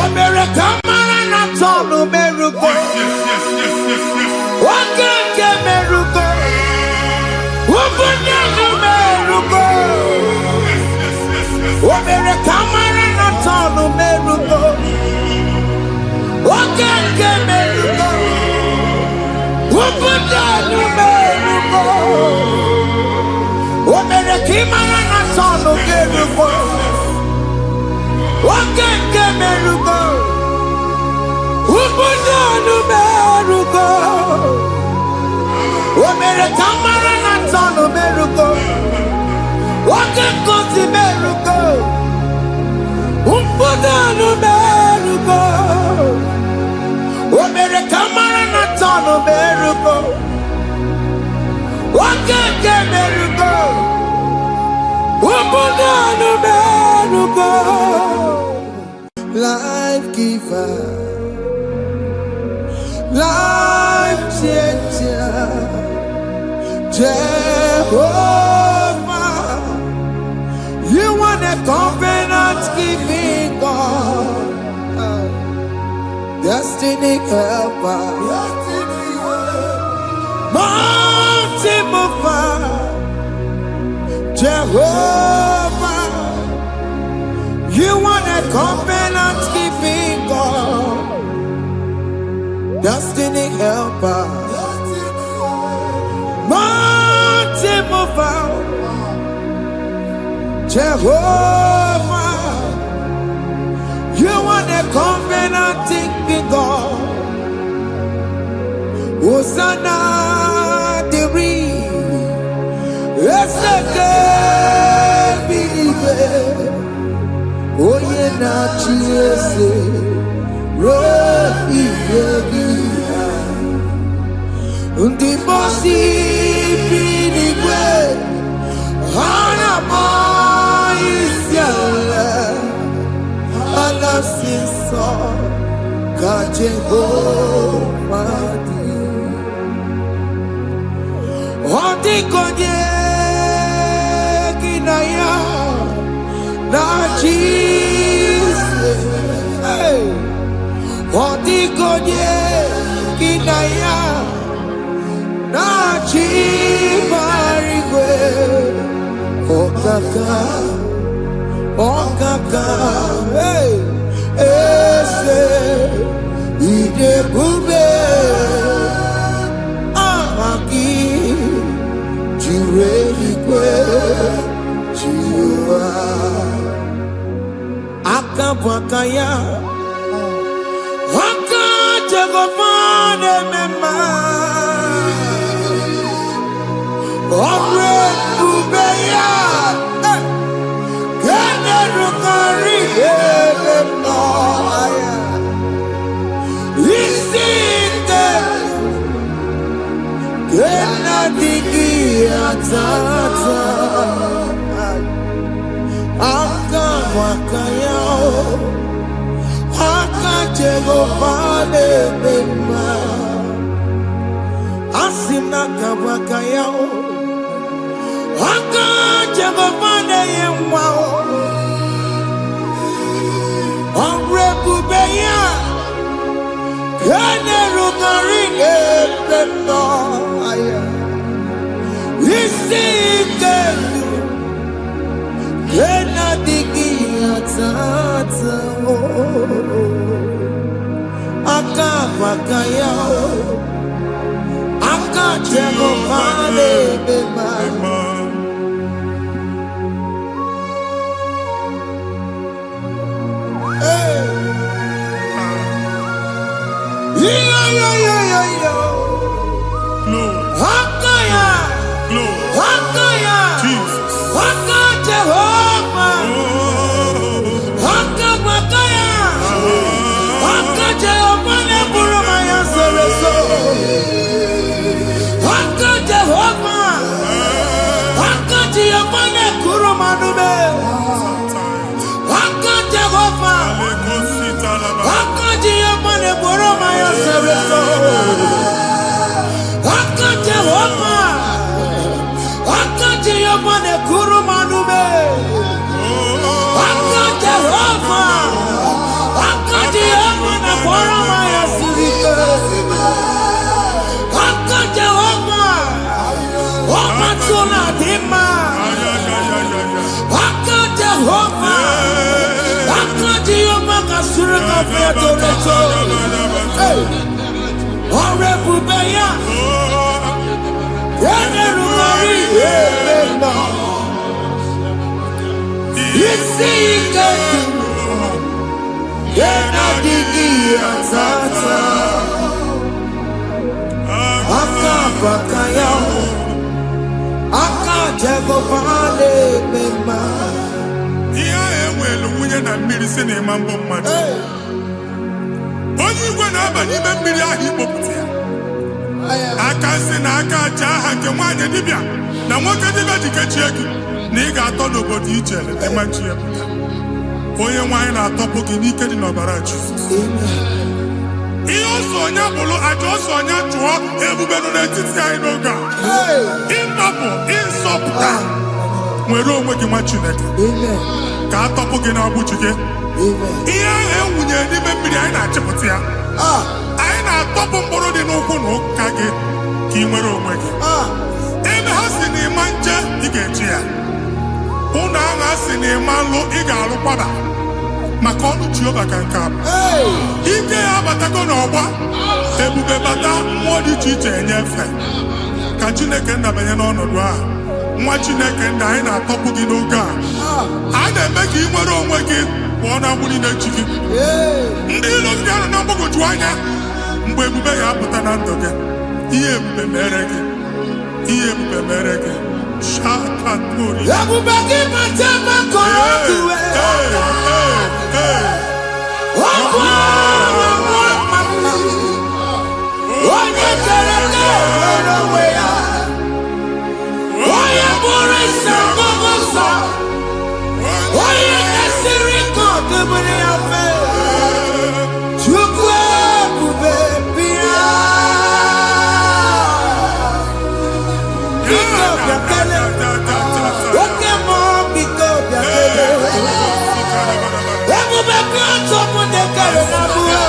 America marana tonu merugo. Wakeke merugo. Ubunenu merugo. America marana tonu merugo. Wakeke merugo. Ubunenu merugo. America marana tonu merugo. Wakeke merugo. Ubunenu merugo. America marana tonu merugo. Wakeke merugo. Ubunenu merugo. America marana tonu merugo. Wakeke merugo. Ubunenu merugo. Life giver, life changer, Jehovah, you want a covenant keeping God, destiny helper, mountain mover, Jehovah, you want a covenant keeping God, destiny helper, mountain mover, Jehovah, you want a covenant keeping God. Hosanna diri, oye na chiese rohi yogi undi bosi pinigwe hana moisiala ala sinso kaje madi odi konye kinaya na Jesus, hey, odigonye kinaya na chibarigwe, okaka, hey, ese idebube, amaki, jireligwe, jiwa. Akabwakaya Wakajagomane mema Omre kubeya Kene rukari mema Isite Kena digi atata Akabwakaya Akajegopane mema Asina kabwakaya Akajegopane yemwa Omrebubeya Kene rukarine mema Isike Kena digi atata Akabwakaya Akajegopane mema Hakaya Hakaya Jesus Jehovah Hakabwakaya Hakajegopane burumaya sereso Hakajehova Hakajegopane kurumanume Hakajehova Hakajegopane burumaya sereso Hakajehova Hakajegopane kurumanume Hakajehova boro maya sirike. Aka Jehovah. Aka tuna dima. Aka Jehovah. Aka Jehovah kasirika feto. Ore bubeya. Yene rumari yebena. Isi iketu. Yena digi atata. Aka bakaya. Aka Jehovah mema. Iya enwelu nwunye na mmiri si na ịma mbọ mmadụ. Onye igwe na-aba n'ime mmiri ahụ ikpopụta ya. Aka si na aka aja aha nke nwaanyị dibịa na nwoke dibịa ji kechie gị na ị ga-atọ n'obodo ije leta machi ya pụta. Onye nwaanyị na-atọpụ gị n'ike dị n'ọbara Jizọs. Ihe ọsọ onye bụrụ aja ọsọ onye chụọ ebube nọ n'etiti anyị n'oge a. Ịtọpụ ịzọpụta nwere onwe gị nwa Chineke ka a tọpụ gị n'agbụji gị. Ihe ahụ ewunye n'ime mmiri anyị na-achịpụta ya. Anyị na-atọpụ mkpụrụ dị n'ụkwụ na ụka gị ka ị nwere onwe gị. Ebe ha si na ịma nje ị ga-eji ya. Ụlọ ahụ ha si na ịma nlụ ị ga-alụkwaba maka ọnụ Jehova ka nke a bụ. Ike ya abatago n'ọgba ebube bata mmụọ dị iche iche enyefe ka Chineke ndabanye n'ọnọdụ a. Nwa Chineke ndị anyị na-atọpụ gị n'oge a. A na-eme ka ị nwere onwe gị pụọ na agbụrụ na-echi gị. Ndị ilo gị anọ na mgbagwoju anya mgbe ebube ya apụta na ndụ gị. Ihe ebube mere gị. Ihe ebube mere gị. Shakatori. Ebube gị mata maka ọdụwe. Onye kere nwere onwe ya. Onye bụrụ isi ọgụgụ nsọ. Onye kesịrị ka ọdụbụrụ ya fe. Chukwu ebube bịa. Biko bịakele. Oke mmụọ biko bịakele. Ebube bịa tọpụ ndị kere na mbuo.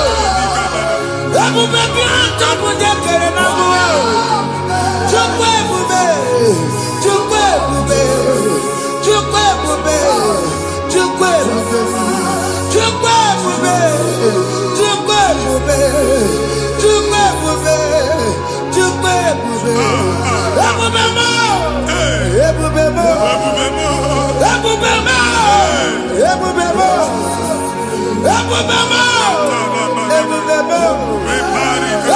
Ebube bịa tọpụ ndị kere na mbuo. Chukwu ebube. Chukwu ebube. Chukwu ebube. Chukwu ebube. Chukwu ebube. Chukwu ebube. Chukwu ebube. Chukwu ebube. Ebube mo. Ebube mo. Ebube mo. Ebube mo. Ebube mo. Ebube mo.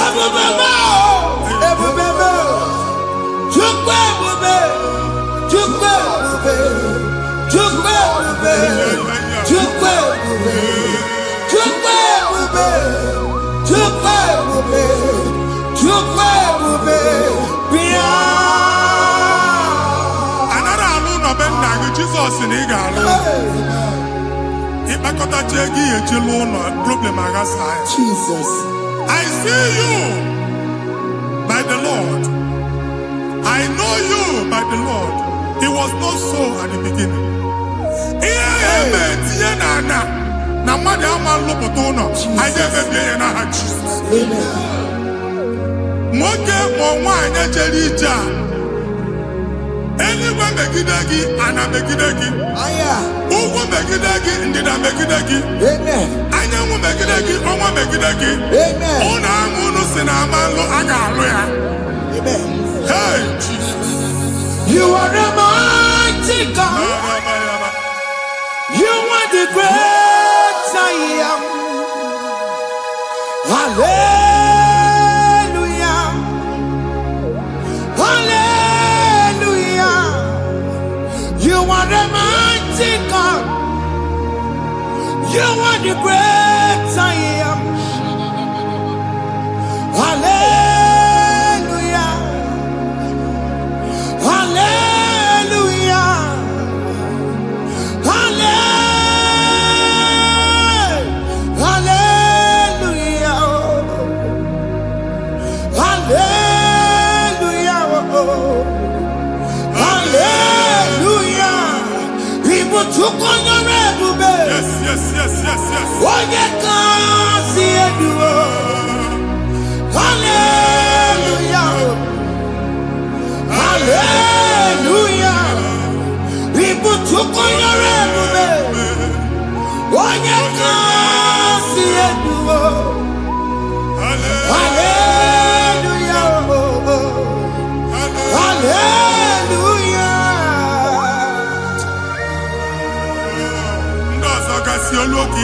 Ebube mo. Ebube mo. Chukwu ebube. Chukwu ebube. Chukwu ebube. Chukwu ebube. Chukwu ebube. Chukwu ebube. Chukwu ebube. Bịa. Anara alụ nọ be nna gị Jizọs na ị ga-alụ. Ịkpakọtacha ego ihe eji lụọ ụlọ problem aghasa ya. Jesus. I see you by the Lord. I know you by the Lord. It was not so at the beginning. Ihe eme tinye na ana na mmadụ ama nlụpụta ụlọ. Anyị ga-emebie ya n'aha Jizọs. Nwoke ma nwaanyị jere ije a. Eluigwe megide gị, ana megide gị. Ugwu megide gị, ndịda megide gị. Anyanwụ megide gị, ọnwa megide gị. Ụlọ ahụ unu si na ama nlụ a ga-alụ ya. Hey, Jesus. You are the mighty God. You are the great I am. Hallelujah. Hallelujah. You are the mighty God. You are the great I am. Hallelujah. Hallelujah. Hallelujah. Hallelujah. Hallelujah. People took on your red. Yes, yes, yes, yes, yes. Onye ka si eduo.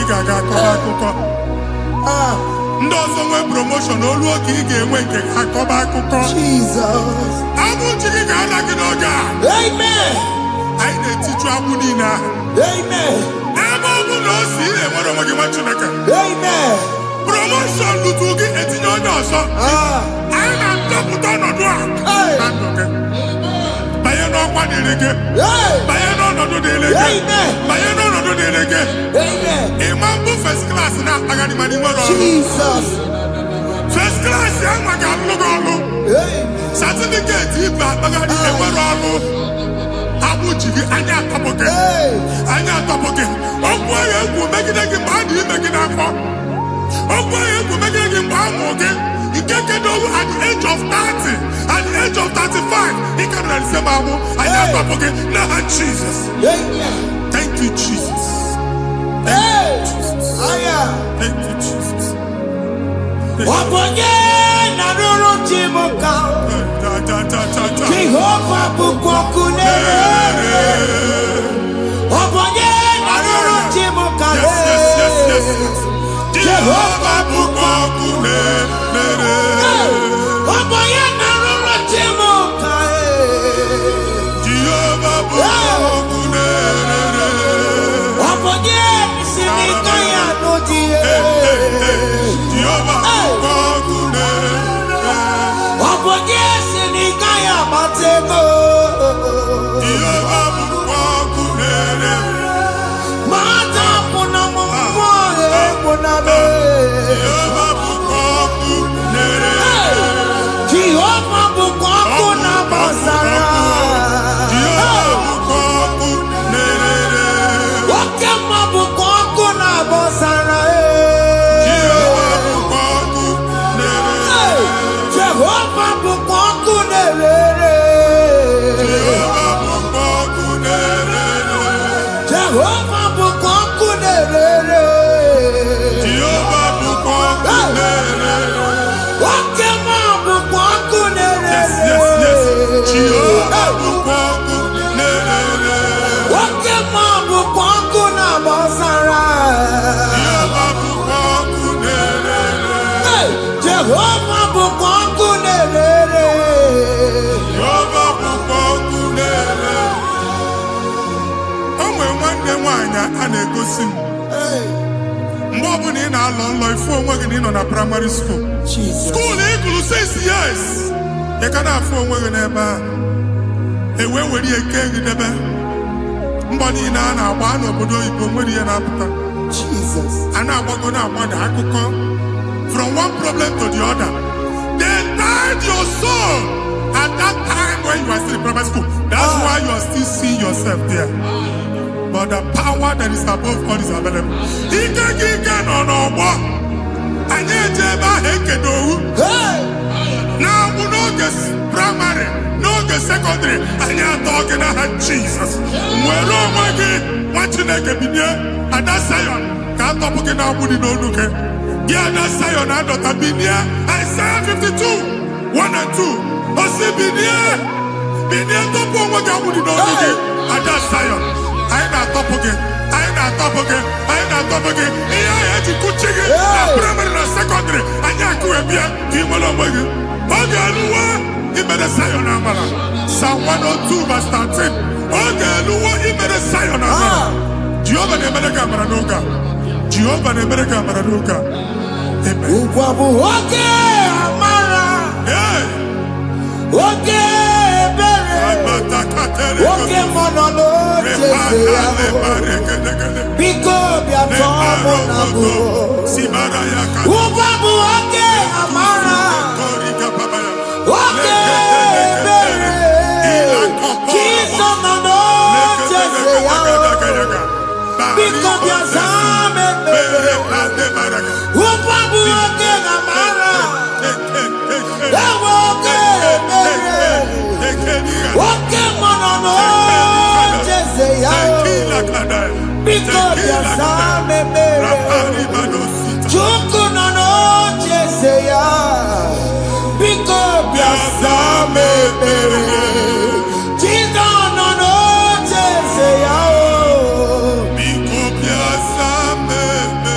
ga-aga akọba akụkọ. Ndị ọzọ nwee promotion olu oge ị ga-enwe nke akọba akụkọ. Jesus. Abụ chi gị ga-ala gị n'oge a. Amen. Anyị na-etichu abụ niile ahụ. Amen. Ebe ọ bụ na o si ị na-enwere onwe gị nwa Chineke. Amen. Promotion lutu gị etinye onye ọzọ. Anyị na-adọpụta ọnọdụ a na ndụ gị. Banye n'ọkwa dịrị gị. Banye n'ọnọdụ dịrị gị. Banye n'ọnọdụ dịrị gị. Ịma mbụ first class na-akpagharị ma n'ime ọrụ. Jesus. First class ya nwa ga-alụ gị ọrụ. Certificate ibe akpagharị enwere ọrụ. Abụ ji gị anya atọpụ gị. Anya atọpụ gị. Okwu ahụ egwu megide gị mgbe a dị ime gị n'afọ. Okwu ahụ egwu megide gị mgbe a mụrụ gị. Ike kedu at the age of 30, at the age of 35, ị ka nọ n'ise ma abụ anya atọpụ gị n'aha Jesus. Thank you, Jesus. Thank you, Jesus. Thank you, Jesus. Ọbọnye na rụrụ chi m ka Jehova bụkwa ọkụ na-ere. Ọbọnye na rụrụ chi m ka Jehova bụkwa ọkụ na-ere. Ọbọnye na rụrụ chi m ka Jehova bụkwa ọkụ na-ere. Ọbọnye si n'ike ya n'ụdị Jehova bụkwa ọkụ na-ere. Ọbọnye si n'ike ya gbata ego. Jehova bụkwa ọkụ na-ere. Ma atapụ na m mmụọ egwu na m. Jehova bụkwa ọkụ na-ere. Jehova bụkwa ọkụ na-agbasara. Jehova bụkwa ọkụ na-ere. Oke mma bụkwa ọkụ na-agbasara. Jehova bụkwa ọkụ na-ere. Jehova bụkwa ọkụ na-ere. Jehova bụkwa ọkụ na-ere. Jehova bụkwa ọkụ na-ere. Jehova bụkwa ọkụ na-ere. Oke mma bụkwa ọkụ na-ere. Yes, yes, yes. Jehova bụkwa ọkụ na-ere. Oke mma bụkwa ọkụ na-agbasara. Jehova bụkwa ọkụ na-ere. Jehova bụkwa ọkụ na-ere. Jehova bụkwa ọkụ na-ere. O nwere nwanne nwaanyị a na-egosi m mgbe ọbụla ị na-alọ nlọ ifu onwe gị na ị nọ na praịmarị skuul. Skuul ị gụrụ 6 years ị ka na-afụ onwe gị n'ebe a ewee were ihe kee gị debe mbọ niile a na-agba n'obodo oyibo nwere ihe na-apụta a na-agbago na-agbada akụkọ from one problem to the other. They tied your soul at that time when you are still in primary school. That's why you are still seeing yourself there. But the power that is above all is available. Ike gị ike nọ n'ọgbọ anyị eji ebe ahụ ekedo owu na-agbụ n'oge praịmarị n'oge sekọndịrị anyị atọ gị n'aha Jizọs. Nwere onwe gị nwa Chineke binie Ada Sayọn ka atọpụ gị na-agbụ dị n'olu gị. Gị Ada Sayọn adọta binie Isaiah 52, 1 and 2. Osi binie tọpụ onwe gị agbụ dị n'olu gị Ada Sayọn. Anyị na-atọpụ gị, anyị na-atọpụ gị, anyị na-atọpụ gị. Ihe ahụ eji kụchi gị na praịmarị na sekọndịrị anyị akụwebie ka ị nwere onwe gị. Oge eluwa imere Sayọn amara. Psalm 102 verse 13. Oge eluwa imere Sayọn amara. Jehova na-emere gị amara n'oge a. Jehova na-emere gị amara n'oge a. Amen. Ugwu bụ oge amara. Oge ebere. Oge mmanụ n'oche ya. Biko bịa tọọ mụ na bụ. Ugwu bụ oge amara. Oge ebere. Jizọs nọ n'oche ya. Biko bịa zaa m ekpere. Ugwu bụ oge amara. Ewe oge ebere. Oke mmanụ n'oche ya. Biko bịa zaa m ekpere. Chukwu nọ n'oche ya. Biko bịa zaa m ekpere. Jizọs nọ n'oche ya. Biko bịa zaa m ekpere.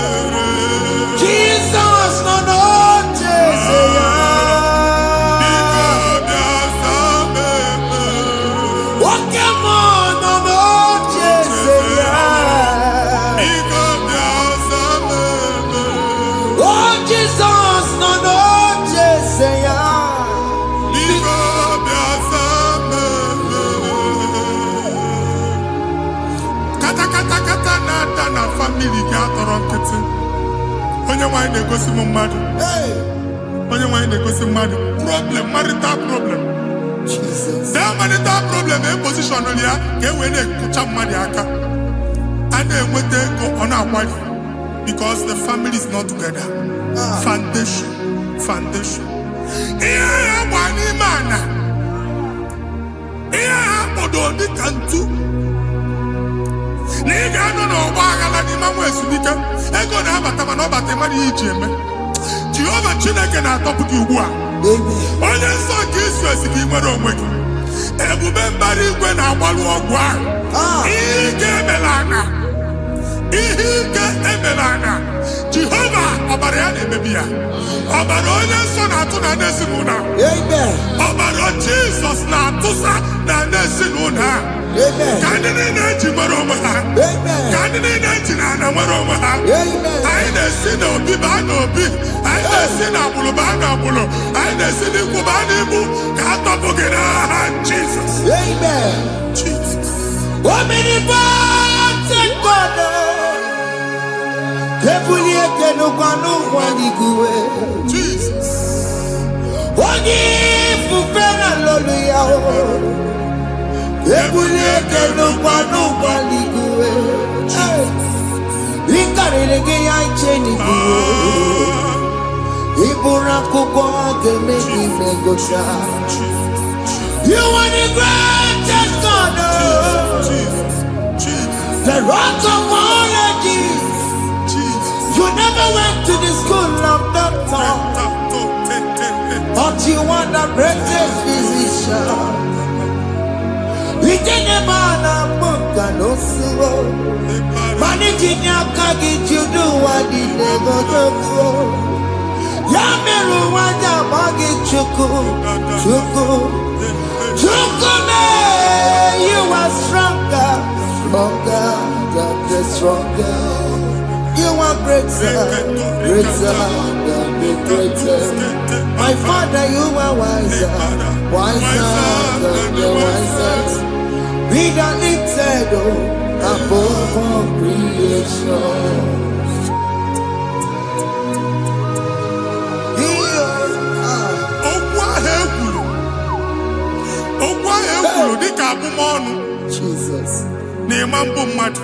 Oh Jesus, no no Jeseya. Igo biasame. Kata na family ga atọrọ nkịtị. Onye nwanyị na-egosi m mmadụ. Onye nwanyị na-egosi mmadụ. Problem, marital problem. Jesus. That marital problem in position on ya ka e wee na-ekụcha mmadụ aka. A na-enweta ego ọ na-akwali because the family is not together. Foundation. Ihe ya gba n'ime ana. Ihe ya kpọdo dị ka ntu. Na ị ga-anọ n'ọgba aghara n'ime nwa ezumike. Ego na-abata mana ọ bata mmadụ ihe iji eme. Jehova Chineke na-atọpụ gị ugbu a. Onye nsọ nke Izrel ka ị nwere onwe gị. Ebube mbara igwe na-agbalụ ọgwụ ahụ. Ihe ike emela anya. Jehova ọbara ya na-emebi ya. Ọbara onye nsọ na-atụ na n'ezinụlọ. Ọbara Jizọs na-atụsa na n'ezinụlọ. Ka ndị niile eji nwere onwe ha. Ka ndị niile eji na ana nwere onwe ha. Anyị na-esi n'obi baa n'obi. Anyị na-esi n'agbụrụ baa n'agbụrụ. Anyị na-esi n'ikwu baa n'ikwu. Ka a tọpụ gị n'aha Jizọs. Jesus. Omnipotent God. Kebulieke n'ụkwanụ nwaniguwe. Jesus. Onye ifufe na lolu ya o. Kebulieke n'ụkwanụ nwaniguwe. Ịkarịrị gị ya iche n'iguwe. Ịbụrụ akwụkwọ ga-eme gị megota. You are the greatest God. The rock of all ages. You never went to the school of doctor, but you are the greatest physician. We didn't man a book and also managing your carriage. You do what you never do. Yameru wanja magi chuku. You are stronger, stronger. You are greater, greater. My Father, you are wiser than the wisest. Be the lifted above all creation. Jesus. Na-ema mbụ mmadụ.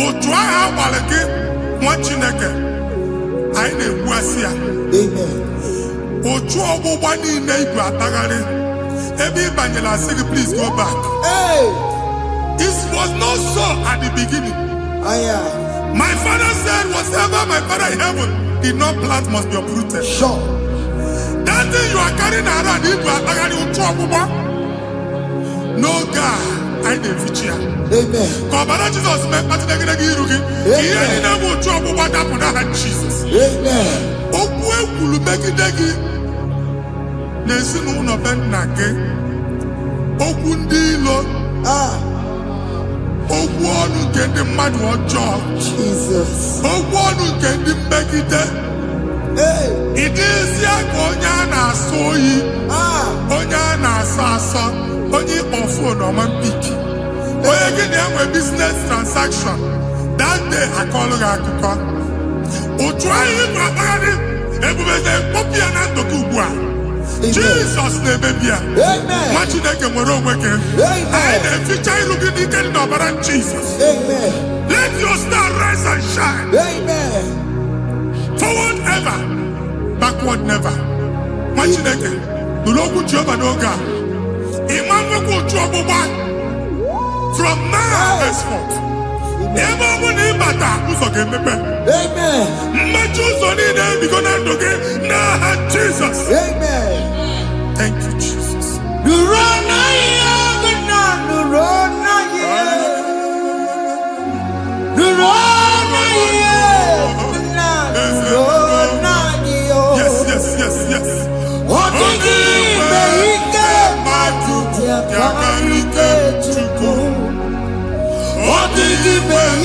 Otu ahụ agbalị gị nwa Chineke anyị na-egbuasị ya. Otu ọgbụgba niile igwe atagharị ebe ị banyere asị gị please go back. It was not so at the beginning. My father said whatever my father in heaven did not plant must be uprooted. Sure. That thing you are carrying around igwe atagharị otu ọgbụgba. No God, I didn't feature. Amen. Kọbara Jesus mee kpatị negidegi iru gị. Ihe niile bụ otu ọgbụgba dapụ n'aha Jesus. Amen. Okwu ekwuru megide gị n'ezinụlọ be nna gị. Okwu ndị ilo. Okwu ọnụ nke ndị mmadụ ọjọọ. Jesus. Okwu ọnụ nke ndị mmegide. Ị dịzie ka onye a na-asọ oyi. Onye a na-asọ asọ. Onye ịkpọ fon ọma mpiki. Onye gị na-enwe business transaction. That day akọlụ gị akụkọ. Otu anyị bụ akpagharị ebube na-ekpọpụ ya na ndụ gị ugbu a. Jesus na-emebi ya. Nwa Chineke nwere onwe gị. Anyị na-eficha ilu gị n'ike dị n'ọbara Jesus. Let your star rise and shine. Forward ever, backward never. Nwa Chineke nụrụ okwu Jehova n'oge a. From now henceforth, ebe ọ bụ na ịbata ụzọ ga-emepe. Mmechi ụzọ niile ebigo na ndụ gị n'aha Jesus. Thank you, Jesus. Yes. What did you make?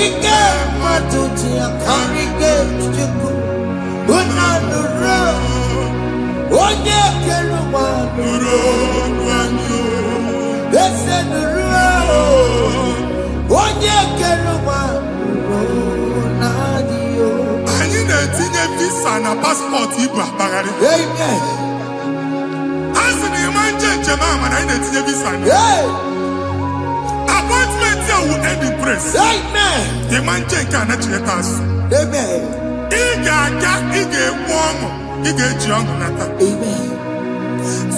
ike matuti akarike chuku. Unanuro. Onye keluma nuro. Ese nuro. Onye keluma nuro nadio. Anyị na-etinye visa na passport ibu akpagharị. Amen. Asị na ịma njem ahụ mana anyị na-etinye visa na. Appointment ya will end in praise. Amen. Ịma njem nke a na-echeta azụ. Amen. Ị ga-aga, ị ga-ekwu ọṅụ, ị ga-eji ọṅụ nata. Amen.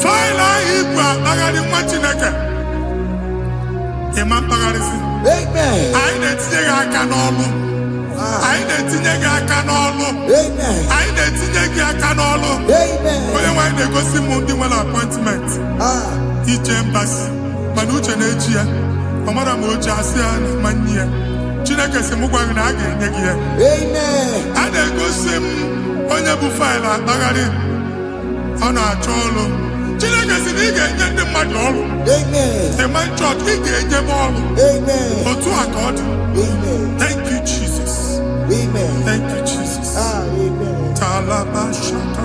Faịlụ ahụ ibu akpagharị nwa Chineke. Ịma mkpagharịsị. Amen. Anyị na-etinye gị aka n'ọlụ. Anyị na-etinye gị aka n'ọlụ. Amen. Anyị na-etinye gị aka n'ọlụ. Amen. Onye nwaanyị na-egosi m ndị nwere appointment ije mbasi mana uche na-eji ya ọ mara ma o ji asị ya na nwanne ya. Chineke sị m gwa gị na a ga-enye gị ya. Amen. A na-egosi m onye bụ faịlụ akpagharị ọ na-achọ ọrụ. Chineke sị na ị ga-enye ndị mmadụ ọrụ. Amen. Ema chọọchị ị ga-enye m ọrụ. Amen. Otu a ka ọ dị. Amen. Thank you, Jesus. Amen. Thank you, Jesus. Amen. Talabashaka.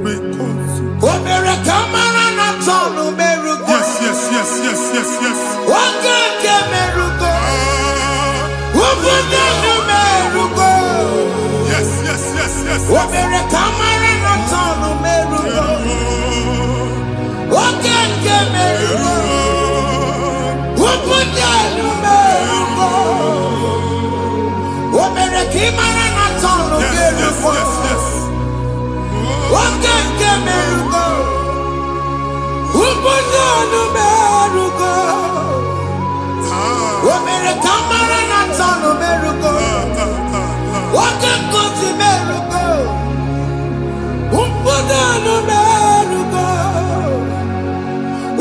Rekosu. Omere kamara na tonu merugo. Yes, yes, yes, yes, yes, yes. Okeke merugo. Ubudenu merugo. Yes, yes, yes, yes. Omere kamara na tonu merugo. Okeke merugo. Ubudenu merugo. Omere kamara na tonu merugo. Okeke merugo. Ubudenu merugo. Omere kamara na tonu merugo. Okeke merugo. Ubudenu merugo.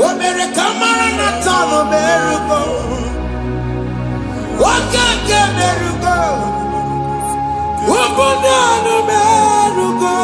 Omere kamara na tonu merugo. Okeke merugo. Ubudenu merugo.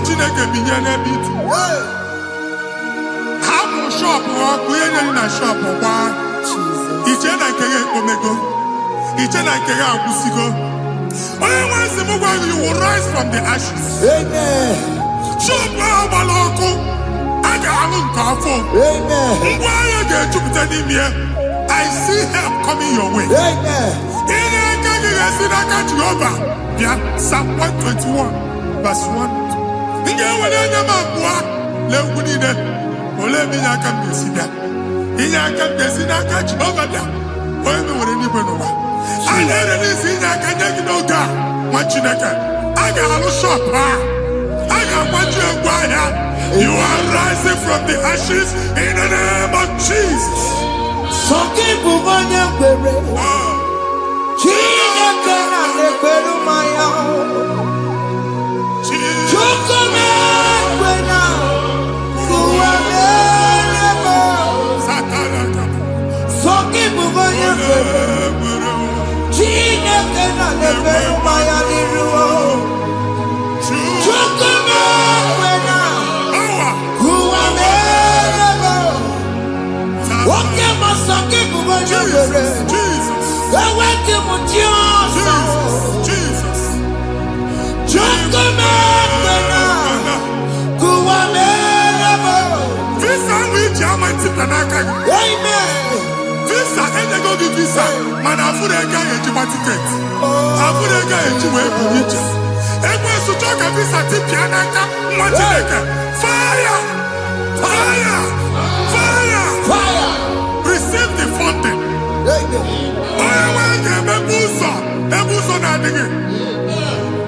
Chineke binye n'ebe itu. Ha bụ shop ọkụ ihe nyere na shop kwa. Iche na nke ya ekpomego. Iche na nke ya agwụsigo. Onye nwe nsị m gwa you will rise from the ashes. Amen. Shop ahụ gbara ọkụ. A ga-alụ nke afọ. Amen. Ngwa ahịa ga-ejupụta n'ime ya. I see help coming your way. Amen. Ihe aka gị ga-esi n'aka Jehova bịa Psalm 121 verse 1. Ndị enwere anya m abụọ na-egwu niile ole ebe inye aka m ga-esi bịa. Inye aka m ga-esi n'aka Jehova bịa onye nwere n'igwe n'ụwa. A na-ere n'isi inye aka nye gị n'oge a nwa Chineke. A ga-alụ shop ha. A ga-agbaji egwu ahịa. You are rising from the ashes in the name of Jesus. Sọkị bụ onye kwere. Chineke na-ekwere mmanya. Chukwu na-ekwe na ụwa mere Visa, and they go give visa. Man, I put a guy in my ticket. I put a guy in my ticket. And when you talk a visa ticket, and I come, what you like? Fire! Fire! Fire! Fire! Receive the funding.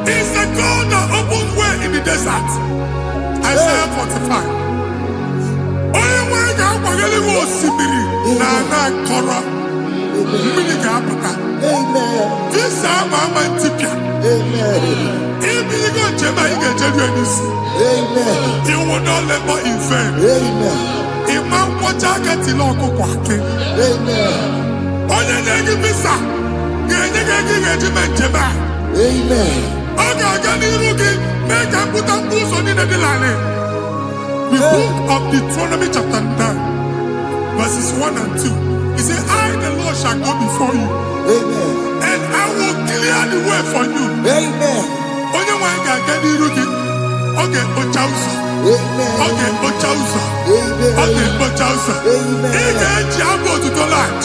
It's the God that opens way in the desert. Isaiah 45. This is my tipia. If you go to you will not labor in vain. Imam Wajaka Tiloko Kwake. Onye visa. Amen. Make a put a boost on the line. The book of Deuteronomy chapter 9, verses 1 and 2. He said, I, the Lord, shall go before you. Amen. And I will clear the way for you. Amen. Onye wa ga ga ni rugi. Okay, ochausa. Amen. Okay, ochausa. Amen. Okay, ochausa. Amen. Ige jiabo to tolat.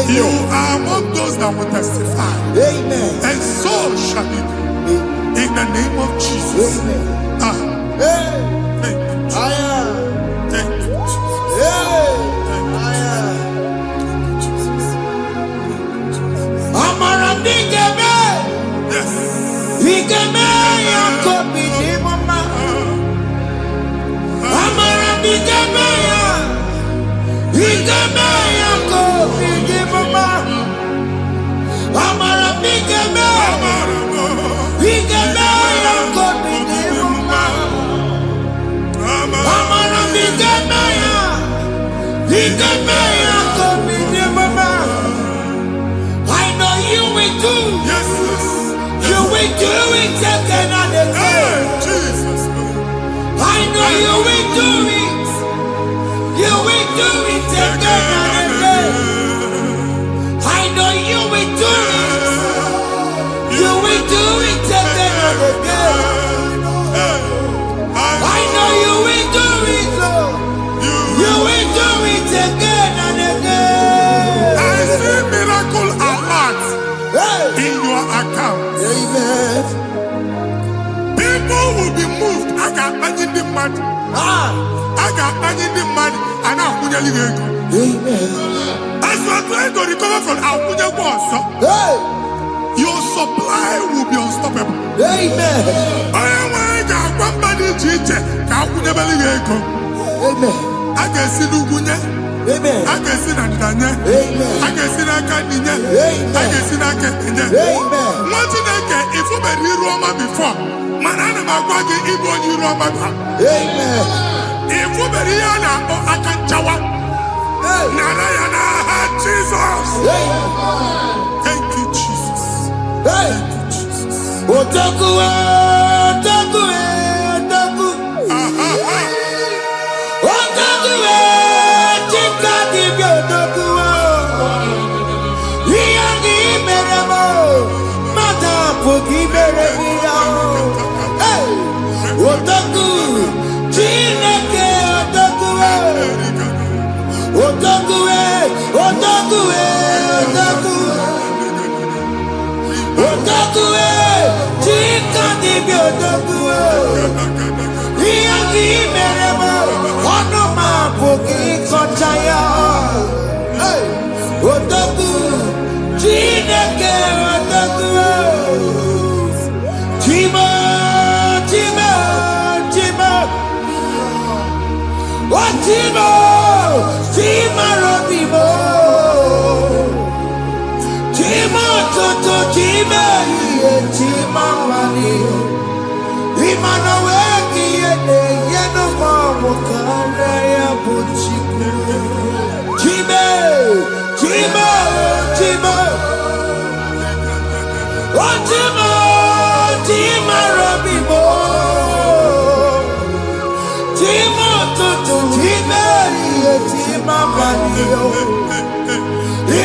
You are among those that will testify. Amen. And so shall it be. In the name of Jesus. Amen. Ah. Hey. Thank you. Thank you, Jesus. Hey. Amara bigeme. Yes. Bigeme yako bidimama. Amara bigeme ya. Bigeme yako bidimama. Amara bigeme. Bigeme yako bidimama. Amara bigeme ya. Bigeme yako bidimama. I know you will do. Yes, yes. You will do it again and again. Hey, Jesus. I know you will do it. You will do it again and again. I know you will do it. You will do it again and again. I know you will do it, Lord. You will do it again and again. I see miracle alert in your account. Amen. People will be moved. I got money the money. I got money the money. And I'm going to leave. Amen. As you are trying to recover from Abuja Boss, your supply will be unstoppable. Amen. I am one body teacher. Amen. I can see Lugunya. Amen. I can see Nadanya. Amen. I can see Nakaninya. Amen. I can see Nakaninya. Amen. What did I get if you were in Roma before? Manana Magwagi, Igbo, you Roma. Amen. If you were here, I can Jawa. Narayana, Jesus. Thank you, Jesus. Hey. Thank you, Jesus. Otaku, otaku, otaku. Otaku, chika di otaku. Iyagi meremo, mata pogi meremia. Hey. Otaku, chineke otaku. Otaku, otaku, otaku. Otaku, chika di otaku. Iyagi meremo, onoma pogi kochaya. Hey, otaku, chineke otaku. Chima, chima, chima. Oh, chima, chima robimo. Chima toto, chima iye, chima mani. Imana weki yene, yeno mawo kare ya buchiku. Chime, chima, chima. Oh,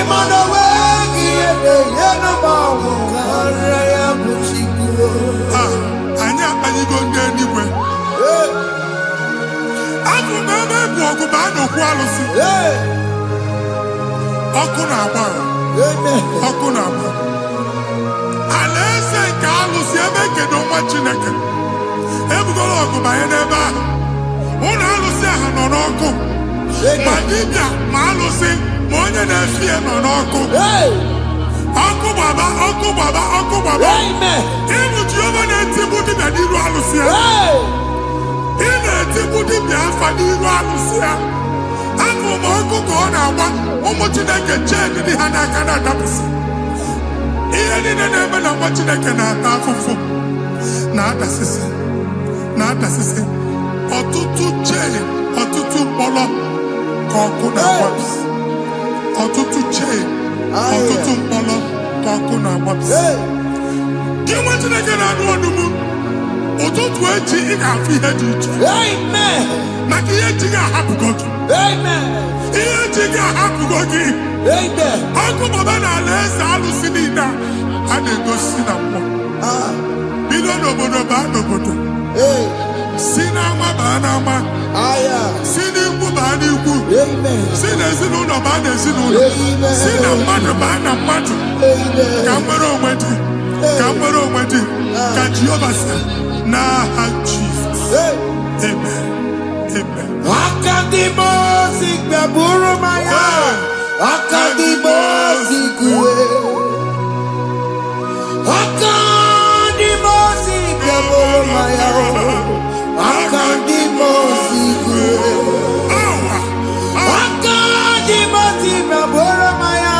Imana wegi ene yena mawu kare ya buchikuo. Anya ayigo ndenigwe. Abu meme bu oguba no ku alusi. Oku na agba. Oku na agba. Alese ka alusi ebe kedo nwa Chineke. Ebugolo oguba ye n'ebe ahụ. Ụlọ alụsị ahụ nọ n'ọkụ. Ma dibịa ma alụsị ma onye na-efi ya nọ n'ọkụ. Ọkụ gbaba, ọkụ gbaba, ọkụ gbaba. Ịbụ Jehova na-etigbu dibịa n'iru alụsị ya. Ị na-etigbu dibịa afa n'iru alụsị ya. Afọ ma ọkụ ka ọ na-agba ụmụ Chineke chee dị ha n'aka na-adapụsị. Ihe niile na-eme na nwa Chineke na-ata afụfụ na-adasịsị na-adasịsị. Ọtụtụ chee, ọtụtụ mkpọrọ ka ọkụ na-agbapụsị. Ọtụtụ chee, ọtụtụ mkpọrọ ka ọkụ na-agbapụsị. Gị nwa Chineke na-anụ ọdụmụ, ụtụtụ echi ị ga-afụ ihe dị iche. Maka ihe echi ga-ahapụgo gị. Ihe echi ga-ahapụgo gị. Ọkụ baba na ala eze alụsị niile a na-egosi na mmụọ. Bido n'obodo baa n'obodo. Si n'ama baa n'ama. Si n'ikwu baa n'ikwu. Si n'ezinụlọ baa n'ezinụlọ. Si na mmadụ baa na mmadụ. Ka nwere onwe dị. Ka nwere onwe dị. Ka Jehova sị n'aha Jizọs. Amen. Amen. Akadimosi gbaburu maya. Akadimosi kuwe. Akadimosi gbaburu maya. Akadimosi kuwe. Akadimosi gbaburu maya.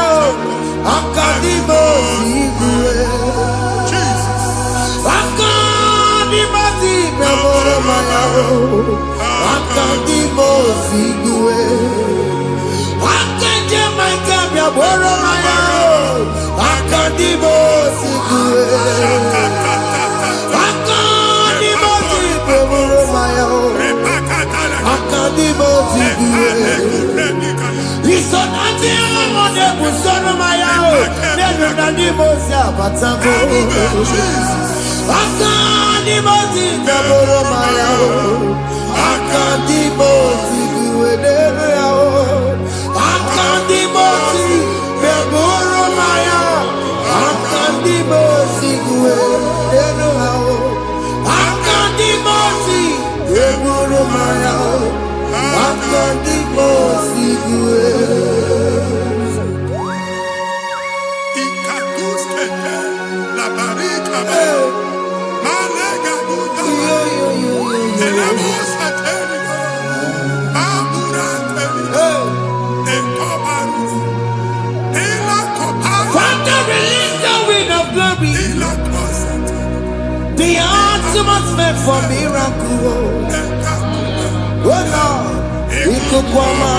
Akadimosi kuwe. Akadimosi gbaburu maya. Akadimosi kuwe. Akadimosi gbaburu maya. Akadimosi kuwe. Isonati amone busono mayao nenu nandimosi abatango. Akadimosi gbaburu mayao. Akadimosi kuwe nenu yao. Akadimosi gbaburu mayao. Akadimosi kuwe nenu yao. Akadimosi gbaburu mayao. Akadimosi kuwe. Ikakuskete la barika be. Malega duda. Elamos ateligo. Mamura ateligo. Ekobaru. Ela koparu. Father, release the wind of glory. Ela kosete. The atmosphere for miracle. Oh Lord, Ikukwama.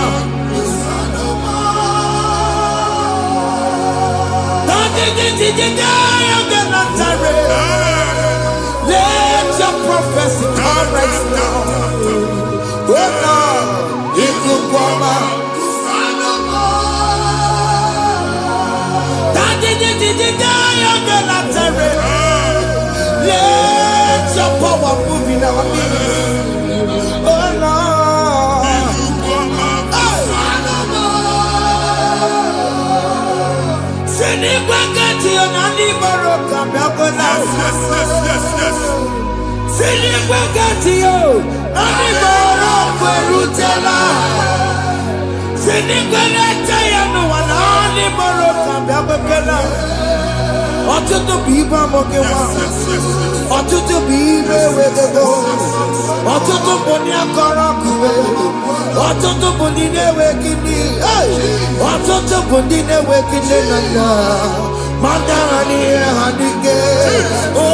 Let your prophecy come right now. Oh Lord, Ikukwama. Let your power move in our midst. Oh Lord. Sinikwakati onani boroka biakona. Yes. Sinikwakati yo nani boroka erutela. Sinikwakati ya no wanani boroka biakona. Ọtụtụ bụ ibe amụkewa. Ọtụtụ bụ ibe ewegego. Ọtụtụ bụ ndị akọrọ akụwe. Ọtụtụ bụ ndị na-enweghị nne. Ọtụtụ bụ ndị na-enweghị nne na nna. Ma ndị agha n'ihe ha n'ike. O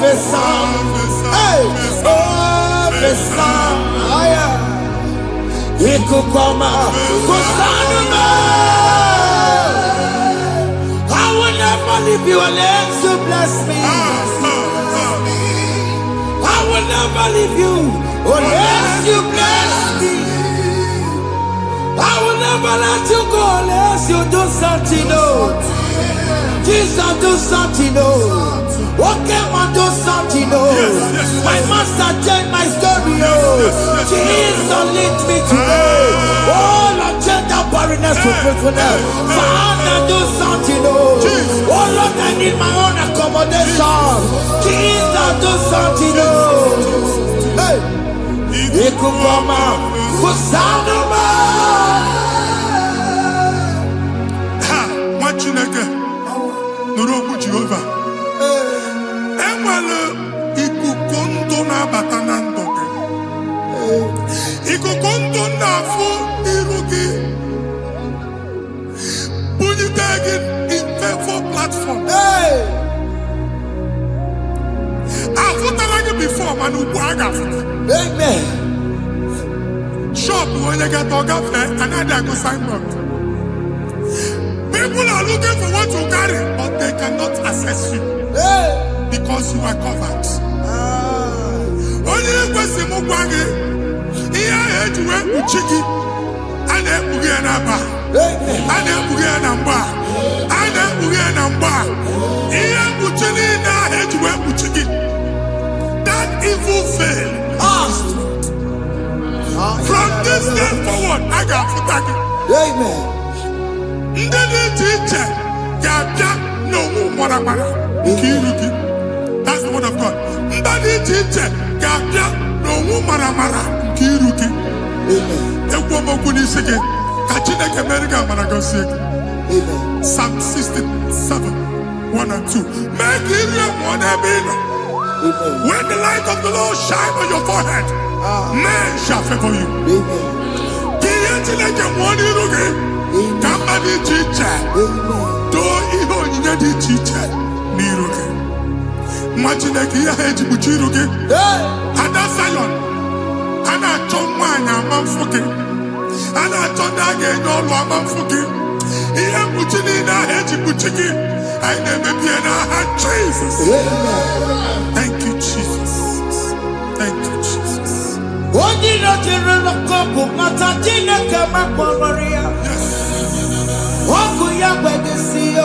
fesa. O fesa. Ikuku ọma. Kụsanụ m. I will never leave you unless you bless me. I will never leave you unless you bless me. I will never let you go unless you do something, no. Jesus, do something, no. Okay, man, do something, no. My master changed my story, oh. Jesus, lead me today. Oh, Lord, change that barrenness to fruitfulness. Father, do something, no. Oh, Lord, I need my own accommodation. Jesus, do something, no. Hey. Ikukoma, Kusanoma. Chineke nụrụ okwu Jehova enwere ikuku ndụ na-abata na ndụ gị ikuku ndụ na-afụ iru gị bunyite gị infevo platform afụtara gị before mana ugbu a ga-afụta shop onye gata ọ gafee anaghị agụ signboard. People are looking for what you carry, but they cannot access you because you are covered. Only person who wants it, he has to wear uchiki, and then we get a bar, and then we get a bar, and then we get a bar. He has uchini now had to wear uchiki. That evil fail. From this day forward, I got for that. Amen. That's the word of God. Psalm 67, 1 and 2. When the light of the Lord shine on your forehead, men shall favor you. Somebody teacher, do even in the teacher, Niruke. Imagine a Kia Hedge Buchiruke, and that's Zion, and I told mine, I'm fucking, and I told that again, no, I'm fucking. Here, Buchina Hedge Buchiki, I never be an Jesus. Thank you, Jesus. Thank you, Jesus. What did not you look up? Matatina come up over here. What could you have to see?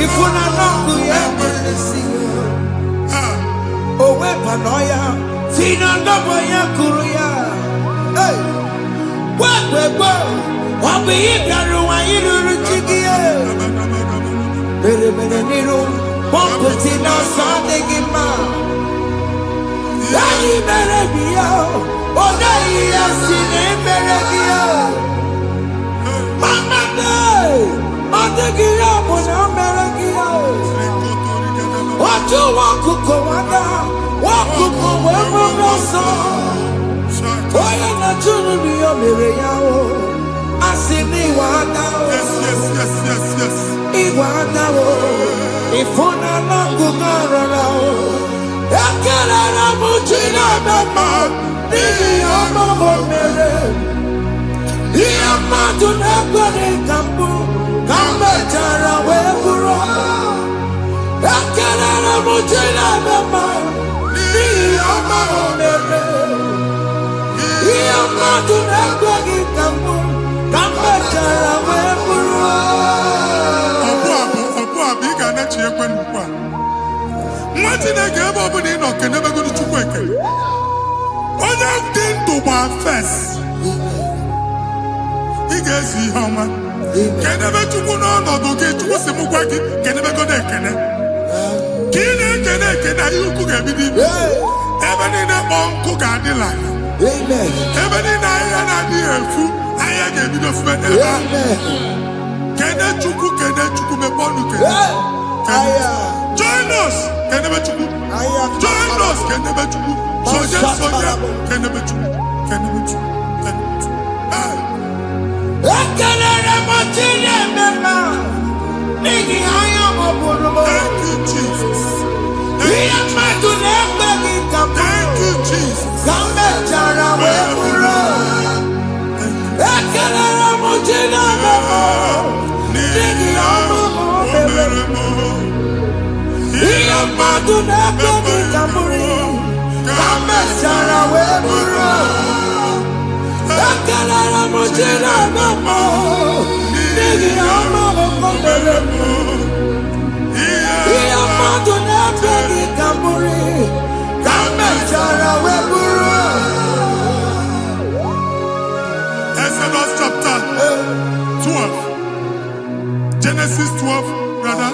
If you not know, you have to see. Oh, Wepanoya, Tina Noboya Kuria. Hey, what be it? I do Chigia. Berebenero, Pomputina Sadegima. Daddy Berebia, oh, Daddy has seen him Berebia. Mama day, Montegia was America. What you want to come under? What to go where we go so? Why are not you to be a miracle? I see me one now. Yes. Iwana, if one are not good, I can't Muchina, Mama, the Mama Mary. Madu Nagari Kambu, Kamatara Webura, Akana Mujina Mama, Yama Mere, Madu Nagari Kambu, Kamatara Webura. Obu biga na chiekwe nkwa. Nwati na ga-ebe obodo ị nọ ke never go to Chukwu ekele. Onye dị ndụ gba first. Ị ga-ezi ihe ọma. Kenebe Chukwu n'ọnọdụ gị, Chukwu sị m gwa gị, kenebe go na-ekene. Ka ị na-ekene ekene, ihe ukwu ga-ebido ibe. Ebe niile kpọ nkụ ga-adịla. Ebe niile ahịhịa na-adịghị efu, ahịhịa ga-ebido fube n'ebe ahụ. Kene Chukwu mepe ọnụ kene. Join us, kenebe Chukwu. Join us, kenebe Chukwu. Soja, kenebe Chukwu. Kenebe Chukwu. Thank you, Jesus. Thank you, Jesus. Ojina mama, nigi ama mama. Iya madu na begi kamuri, kamechara weburu. Exodus chapter 12. Genesis 12, rather,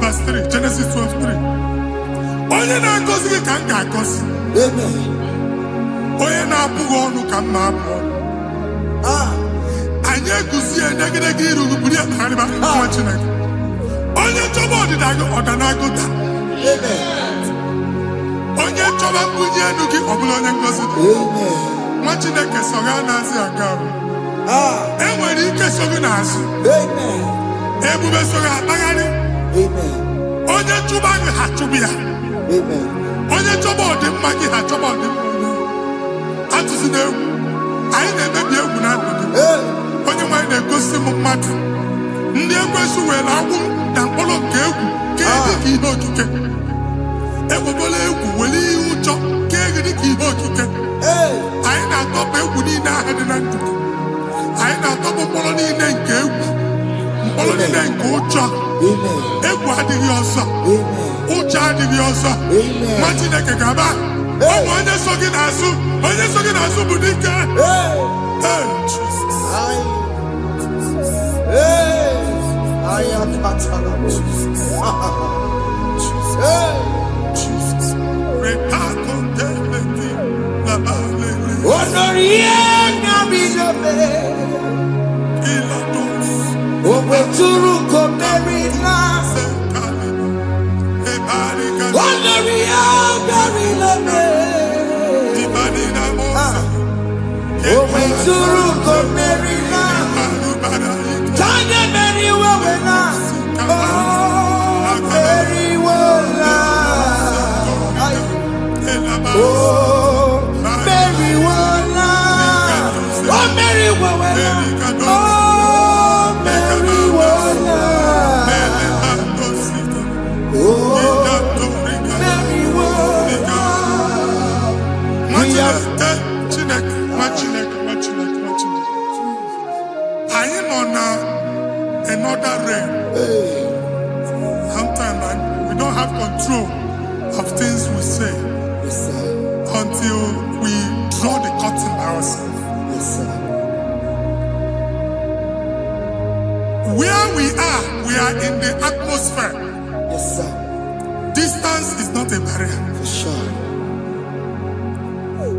verse 3. Genesis 12:3. Onye na-agọzi gị ka m ga-agọzi. Amen. Onye na-abụghị ọnụ ka m na-abụ ọnụ. Anyị eguzie negedege iru buru ya kpagharịba nwa Chineke. Onye chọba ọdịda gị ọdanagoda. Onye chọba mbunye elu gị ọ bụla onye ngọzi dị. Nwa Chineke so gị anaghịzi aga ahụ. Enwere ike so gị n'azụ. Ebube so gị akpagharị. Onye chụba gị ha chụba ya. Onye chọba ọdịmma gị ha chọba ọdịmma onye. Atụzina egwu. Anyị na-emebi egwu na ndụ gị. Onye nwaanyị na-egosi m mmadụ. Ndị ekwensu were agwụ na mkpụrụ nke egwu kee dị ka ihe okike. Egwubola egwu were ihe ụjọ kee gị dị ka ihe okike. Anyị na-atọpụ egwu niile ahụ dị na ndụ gị. Anyị na-atọpụ mkpụrụ niile nke egwu. Mkpụrụ niile nke ụjọ. Egwu adịghị ọzọ. Ụjọ adịghị ọzọ. Nwa Chineke gaba. Ụmụ onye so gị n'azụ. Onye so gị n'azụ bụ dike. I am Katana. Jesus. Honoria Nabilobe. Obeturu Komerina. Honoria Nabilobe. Obeturu Komerina. Tanya Mary Wawena. Oh, Mary Wawena. Oh, Mary Wawena. Oh, Mary Wawena. Oh, Mary Wawena. Oh, Mary Wawena. I am on another realm. Sometimes we don't have control of things we say until we draw the curtain by ourselves. Where we are in the atmosphere. Distance is not a barrier. For sure.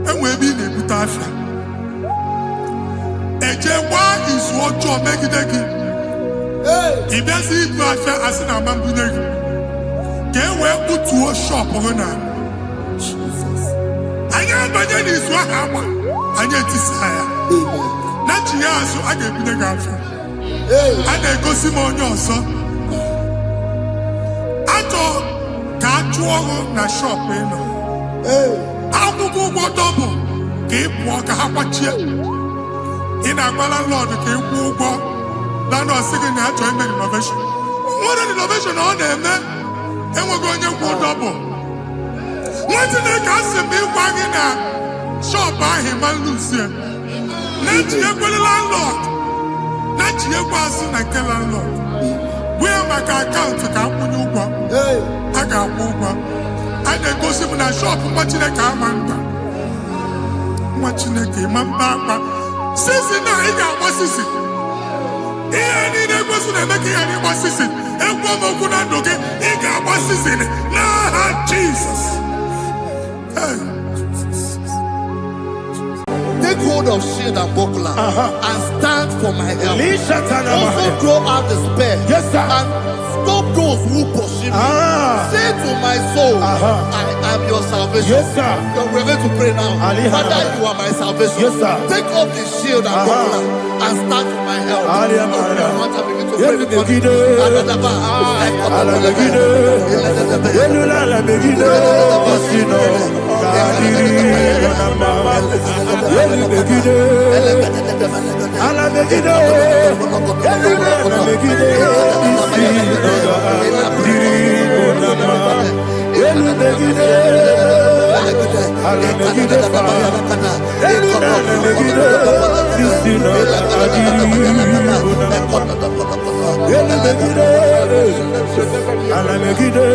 And we'll be in a good affair. Ejewa is what you make it again. If there's a good affair, as in a man, can we put to a shop or not? I never did this one. I get this higher. Not years, so I get the affair. And I go see more your son. I thought, can't you na shop? I will go double. Keep walk a half a chair. In a landlord, keep walk. Landlord second year join the innovation. What an innovation on there, man. And we're going to go double. What did they cast me wagging at? Shop by him and Lucian. Let you go the landlord. Let you go as soon as landlord. Where my account to come when you go? I got over. And then go see my shop, watching a car man. Watching a game, Papa. Sissy, now he got what sissy. He ain't a person making any what sissy. And one more good and okay, he got what sissy. Nah, Jesus. Take hold of shield and buckler and stand for my help. Also throw out despair and stop those who pursue me. Say to my soul, I am your salvation. We're going to pray now. Father, you are my salvation. Take off the shield and buckler and stand for my help. ala megide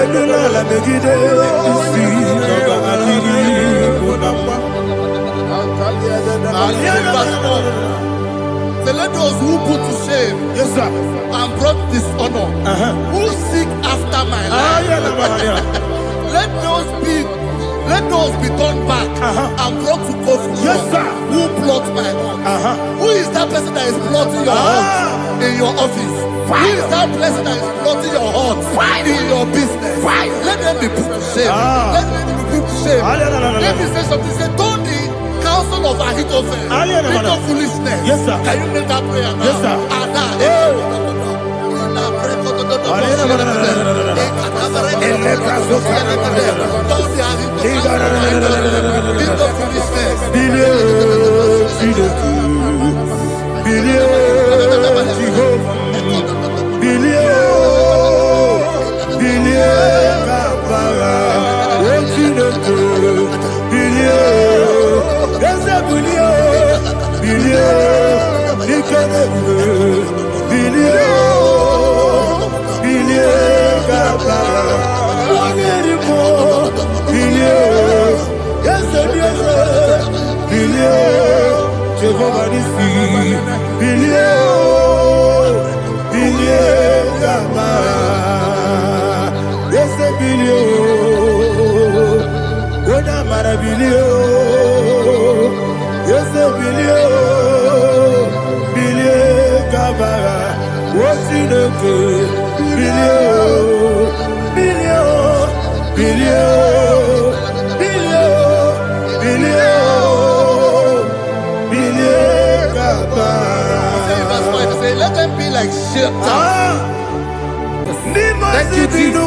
edula ala megide isi baba adiri kunamba So let those who put to shame, yes sir, and brought dishonor, who seek after my life, let those be turned back and brought to court. Yes sir. Who plot my heart? Who is that person that is plotting your heart in your office? Who is that person that is plotting your heart in your business? Let them be put to shame. Let them be put to shame. Let me say something. Say, don't the counsel of Ahithophel into foolishness. Yes sir. Can you make that prayer now? Yes sir. Let them be like shelter. Thank you, Jesus.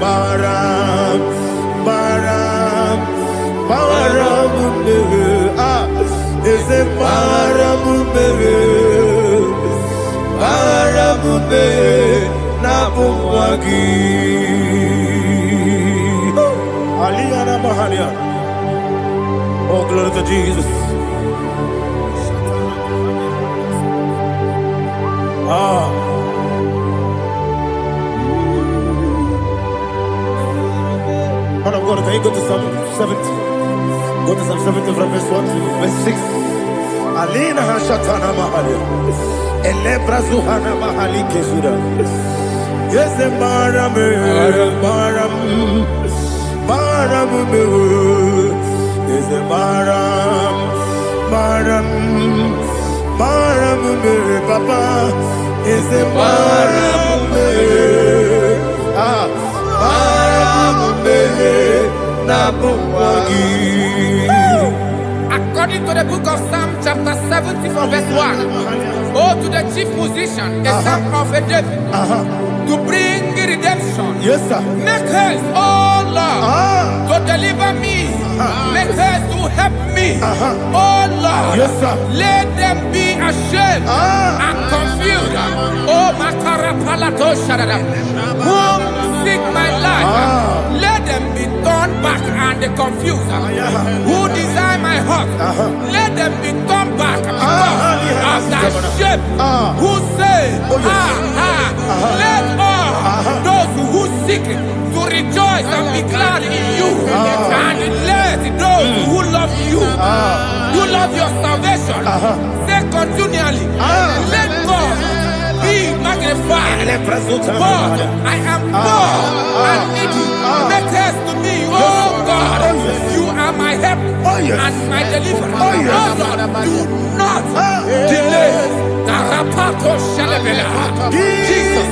Baram, Baram, Baram, is it Baram, Baram, Nabuwagi, Aliyana Mahalia. Oh, glory to Jesus. Man of God, can you go to Psalm 70? Go to Psalm 70 from verse 1 to verse 6. Alina Hashatana Mahalia. Elebra Zuhana Mahali Kesuda. Yes, the Baram, Baram, Baram, yes, the Baram, Baram, Baram, Papa, yes, the Baram, According to the book of Psalm chapter 70 from verse 1, oh, to the chief musician, a psalm of a David, to bring redemption. yes, sir. Make haste, oh Lord, to deliver me. Make haste to help me. Oh Lord, Yes, sir. let them be ashamed and confused. Oh, Makarapalato Shadada, whom seek my life, let them be turned back and confused. Who desire my heart, let them be turned back because of that shape. Who say, let all those who seek to rejoice and be glad in you, and let those who love you, who love your salvation, say continually, let God be magnified. God, I am poor and needy. Make haste to me, oh God. You are my help and my deliverer. Oh Lord, do not delay. Tarapato Shalabela. Jesus.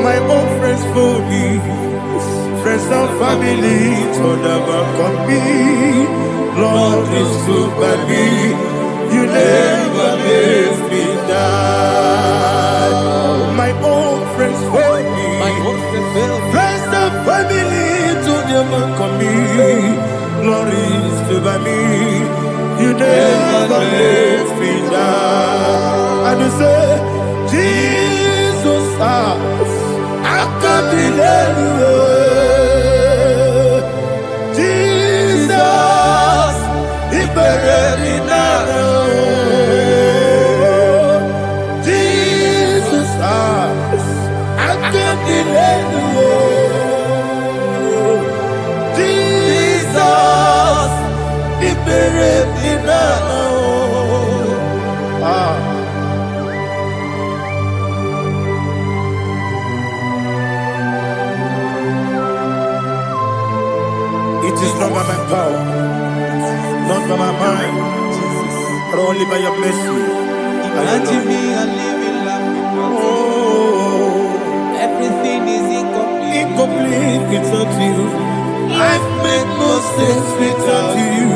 My own friends for me, friends and family told never come me. Lord is good by me, you never let me die. My own friends for me, friends and family told never come me. And you say, Jesus, I can't believe you. Jesus, he buried me now. Jesus, I can't believe you. Jesus, he buried me now. It is not by my power, not by my mind, but only by your mercy. Imagine me a living life. Oh, Everything is incomplete. incomplete without you. Life makes no sense without you.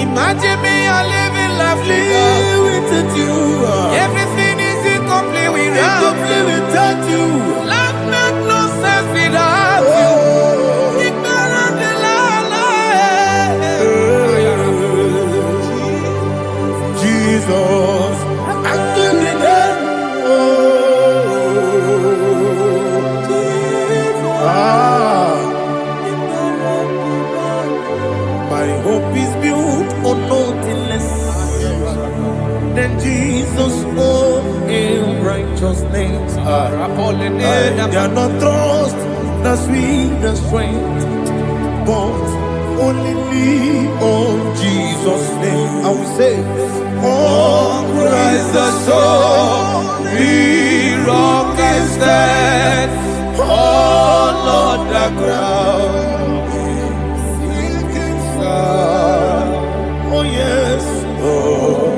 Imagine me a living life Without you. Everything is incomplete Incomplete without you. Life makes no sense without you. Ignorant the Jesus, I couldn't help. My hope is built on nothing less than Jesus' own in righteousness. They are not trust the sweetest strength, but only lean on Jesus' name. I will say, oh, Christ the solid rock and stand. Oh, Lord, the ground is sinking sun. Oh, yes, oh,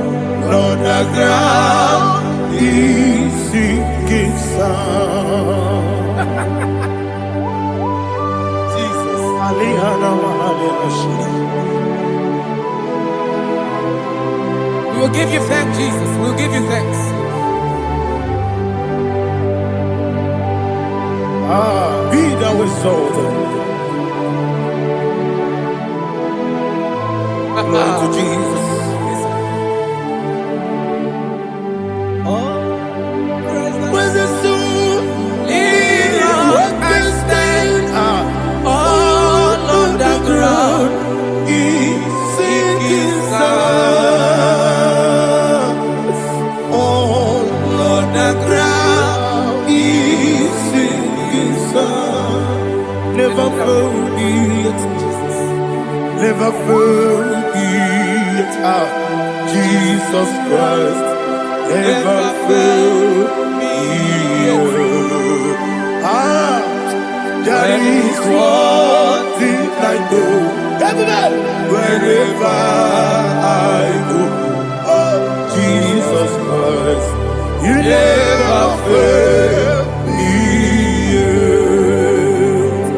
Lord, the ground is sinking sun. Jesus, We will give you thanks, Jesus. We will give you thanks. be thou exalted. Glory to Jesus. Praise the soul. What can stand? All on the ground is sinking sun. All on the ground is sinking sun. Never forget, never forget, Jesus Christ. Never forget. There is one thing I know. Everybody, wherever I go, oh, Jesus Christ, you never fail me.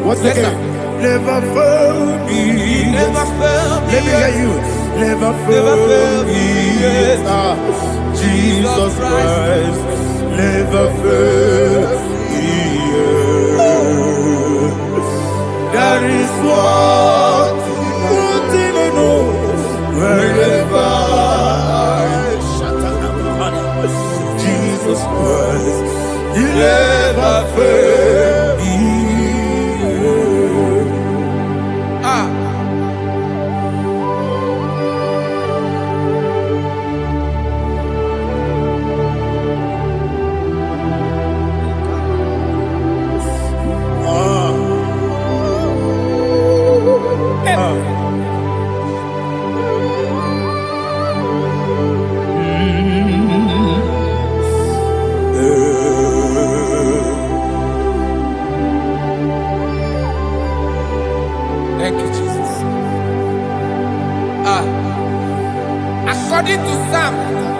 What's the name? Never fail me. Never fail me. Let me hear you. Never fail me. Jesus Christ, never fail me. There is one thing I know. Wherever I Jesus Christ, you never fail me. Thank you, Jesus. According to Psalm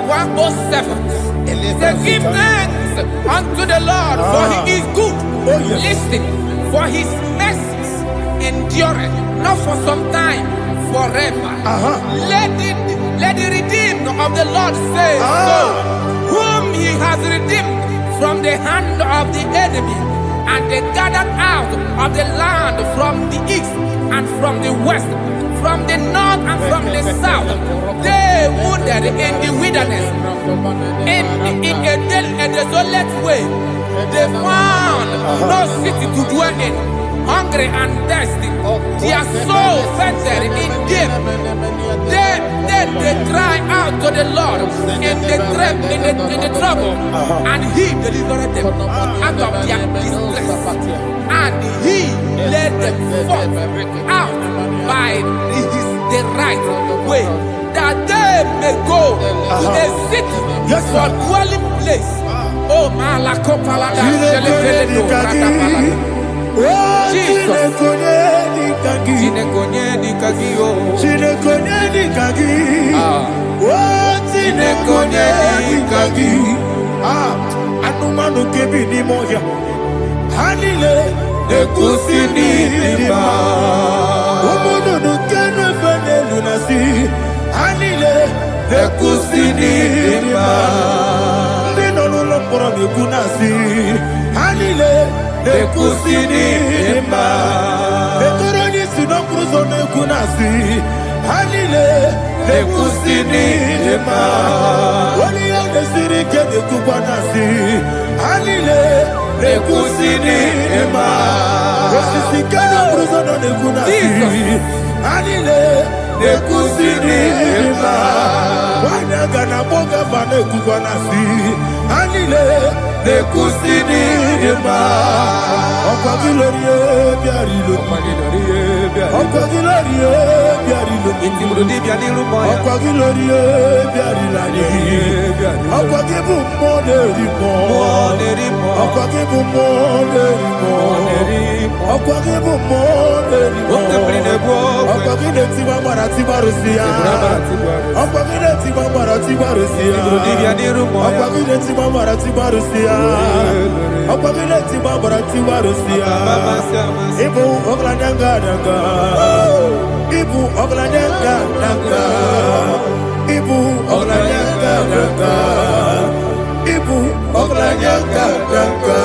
107, it says, give thanks unto the Lord, for he is good. Listen, for his mercies endureth, not for some time, forever. Let the redeemed of the Lord say so, whom he has redeemed from the hand of the enemy, and they gathered out of the land from the east and from the west, from the north and from the south. They wandered in the wilderness, in a desolate way. They found no city to dwell in, hungry and thirsty. Their soul fainted in deep. Then they cry out to the Lord in the trouble, and He delivered them out of their distress, and He led them forth out by the right way, that they may go to a city for dwelling place. Oh, Malakopalada, Anumanu kebi ni moya Hanile Nekusini lima Umudu kene fene lunasi Hanile Nekusini lima Nino lulambora mikunasi Hanile Nekusini lima Nekuroni sinokruzo nekunasi Hanile Nekusini lima Wali yande sirike nekubanasi Hanile Nekusini lima Wesisikana bruzo nekunasi Hanile Nekusini lima Wanyaga na boga vane kubanasi Hanile Nekusini lima Okwa gilorie biarilo Okwa gilorie biarilo Okwa gilorie biarilani Okwa gibu moderimo Okwa gibu moderimo Okwa gibu moderimo Okwa gide tiba marati barusia Okwa gide tiba marati barusia Okwa gide tiba marati barusia Okwa gide tiba marati barusia Ibu oglanyanga danga Ibu oglanyanga danga Ibu oglanyanga danga Ibu oglanyanga danga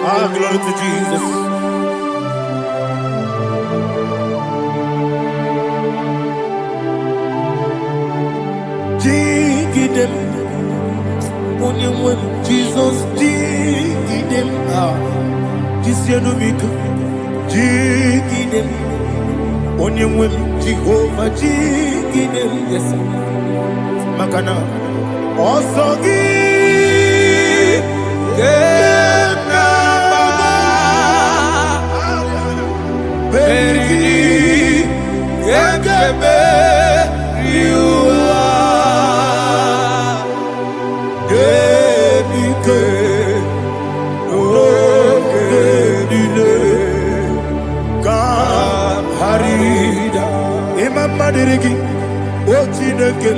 Ah, glory to Jesus. Dig them. When Jesus dig them. This year no make. Dig them. When Jehovah dig them. Yes, sir. Makana. Also give. Madirigi, Ochineke,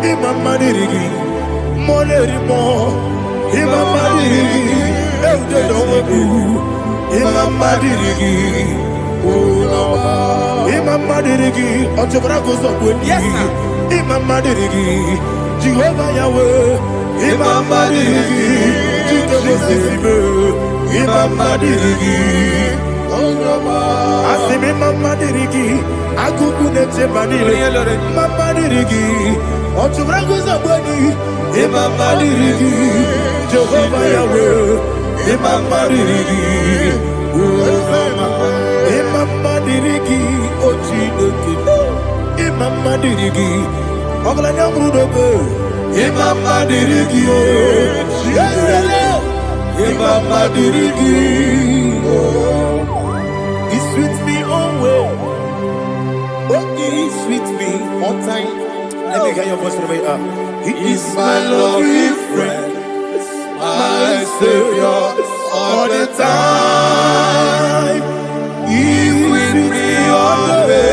Imam Madirigi, Molerimo, Imam Madirigi, Eldedobu, Imam Madirigi, Imam Madirigi, Otobrako Zobuni, Imam Madirigi, Jehovah Yahweh, Imam Madirigi, Jehovah Imam Madirigi, Asimi Mama Dirigi, Akuku Neche Banile, Mama Dirigi, Otubrago Zabani, Imama Dirigi, Jehovah Yahweh, Imama Dirigi, Imama Dirigi, Ochineke, Imama Dirigi, Oglanya Brudobe, Imama Dirigi, Imama Dirigi, He's with me always. Oh, He's with me all time. Let me hear your voice from the way up. He is my loving friend, my Savior all the time. He's with me always.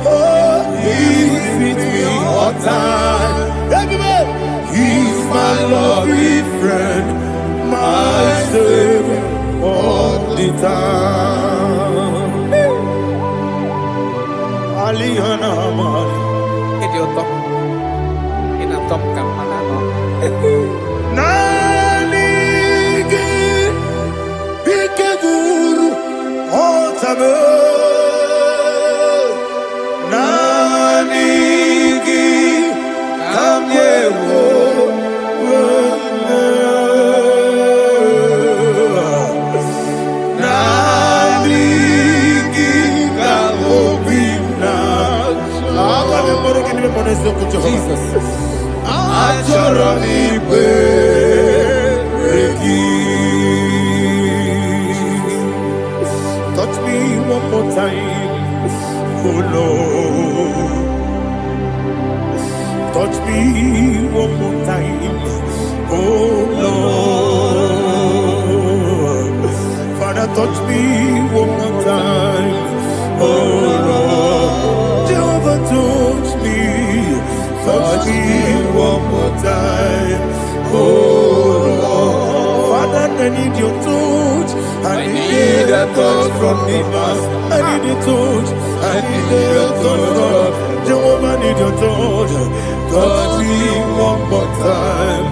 Oh, He's with me all time. Everybody, He's my loving friend, my Savior all the time. Aliana Mari. Idiota. Inatom ka pala, no? Nani Jesus. Touch me one more time, oh Lord. Touch me one more time, oh Lord. Father, touch me one more time, oh Lord. Jehovah, touch me. Touch me one more time, oh Lord. Father, I need your touch. I need a touch from the Master. I need a touch. I need a touch from Jehovah. I need your touch. Touch me one more time,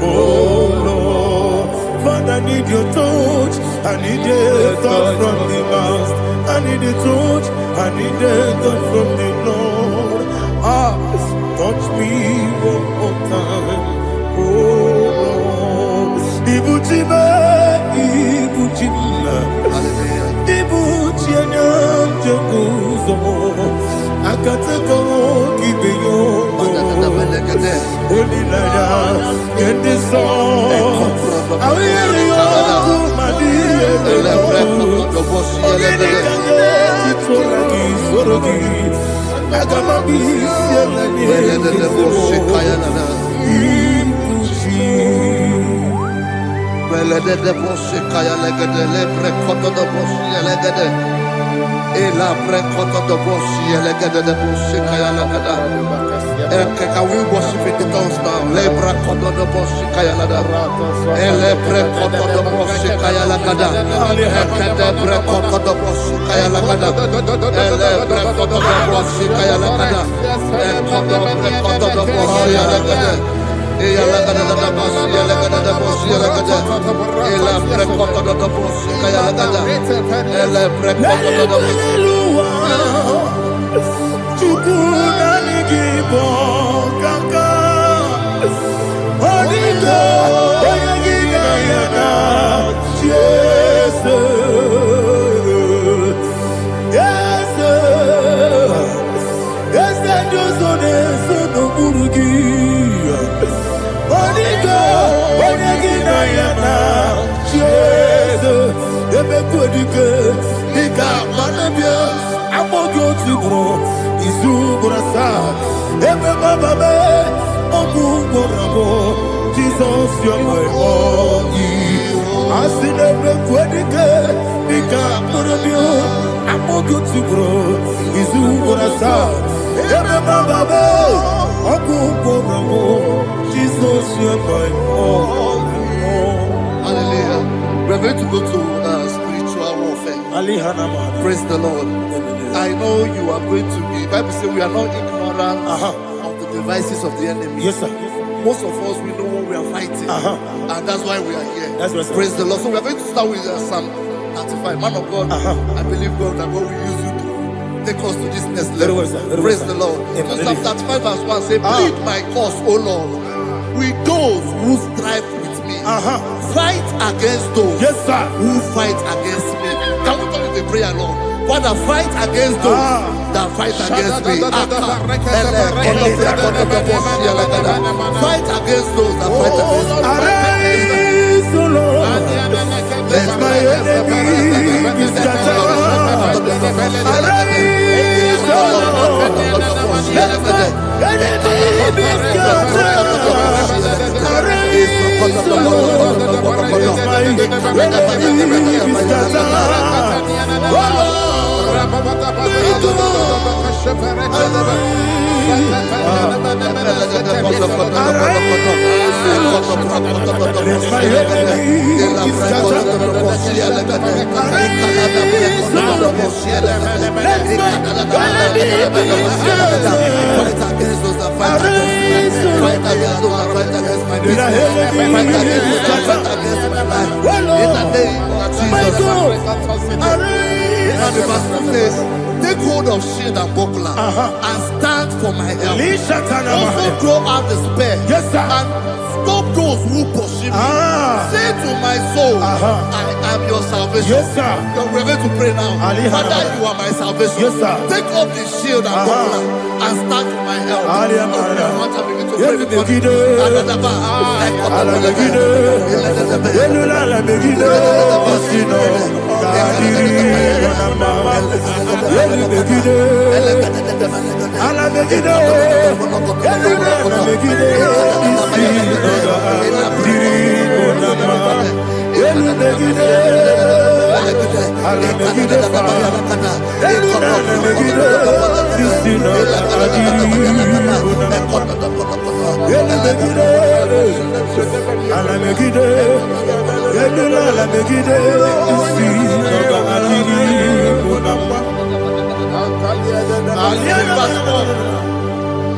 oh Lord. Father, I need your touch. I need a touch from the Master. I need a touch. I need a touch from the Lord. Touch me one more time, oh Lord. Ibuchima, Ibuchima, Ibuchina, Jaguzo, Akatako, Kibeyo, Holy Nada, and the song. I hear you, Can we worship in the tongues now? Lebra kodo do boshi kaya lada. Elebre kodo do boshi kaya lada. Elebre kodo do boshi kaya lada. Elebre kodo do boshi kaya lada. Elebre kodo do boshi lada. Eya lada da boshi lada da boshi lada. Elebre kodo do boshi kaya lada. Elebre kodo do boshi. Igbo kaka Onigo Oyagina yana Jesus Yes Josone sono burugi Onigo Oyagina yana Jesus Ebe kodike Nika manabia Amogo tibro Izu burasa Ebe bababe Ogu borabo Jesus you're my all Asinebe kwedike Nika burabio Amogo tibro Izu burasa Ebe bababe Ogu borabo Jesus you're my all Hallelujah. We're going to go to spiritual warfare. Praise the Lord. I know you are going to be. Bible says we are not ignorant of the devices of the enemy. Yes, sir. Most of us, we know what we are fighting. And that's why we are here. That's right, sir. Praise the Lord. So we are going to start with Psalm 35. Man of God, I believe God that God will use you to take us to this next level. Very well, sir. Very Praise well, the sir. Lord. Amen. So Psalm 35 verse 1 say, plead my cause, O Lord, with those who strive with me. Fight against those who fight against me. Can we call it a prayer, Lord? Father, fight against those that fight against me. Fight against those that fight against me. Arise, O Lord. Let my enemy be scattered. Arise, O Lord. Let my enemy be scattered. Arise, O Lord. Let my enemy be scattered. Oh Lord. Now the verse 2 says, take hold of shield and buckler and stand for my help. Also throw out the spear and stop those who pursue me. Say to my soul, I am your salvation. You're ready to pray now. Father, you are my salvation. Take up the shield and buckler and stand for my help.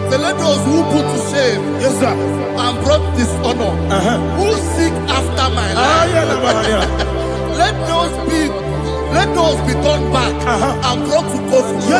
So let those who put to shame and brought dishonor, who seek after my life, let those be turned back and brought to court for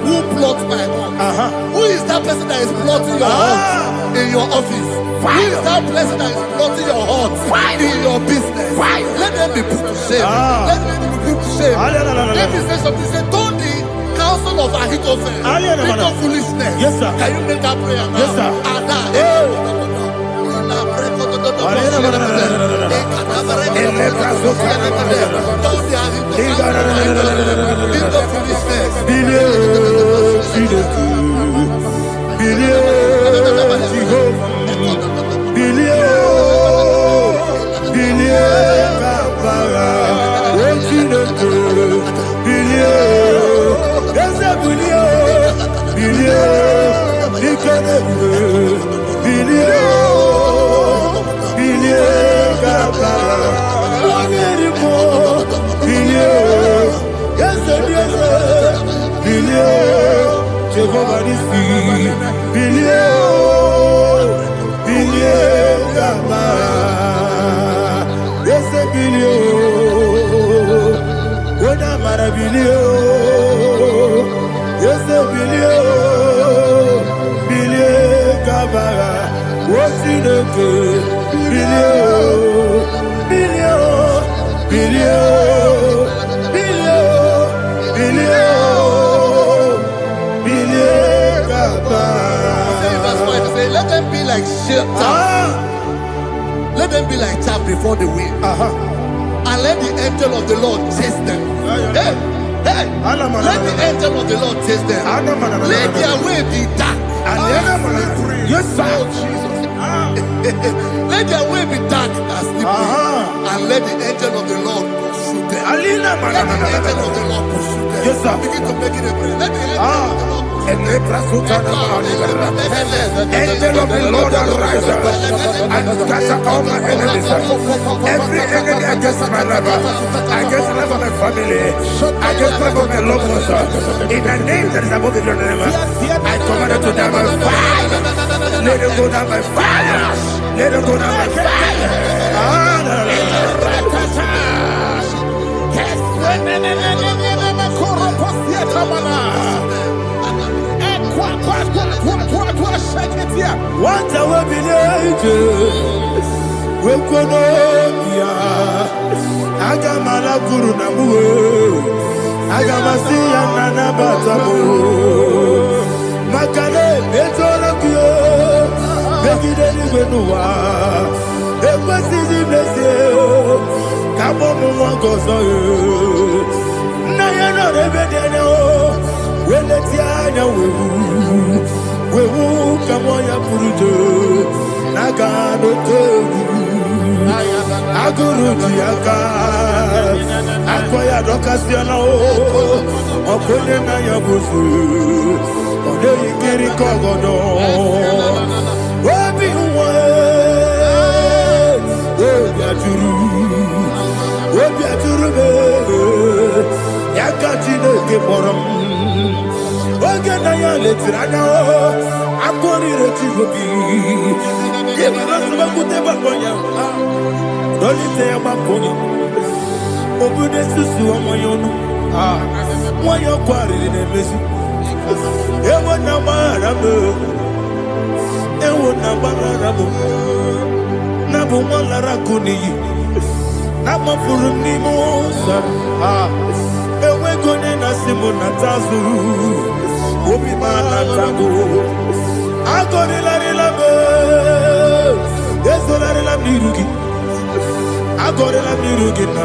who plot my hurt. Who is that person that is plotting your hurt in your office? Who is that person that is plotting your hurt in your business? Let them be put to shame. Let them be put to shame. Let me say something. Say, don't the counsel of Ahithophel, think of foolishness. Can you make that prayer now? Yes, sir. Let them be like let them be like chaff before the wind, and let the angel of the Lord chase them. Let the angel of the Lord chase them. Let their way be dark. Yes, sir. Let their way be dark and slippery, and let the angel of the Lord pursue them. Let the angel of the Lord pursue them. Yes, sir. Begin to make it a prayer. Let the angel of the Lord. Angel of the Lord arise and scatter all my enemies. Every enemy against my life, against the life of my family, against the life of my loved ones, in the name that is above your name, I command it to them by fire. Let it go down by fire. Let it go down by fire. What I will be we could Agamala Guru Namu Agamasia Nana Batamu Makale Betolakio Begideni Benua Ekwasizi Blessio Kabomu Wankoso Nayano Rebedeno Weletiana Wewu Kamoya Purujo Nagano Togu Aguru Diaka Akoya Dokasiana Okone Nayabusu Ode Ikiri Kogodo Obi Uwe Obi Aturu Yakatine Keporam Oge Nayale Tirana Akoni Retigobi Yebakute Bakoya Dolite Bakoya Obude Susu Amoyono Why you quarry in a mess? Ewo na marabu, ewo na marabu. Na bu malara kuni, na mafuru ni mosa. Ewe kone na simu na tazu, obi mana tago. Agori la rilabe, yeso la rilabe rugi. Agori la rugi na,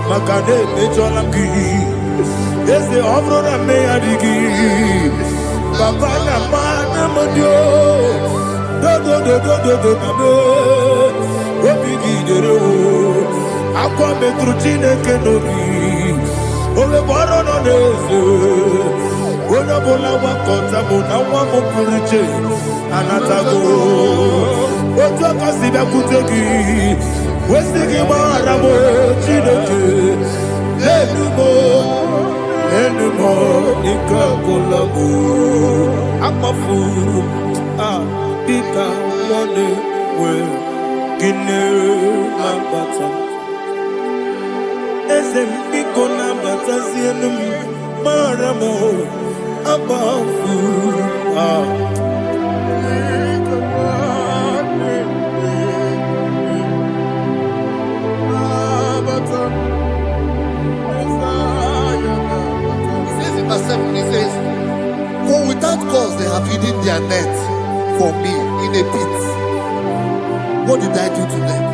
makane mejo la ki. Yese obro na me adigi, papa na mana modio. Do na me, obi gidero. Akwa metrutine kenobi, ove boro no neze. Ona bola wakota mona wamo puriche, anatago. Ojo kasiba kutegi, wesigi maramo chineke. Enumo, nika kolabu, amafu, ika one we, gine mabata. Ezem iko na bata zienum, maramo, abafu, He says, for without cause they have hidden their net for me in a pit. What did I do to them?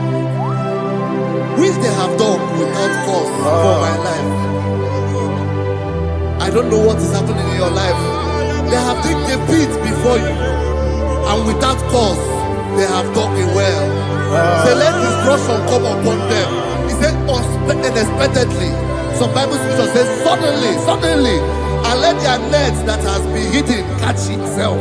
Which they have done without cause for my life. I don't know what is happening in your life. They have digged a pit before you, and without cause they have dug a well. Say, let destruction come upon them. He said, unexpectedly. Some Bible scripture says, suddenly. And let their net that has been hidden catch itself.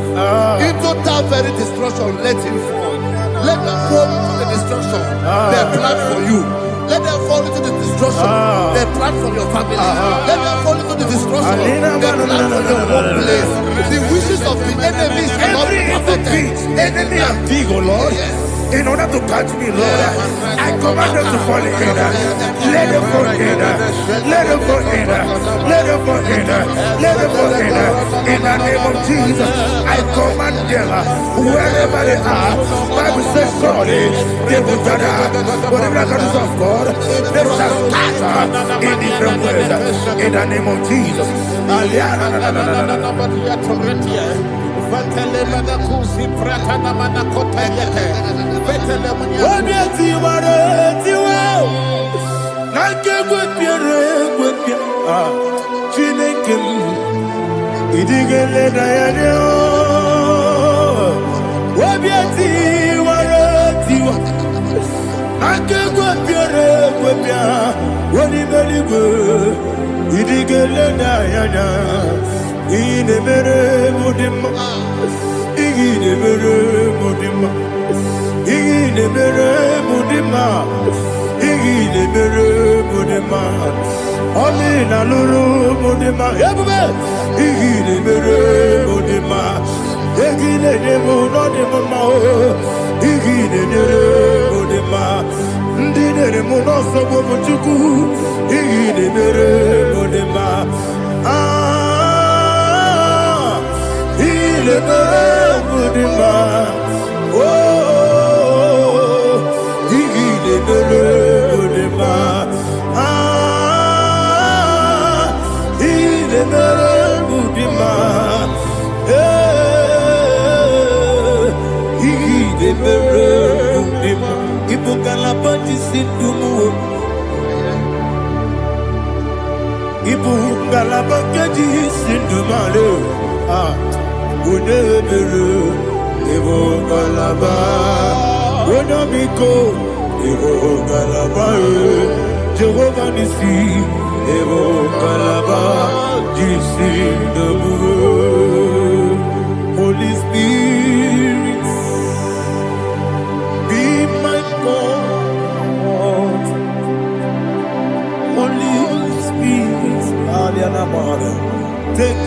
Into that very destruction, let it fall. Let them fall into the destruction they plan for you. Let them fall into the destruction they plan for your family. Let them fall into the destruction they plan for your workplace. The wishes of the enemy shall not be perfected. Enemy and dig, oh Lord. Yes. In order to catch me, Lord, I command them to fall in. Let them fall in. Let them fall in. Let them fall in. Let them fall in. In the name of Jesus, I command them wherever they are. Bible says, surely they will gather. Whatever that is of God, they shall scatter in different ways. In the name of Jesus. Ine mere mudima, ine mere mudima, ine mere mudima, ine mere mudima. Oni na luru mudima, ebube. Ine mere mudima, ine demo no demo ma. Ine mere mudima, ndine demo no sobo muchuku. Ine mere mudima. Le Mudima, oh, il est le Mudima, il est le Mudima, il est le Mudima, il faut qu'à la bâtisse tout mou, il faut qu'à la bâtisse tout malheur. Unebelu, Evo Galaba, Unamiko, Evo Galaba, Jehovah Nissi, Evo Galaba, Jisi Nabu, Holy Spirit, be my God, Holy Spirit, Aliana Mara, take.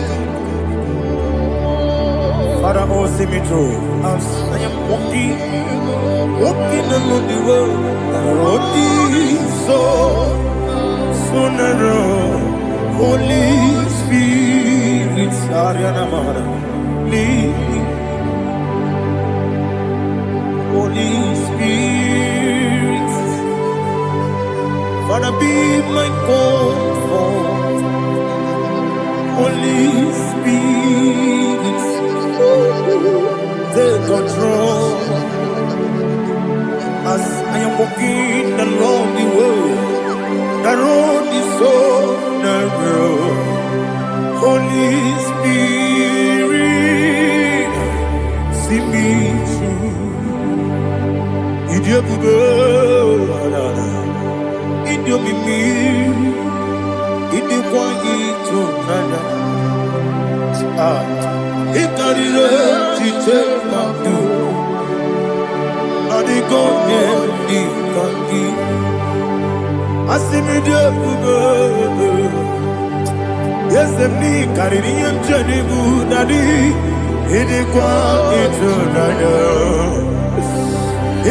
Father, oh, see me through. I am walking along the road, so narrow. Holy Spirit, lead me. Holy Spirit, Father, be my comfort. Holy Spirit, take control as I am walking along the way. The road is so narrow. Holy Spirit, see me through. Idio bugo, idio mimi, idio kwa ito nana. Ikarire chiche madu, adigo ne ikangi. Asimidio bugo, yes me kariri amjani budadi, idio kwa ito nana.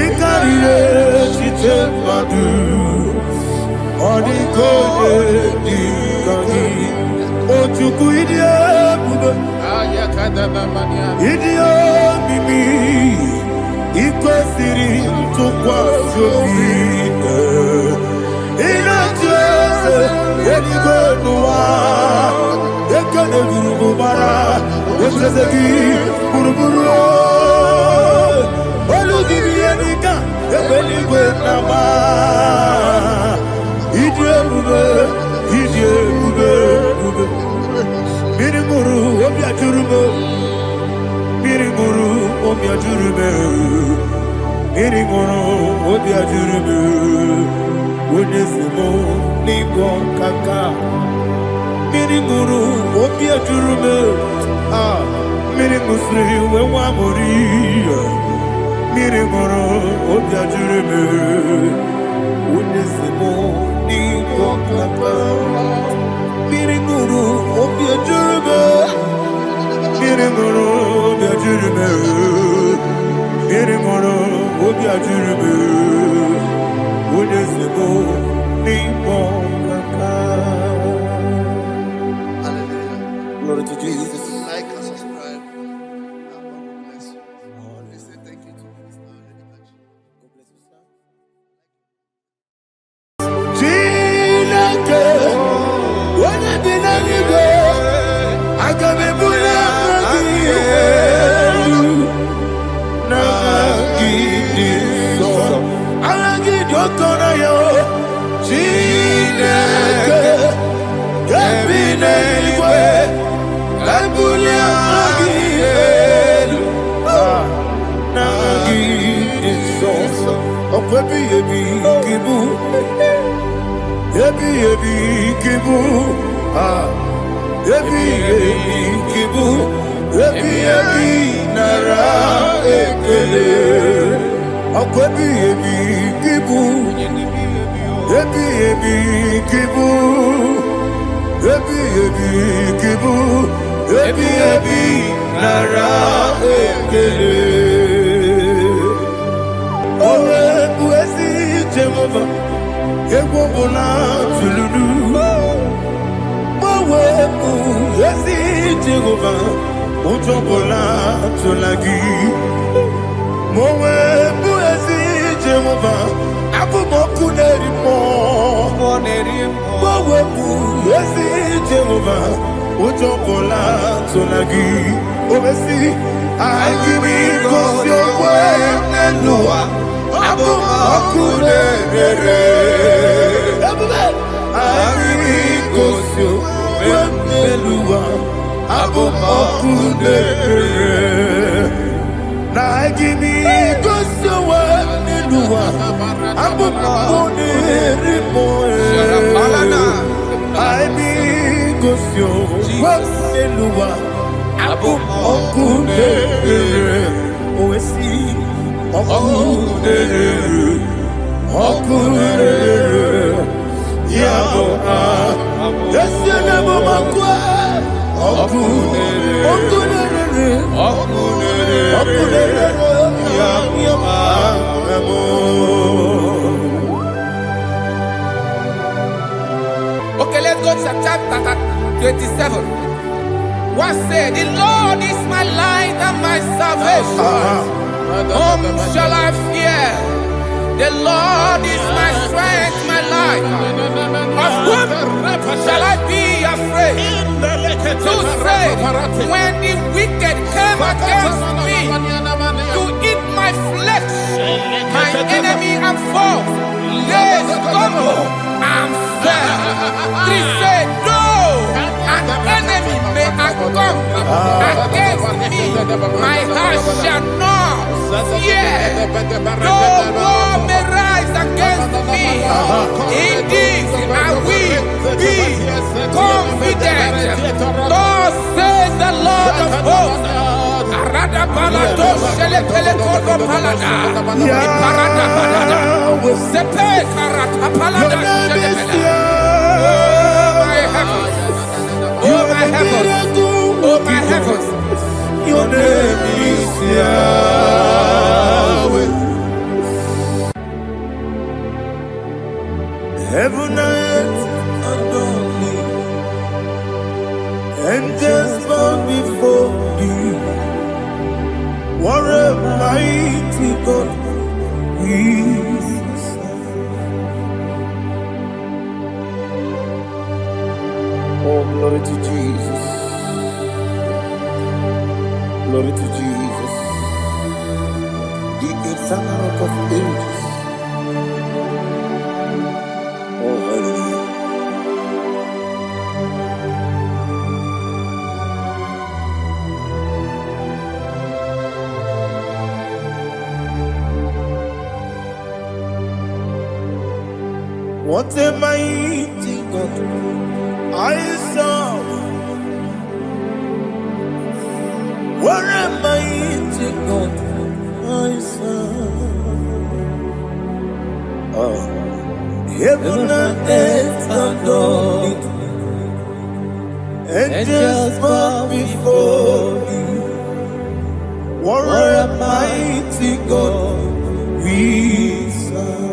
Ikarire chiche madu, adigo ne ikangi. Ochuku idio bugo. Idio mimi ikwesiri ntụkwasị obi ịna-echeze eluigwe n'ụwa ekele gburugburu echeze gị gburugburu olu gị ihe dịka ebe eluigwe na-agba ịdị ebube ịdị ebube ebube. Mmiri ṅụrụ obi ajụrụ m, mmiri ṅụrụ obi ajụrụ m, mmiri ṅụrụ obi ajụrụ m, onye si m n'ịgọ nkaka. Mmiri ṅụrụ obi ajụrụ m, mmiri ṅụsịrị wee nwa amụrụ. Mmiri ṅụrụ obi ajụrụ m, onye si m n'ịgọ nkaka. Mmiri ṅụrụ obi ajụrụ m, mmiri ṅụrụ obi ajụrụ m, mmiri ṅụrụ obi ajụrụ m, onye si m n'ịkpọ nkaka. Glory to Jesus. Like and subscribe. And God will bless you. Please say thank you to Mr. Lady. God bless you, sir. When I be let you go, I can be put up again. Now give this song. I'll give your corner, yo. Chineke, get me anyway. I pull up again. Now give this song. Oh, baby, give me. Ebi kibu, ebi kibu, ebi nara ekele. Ako ebi kibu, ebi kibu, ebi kibu, ebi nara ekele. Owe buesi Jehovah. Ekwobona tululu Mawe mu yesi Jehova Utobola tulagi Mawe mu yesi Jehova Abu moku nerimo Mawe mu yesi Jehova Utobola tulagi Obesi Agimi kosyo kwe Nenua Abu moku nerere Agimi kosyo kwe Nenua Abu moku nerere Na agimi kosyo kwe Nenua Abu moku nerimo Agimi kosyo kwe Nenua Abu moku nerere Owesi Okunere Yabo Yesiene Momakwe Okunere Okay, let's go to chapter 27. What said? The Lord is my light and my salvation. Whom shall I fear? The Lord is my strength, my life. Of whom shall I be afraid? Who said, when the wicked came against me to eat my flesh, my enemy and foe, they stumble and fell. He said, no, an enemy may have come against me, my heart shall not fear. No war may rise against me. In this I will be confident. Thus says the Lord of hosts. Oh my heavens, oh my heavens, your name is Yahweh. Heaven and earth adore me, angels bow before you. What a mighty God we serve. Oh, glory to Jesus. Glory to Jesus. The eternal rock of ages. Oh, hallelujah. What a mighty God I serve. What a mighty God I serve. Oh. Heaven and earth adore it. Angels bow before you. What a mighty God we serve.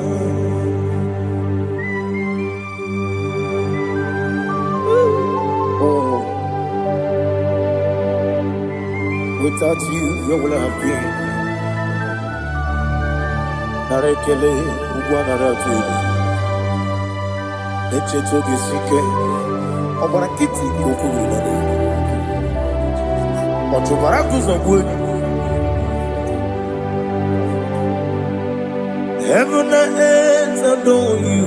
Without you, where will I have been? Narekele, Ugwanaratu. Echetoge Sike, Obarakiti, Kokuru. Otobarakus of wood. Heaven and earth adore you.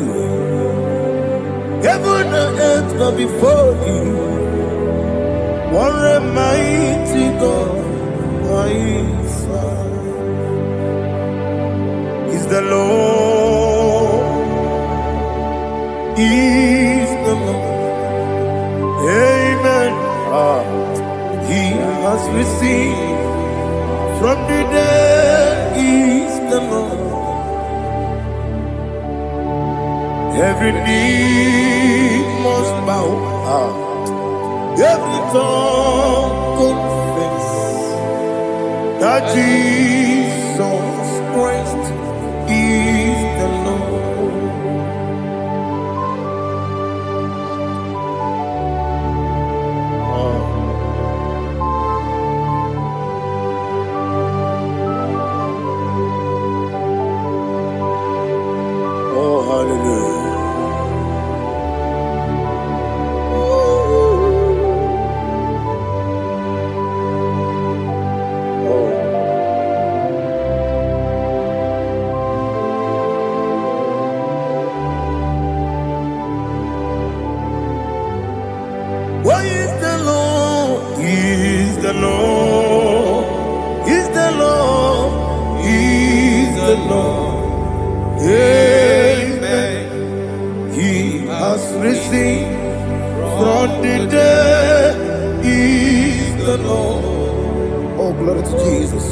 Heaven and earth bow before you. What a mighty God I serve. Is the Lord, is the Lord. Amen. He has received from the dead, is the Lord. Every knee must bow. Every tongue confess that Jesus Christ is the Lord. Oh, hallelujah. Why is the Lord? He is the Lord. He's the Lord. He's the Lord. Amen. He has risen from the dead. He's the Lord. Oh, glory to Jesus.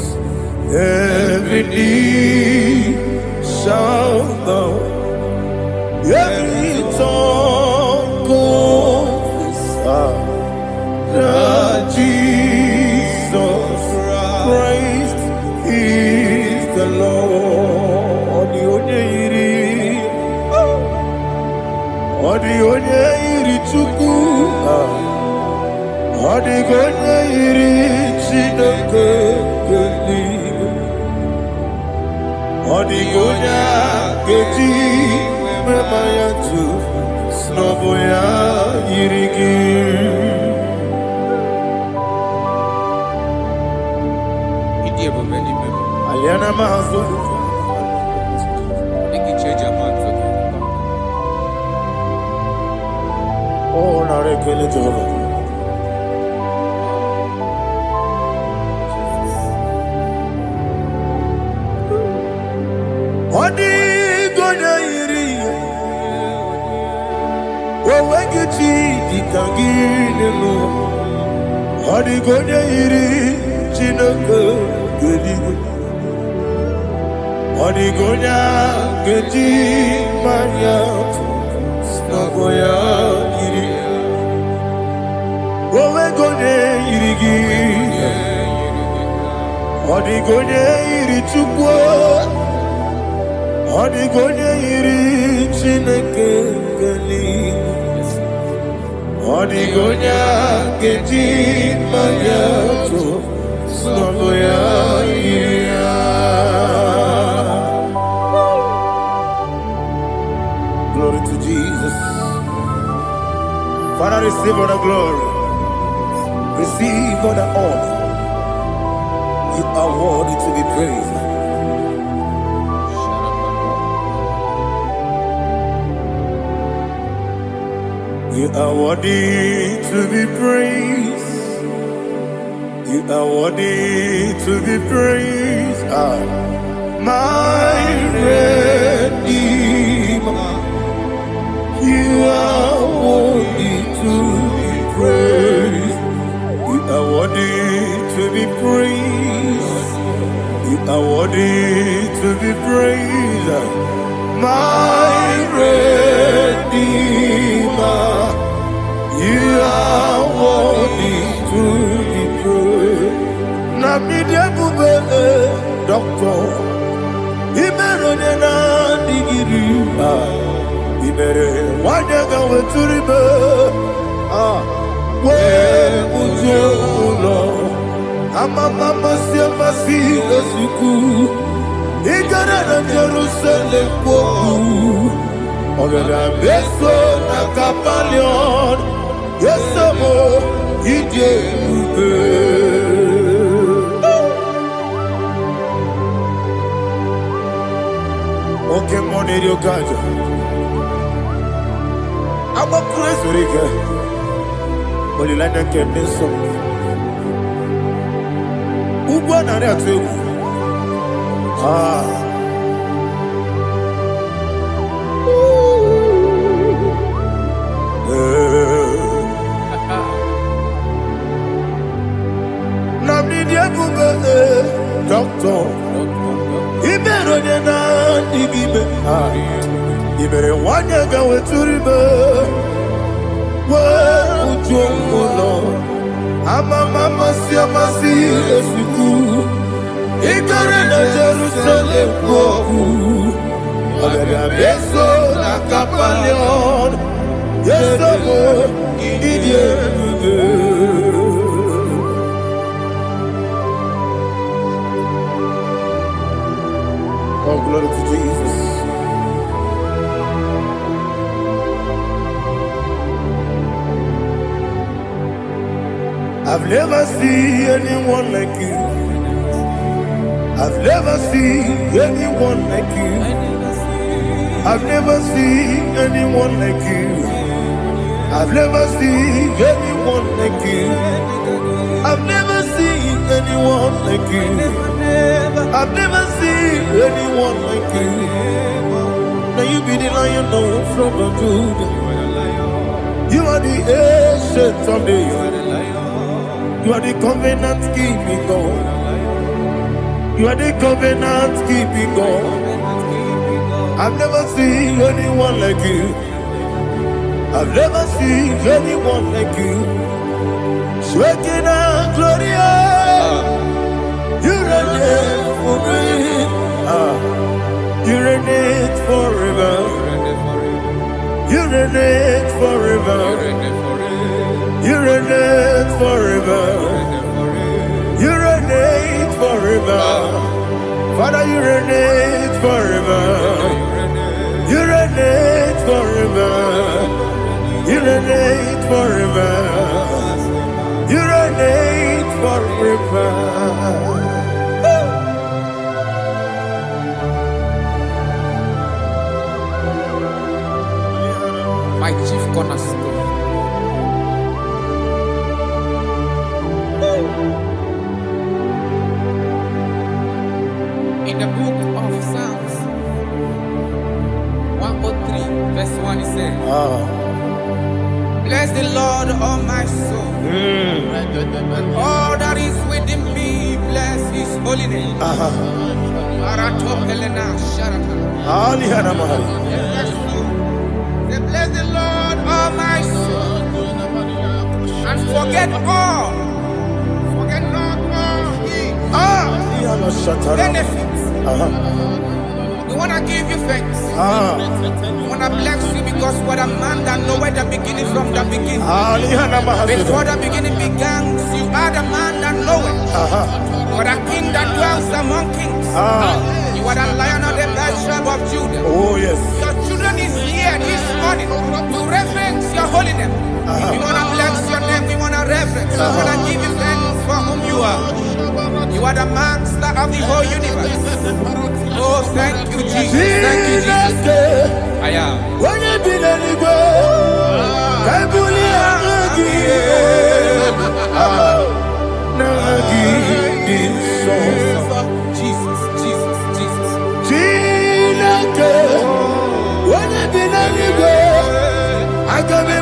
Every knee shall bow. Every tongue confess that Jesus Christ is the Lord. The only chuku. Odigonya iri chineke keligo. Odigonya keti memaya tu snoboya irigi. Aliana mahazo. Oh, narekele Jehovah. Odigonya iri. Wawagiti ditangine no. Odigonya iri chineke keligo. Odigonya keti maya snagoya iri. Owegonya irigi. Odigonya iri chukwu. Odigonya iri chineke keligo. Odigonya keti maya snagoya iri. Glory to Jesus. Father, receive all the glory. Receive all the honor. You are worthy to be praised. You are worthy to be praised. You are worthy to be praised. My Redeemer. You are worthy to be praised. You are worthy to be praised. You are worthy to be praised. My Redeemer. You are worthy to be praised. Namidia bube doctor. Imerone na digiri. Ibere wanyaga weturibe we ujulo amama siama sile suku igara na Jerusalem koku ogara beso na kapalion yesamo ije ube oke moneri okaja I'm a crazy rigger. But you like that getting some. Who won on that too? Namidia Buga, doctor. He better than I give me. You better want to go to river. Well, Lord, I'm a mama, see a siku. He got in Jerusalem, go. I'm a beso, like a palion. Yes, oh, glory to Jesus. I've never seen anyone like you. I've never seen anyone like you. I've never seen anyone like you. I've never seen anyone like you. I've never seen anyone like you. I've never seen anyone like you. Now you be the lion from the Judah. You are the ancient of days. You are the covenant keeping God. You are the covenant keeping God. I've never seen anyone like you. I've never seen anyone like you. Shaking and glorious. You reign for me. You reign forever. You reign forever. reign forever. You reign forever. You reign forever. You reign forever. My chief cornerstone. In the book of Psalms 103, verse 1, it says, bless the Lord, all my soul, and all that is within me, bless his holy name. Say, bless the Lord, all my soul, and forget not all his benefits. We want to give you thanks. We want to bless you because what a man that knoweth the beginning from the beginning. Before the beginning began, you are the man that knoweth. You are the king that dwells among kings. You are the lion of the tribe of Judah. Oh yes. Your children is here this morning to reverence your holiness. We want to bless your name. We want to reverence. We want to give you thanks for whom you are. You are the master of the whole universe. Oh, thank you, Jesus. Thank you, Jesus. I am. When you be the igbo, I believe Jesus, Jesus, Jesus. When you be the igbo, I can be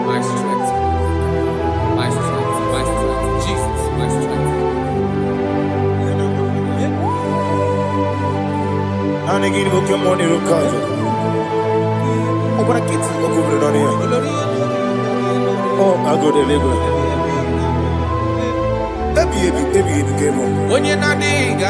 My strength, my strength, my strength, Jesus, my strength. And again, you can money to cause. I'm gonna get to go over on here. Oh, I go to live. When you're not digging,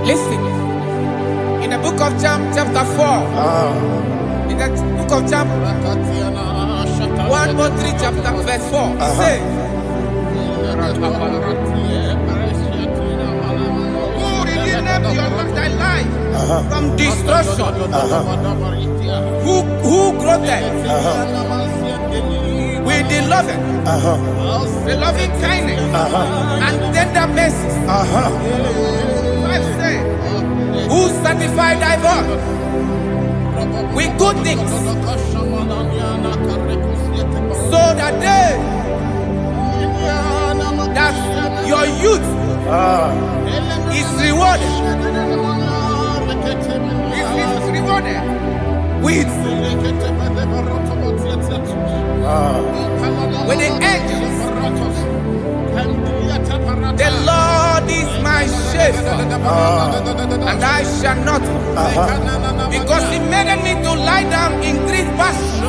Listen, in the book of John, chapter 4, in the book of John 1:3, chapter verse 4, it says, who redeemed thy life from destruction, who groweth with the loving kindness and tender mercies. Who sanctified thy voice with good things, so that your youth is rewarded. Is rewarded with the angels. The Lord is my shepherd, and I shall not want, because He made me to lie down in green pastures.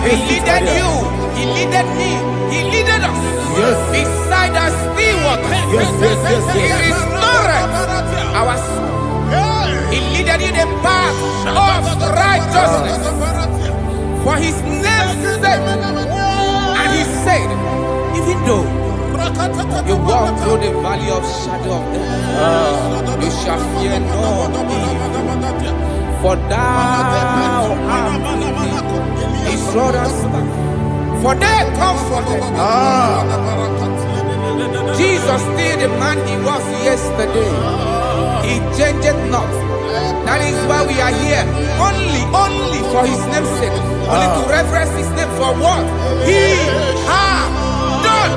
He leaded you, He leaded me, He leaded us beside the still waters. He restored our soul. He leaded you the path of righteousness for His name's sake. And He said, even though you walk through the valley of shadow of death, you shall fear no evil, for thou art with me. His rod and staff, for they comforted. Jesus still the man He was yesterday. He changed not. That is why we are here. Only for His name's sake. Only to reverence His name for what He has done.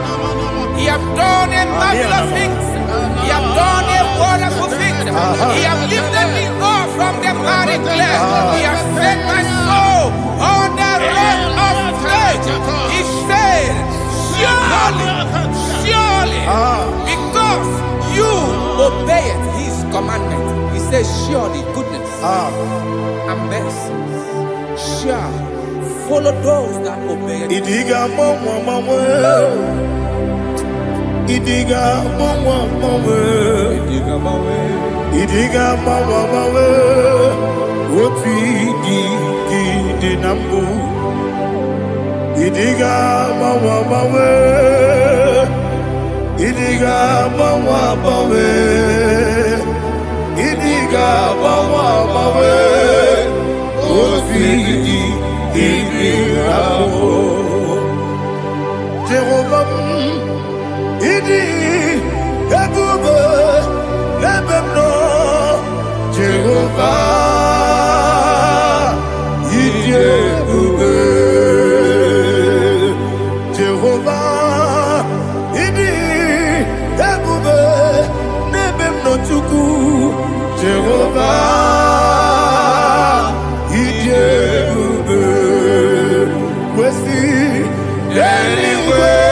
He has done a marvelous things. He has done a wonderful thing. He has lifted me up from the miry clay. He has set my soul on the road of faith. He said, surely, because you obeyed His commandment. He says, surely goodness and mercy shall follow those that obey Him. Idiga mawe oti di nambu. Idiga mawe Idiga mawe Idiga mawe oti di nambu. Jehovah Idi Ebube Ebemno Jehovah Idi Ebube Jehovah Idi Ebube Ebemno Chuku Jehovah Idi Ebube Wesi anyway.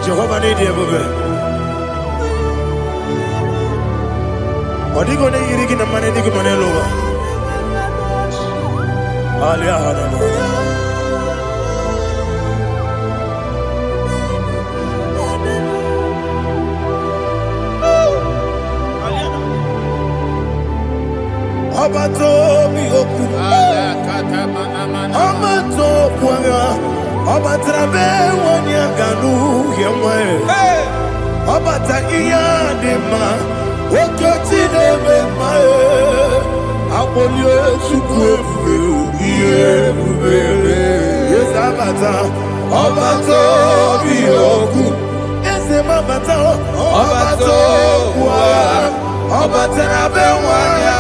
Jehovah need you, baby. What are you going to get in the money? You can money over. Abato mi oku, Abato kwanga, Abatrabe wanya ganu yemwe, Abata iya dema, Okoti deme mae, Abolio chukwe iye bubele, Yes Abata, Abato mi oku, Ese mabata, Abato kwa. Obatara bewanya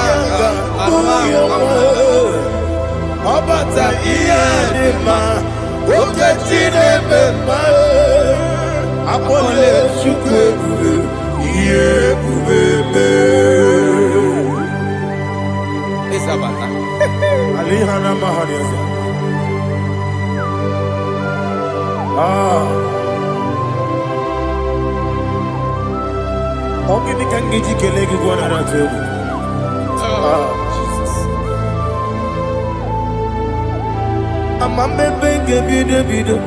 Obata iyadima Okechine bema Apole chukwe Iye kubebe Isabata. Alihana mahariyaza Ogini kangiji kelegi gwana ratu Amamebe ngebido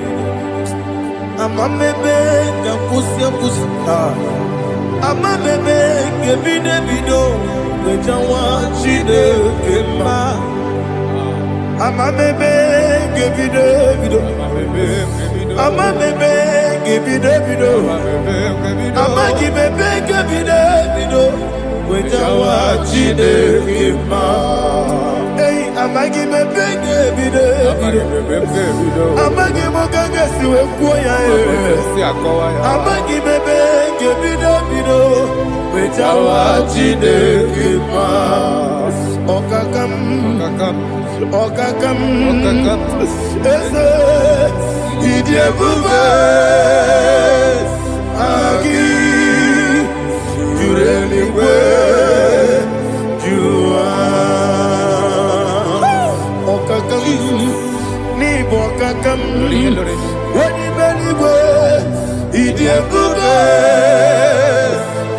Amamebe ngakusi Amamebe ngebido Wejawa Chineke ma Amamebe ngebido Amamebe ngebido Amagibebe ngebido Wejawa Chineke ma Amagibebe ngebido Amagimogaga siwe kuya Amagibebe ngebido Wejawa Chineke ma Okakam Eze Idiebube Agi Jureligwe Jua Okakam Nibo Okakam Wadibeligwe Idiebube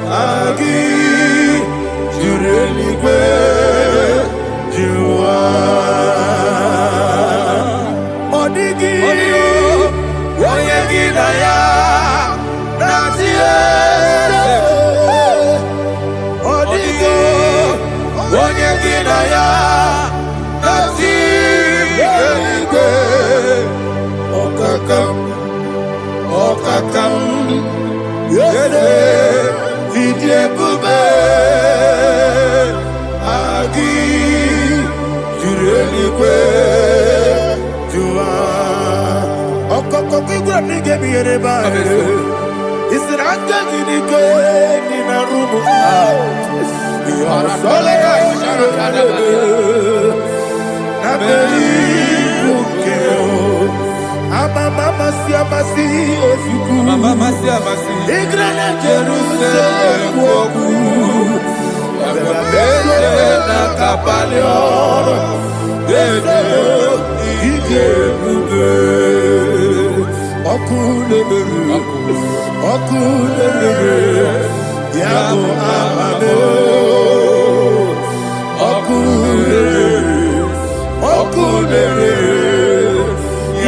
Agi Jureligwe Jua Odigi Oyegi Daya Nazie Odigi Oyegi Daya Nazie Okakam Yede Idiebube Agi Jureligwe Jua Okokokigura nige biyereba Isiranga ginike Nina rumu Yosolega Nabeli Bukeo Mama siamasi ofiku Mama siamasi Igrana Jerusalem woku Bebe na kapalion Bebe Igebube Okulere Yabo amame Okulere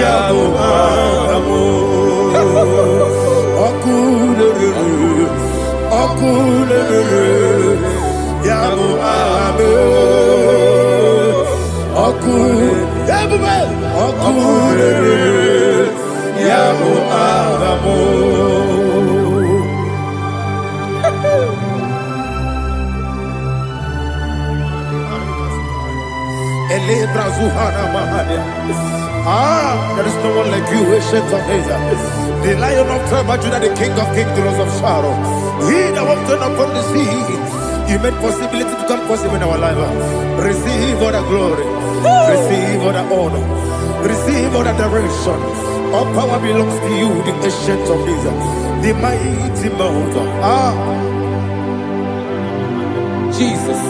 Yabo amo Okulere Yabo amo Okulere Yabo amo There is no one like you, ancient of days. The Lion of tribe of Judah, the King of kings, the Rose of Sharon. He that walked on upon the sea. You made possibility to come possible in our life. Receive all the glory. Receive all the honor. Receive all the direction. All power belongs to you, the ancient of days. The mighty mountain. Jesus.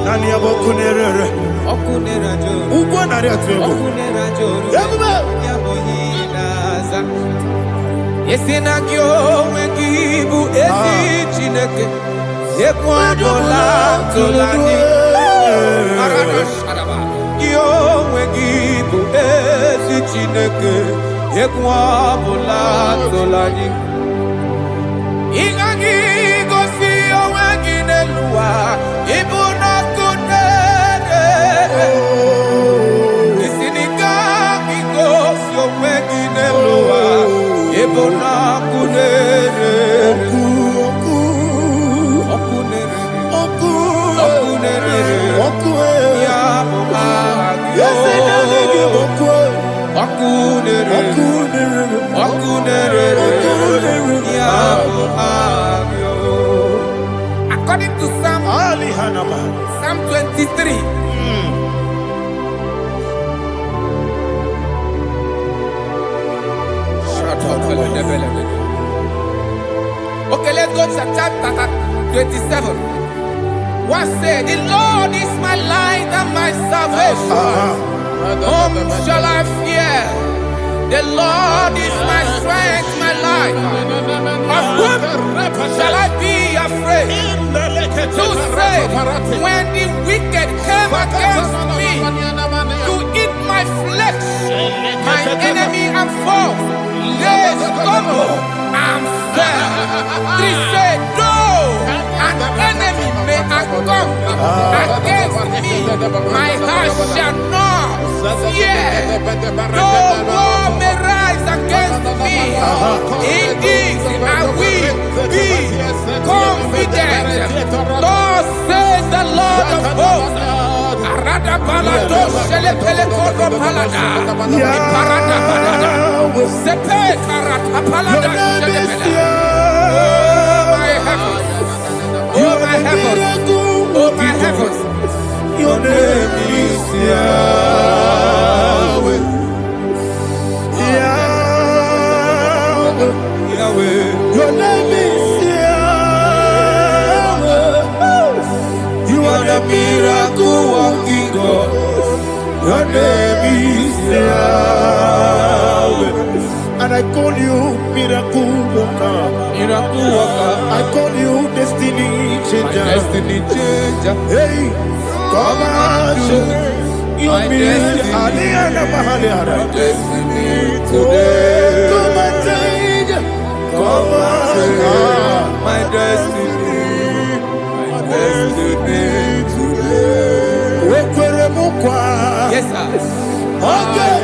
Nani abokunere Ugwa nari atuego Yesina kyo wengibu ezi chineke Yekwa dola tolani Kyo wengibu ezi chineke Yekwa dola tolani Ingagi gosi owegine luwa Ibu na kunere Isinika gosi owegine luwa Ibu na kunere Okunere Yabu According to Psalm 23. Okay, let's go to chapter 27. What said? The Lord is my light and my salvation. Whom shall I fear? The Lord is my strength, my life. Of whom shall I be afraid? To say, when the wicked came against me to eat my flesh, my enemy and foe, they stumble and fell. They said, though an enemy may come against me, my heart shall not fear. Though war may rise against me, in this I will be confident. Thus says the Lord of hosts. Oh my heavens, oh my heavens, your name is Yahweh. Yahweh, Yahweh, your name is Yahweh. You are the miracle working God. Your name is Yahweh. And I call you miracle worker. Miracle worker. I call you destiny changer. My destiny changer. Hey, come on, your destiny. My destiny today. Come on, change. Come on, my destiny. My destiny today. yes sir. Okay,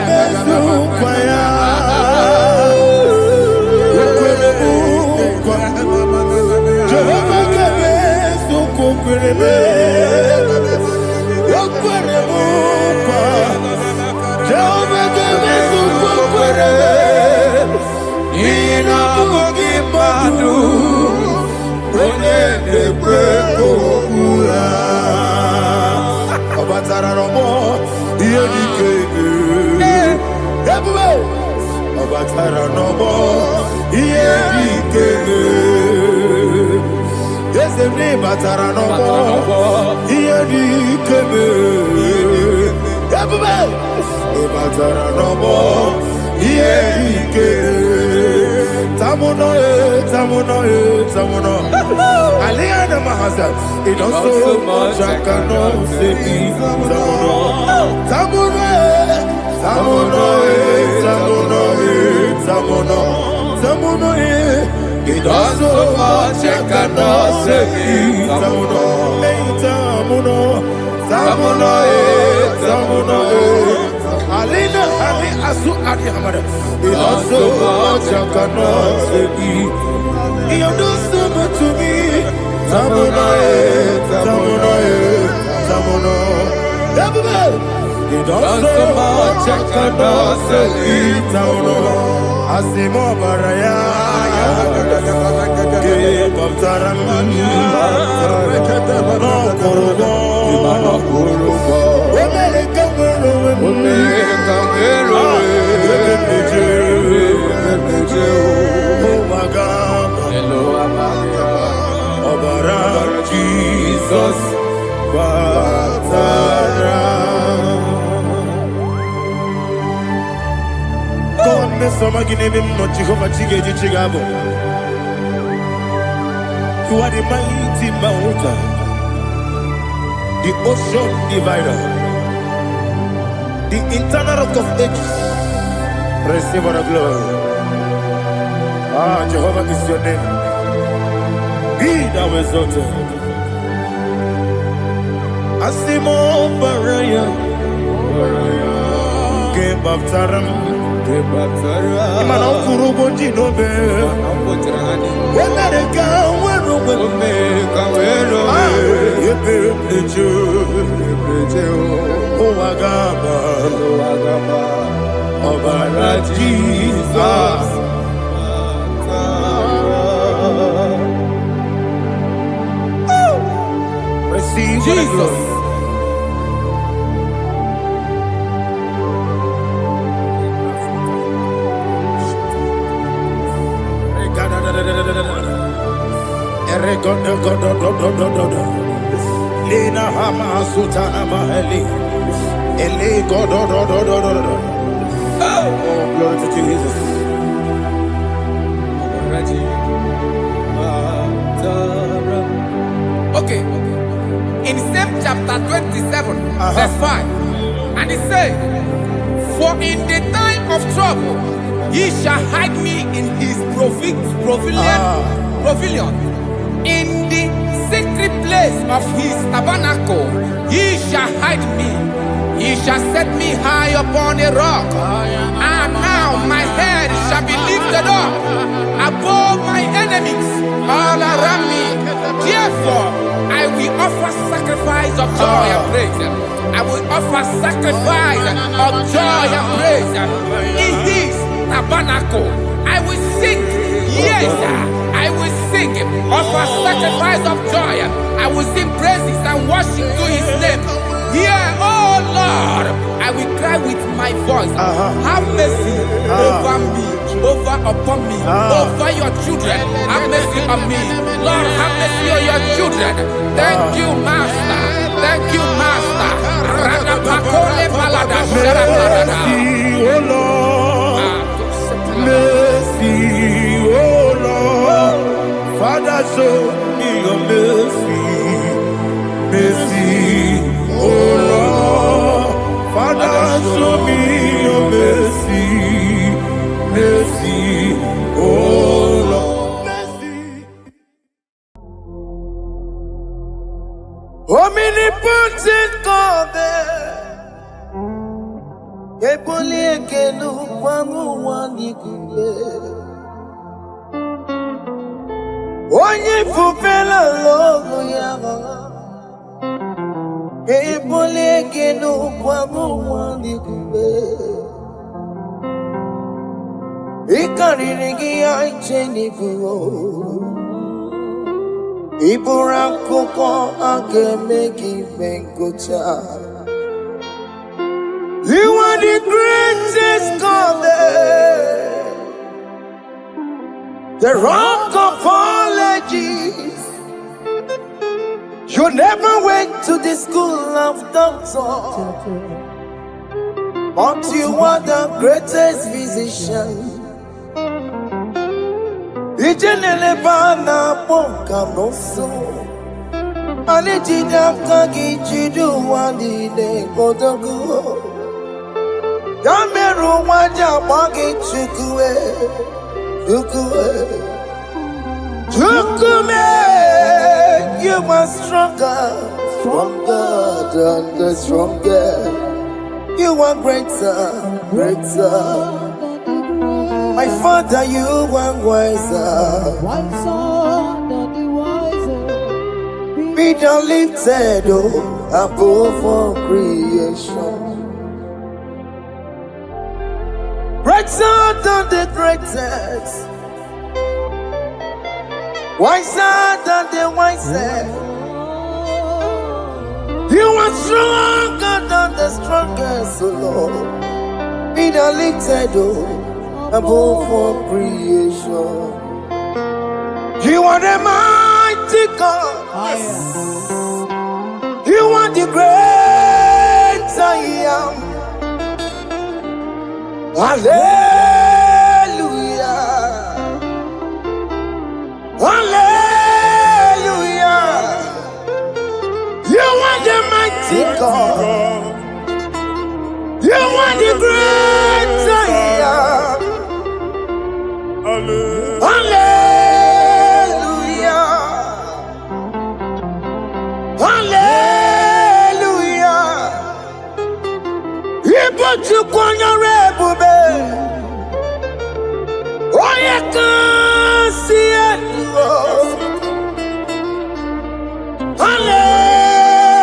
it does so much I cannot say. It does so much I cannot say. Alina Ali Asu Adi Hamada. It does so much I cannot say. You do so much to me. Tamuno. It does so much I cannot say. Tamuno. Asimo Baraya. Give up Taramani. No Kurubo. Jesus, God, miss some again, not Jehovah Chigabo. You are the mighty mountain, the ocean divider, the internal rock of ages. Receive our glory. Ah, Jehovah is your name. Be thou exalted. Asimo Baraya, Game of Taram, Imano Kurubo Jinobe, when I come, when Oh, Agaba, Obara Jesus. Receive Jesus. Lena Hama Sutana Mahali. Ele God. Oh, glory to Jesus. Okay. In same chapter 27, verse 5, and it says, "For in the time of trouble, he shall hide me in his pavilion. In the secret place of his tabernacle, he shall hide me. He shall set me high upon a rock. And now my head shall be lifted up above my enemies all around me. Therefore, I will offer sacrifice of joy and praise. I will offer sacrifice of joy and praise in his tabernacle. I will sing, yes, I will sing, offer sacrifice of joy. I will sing praises and worship to his name. Here, oh Lord, I will cry with my voice. Have mercy over me, upon me, over your children. Have mercy on me. Lord, have mercy on your children. Thank you, Master. Thank you, Master. Mercy, oh Lord. Mercy, oh Lord. Father, show me your mercy. Mercy, oh Lord. Father, show me your mercy. Mercy, oh Lord. Mercy. Omnipotent God, Eboli ekelu kwangu wanikule. Onye fupela logo yaga. Eboli ekelu kwangu wanikule. Ikariri ya icheni buo. Iburakoko akemeki benkocha. You are the greatest God, the rock of all ages. You never went to the school of doctor, but you are the greatest physician. Ijenelebana bonka noso, anijidaka gijidu wandine kodogo. Yameru waja wagi chukue. You are stronger than the strongest. You are greater. My Father, you are wiser than the wiser. Be thou lifted above all creation. Greater than the greatest, wiser than the wisest. You are stronger than the strongest, O Lord. Be thou lifted above all creation. You are the mighty God. You are the great I am. Hallelujah. Hallelujah. You are the mighty God. You are the great I am. Hallelujah. Hallelujah. You put you on your rebel. Oh, you can see it. Hallelujah.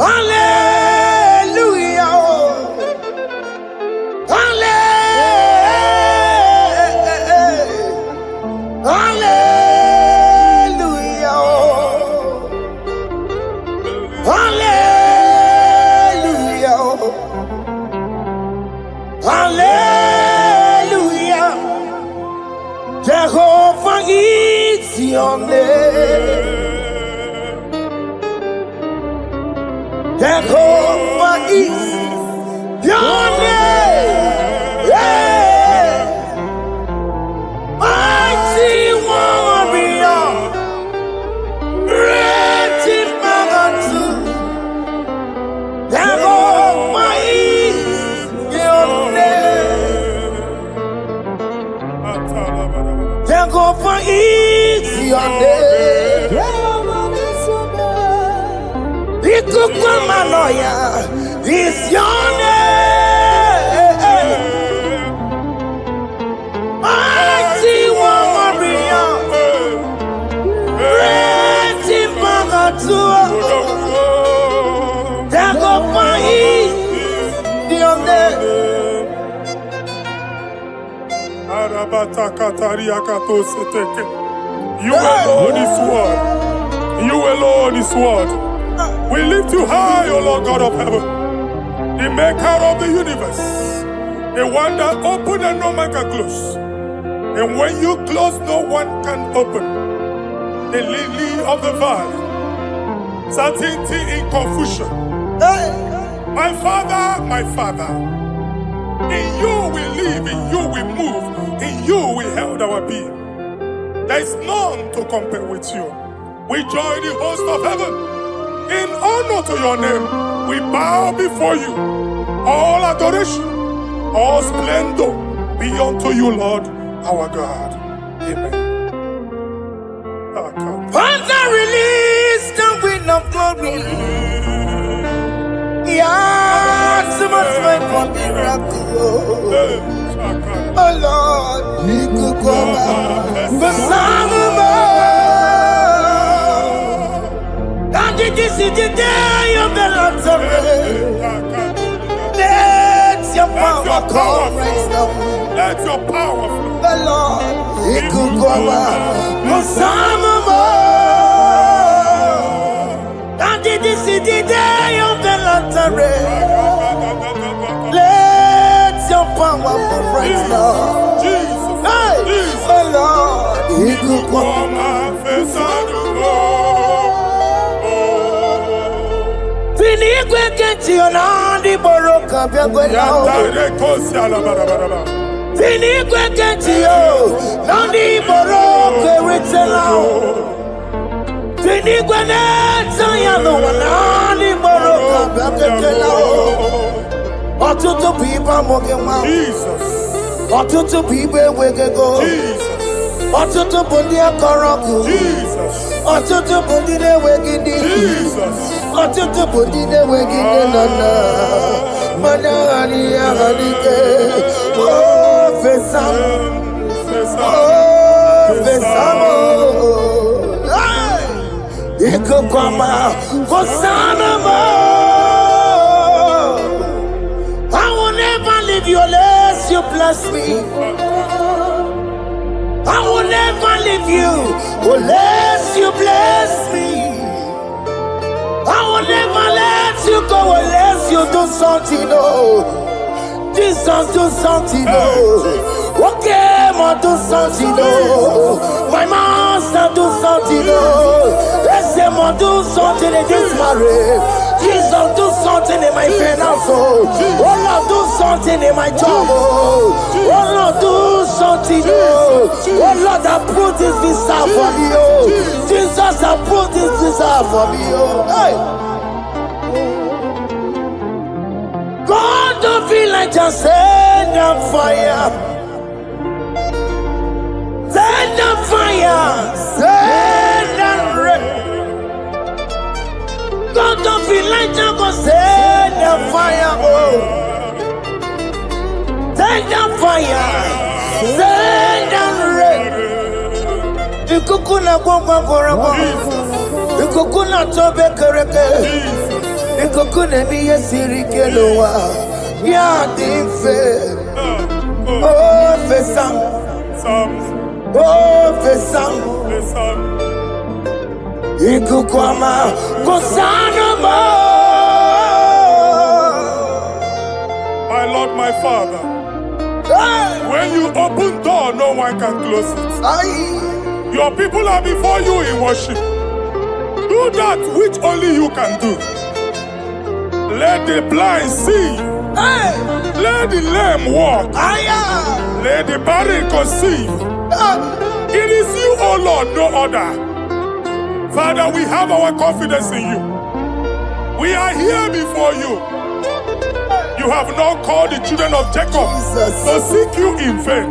Hallelujah. Hallelujah. Hallelujah. Hallelujah. Jehovah is your name. Jehovah is your name. Yeah. Mighty warrior, great in magnitude. Jehovah is your name. Jehovah is your name. Ikukwamanoya is your name. Mighty warrior, great in magnitude. Jehovah is your name. You alone is word. You alone is word. We lift you high, O Lord God of heaven, the maker of the universe, the one that opened and no man can close. And when you close, no one can open. The lily of the valley, certainty in confusion. My Father, in you we live, in you we move, in you we held our being. There is none to compare with you. We join the host of heaven. In honor to your name, we bow before you. All adoration, all splendor be unto you, Lord, our God. Amen. Father, release the wind of glory. Yeah, so much time for miracle. Oh Lord, you could come out. The Son of This is the day of the Lord's rain. Let your power come right now. Let your power flow. The Lord, He could go out. And this is the day of the Lord's rain. Let your power come right now. Jesus, hey, the Lord, He could go out. Finigwe kenti onandi boroka biagwela. Finigwe kenti yo nandi boroka ritela. Finigwe neta yalo nandi boroka biagwela. Otutu pipa mogema. Jesus. Otutu pipe wegego. Jesus. Otutu bundi akoroku. Jesus. Otutu bundi ne wegidi. Jesus. Otutu bundi ne wegidi nana. Mana ani aganike. Oh fesam. Oh fesam. Iko kwama kosana mo. I will never leave you unless you bless me. I will never leave you unless you bless me. I will never let you go unless you do something, oh. Jesus, do something, oh. Okay, ma do something, oh. My master, do something, oh. Let's say, ma do something in this marriage. Jesus, do something in my finance, oh. Oh Lord, do something in my job, oh. Oh Lord, do something, oh. Oh Lord, approve this visa for me, oh. Jesus, approve this visa for me, oh. Hey. God, don't feel like just send the fire. Send the fire. Send the rain. God, don't feel like just go send the fire. Oh. Send the fire. Send the rain. The kukuna kwa kwa kwa kwa. The kukuna tobe kereke. Ikokune mi yesiri kelowa. Ya dimfe. Oh, fesam. Oh, fesam. Ikukwama kosana mo. My Lord, my Father, when you open door, no one can close it. Your people are before you in worship. Do that which only you can do. Let the blind see. Let the lame walk. Let the barren conceive. It is you, O Lord, no other. Father, we have our confidence in you. We are here before you. You have not called the children of Jacob to seek you in vain.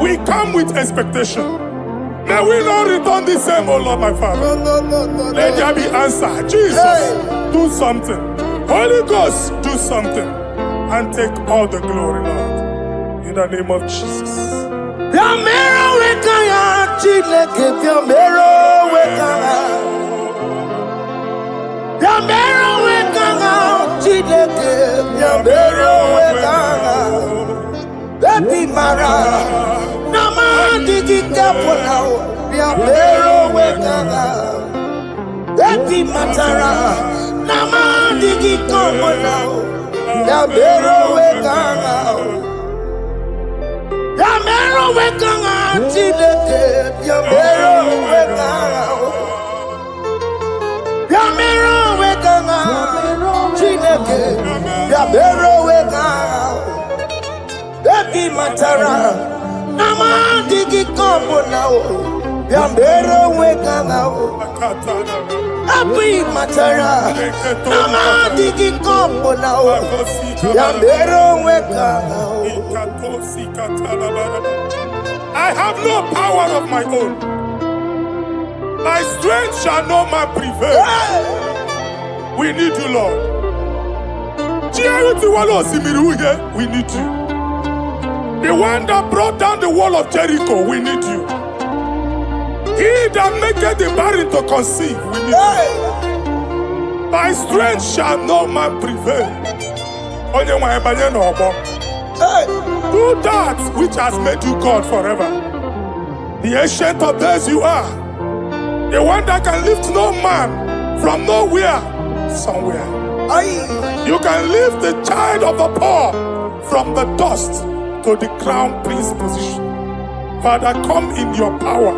We come with expectation. May we not return the same, O Lord, my Father. Let there be answer. Jesus, do something. Holy Ghost, do something. And take all the glory, Lord. In the name of Jesus. Baby Mara, Nama digi kaponao, Yamero wekanga. Baby Matara, Nama digi kaponao, Yamero wekanga. Yamero wekanga, Chileke, Yamero wekanga. Yamero wekanga, Chileke, Yamero wekanga. Baby Matara, Nama digi kombo now, Yambero weka now. Baby Matara, Nama digi kombo now, Yambero weka now. I have no power of my own. My strength shall not man prevail. We need you, Lord. We need you. The one that brought down the wall of Jericho, we need you. He that maketh the barren to conceive, we need you. By strength shall no man prevail. Do that which has made you God forever. The ancient of days you are. The one that can lift no man from nowhere, somewhere. You can lift the child of the poor from the dust to the crown prince position. Father, come in your power.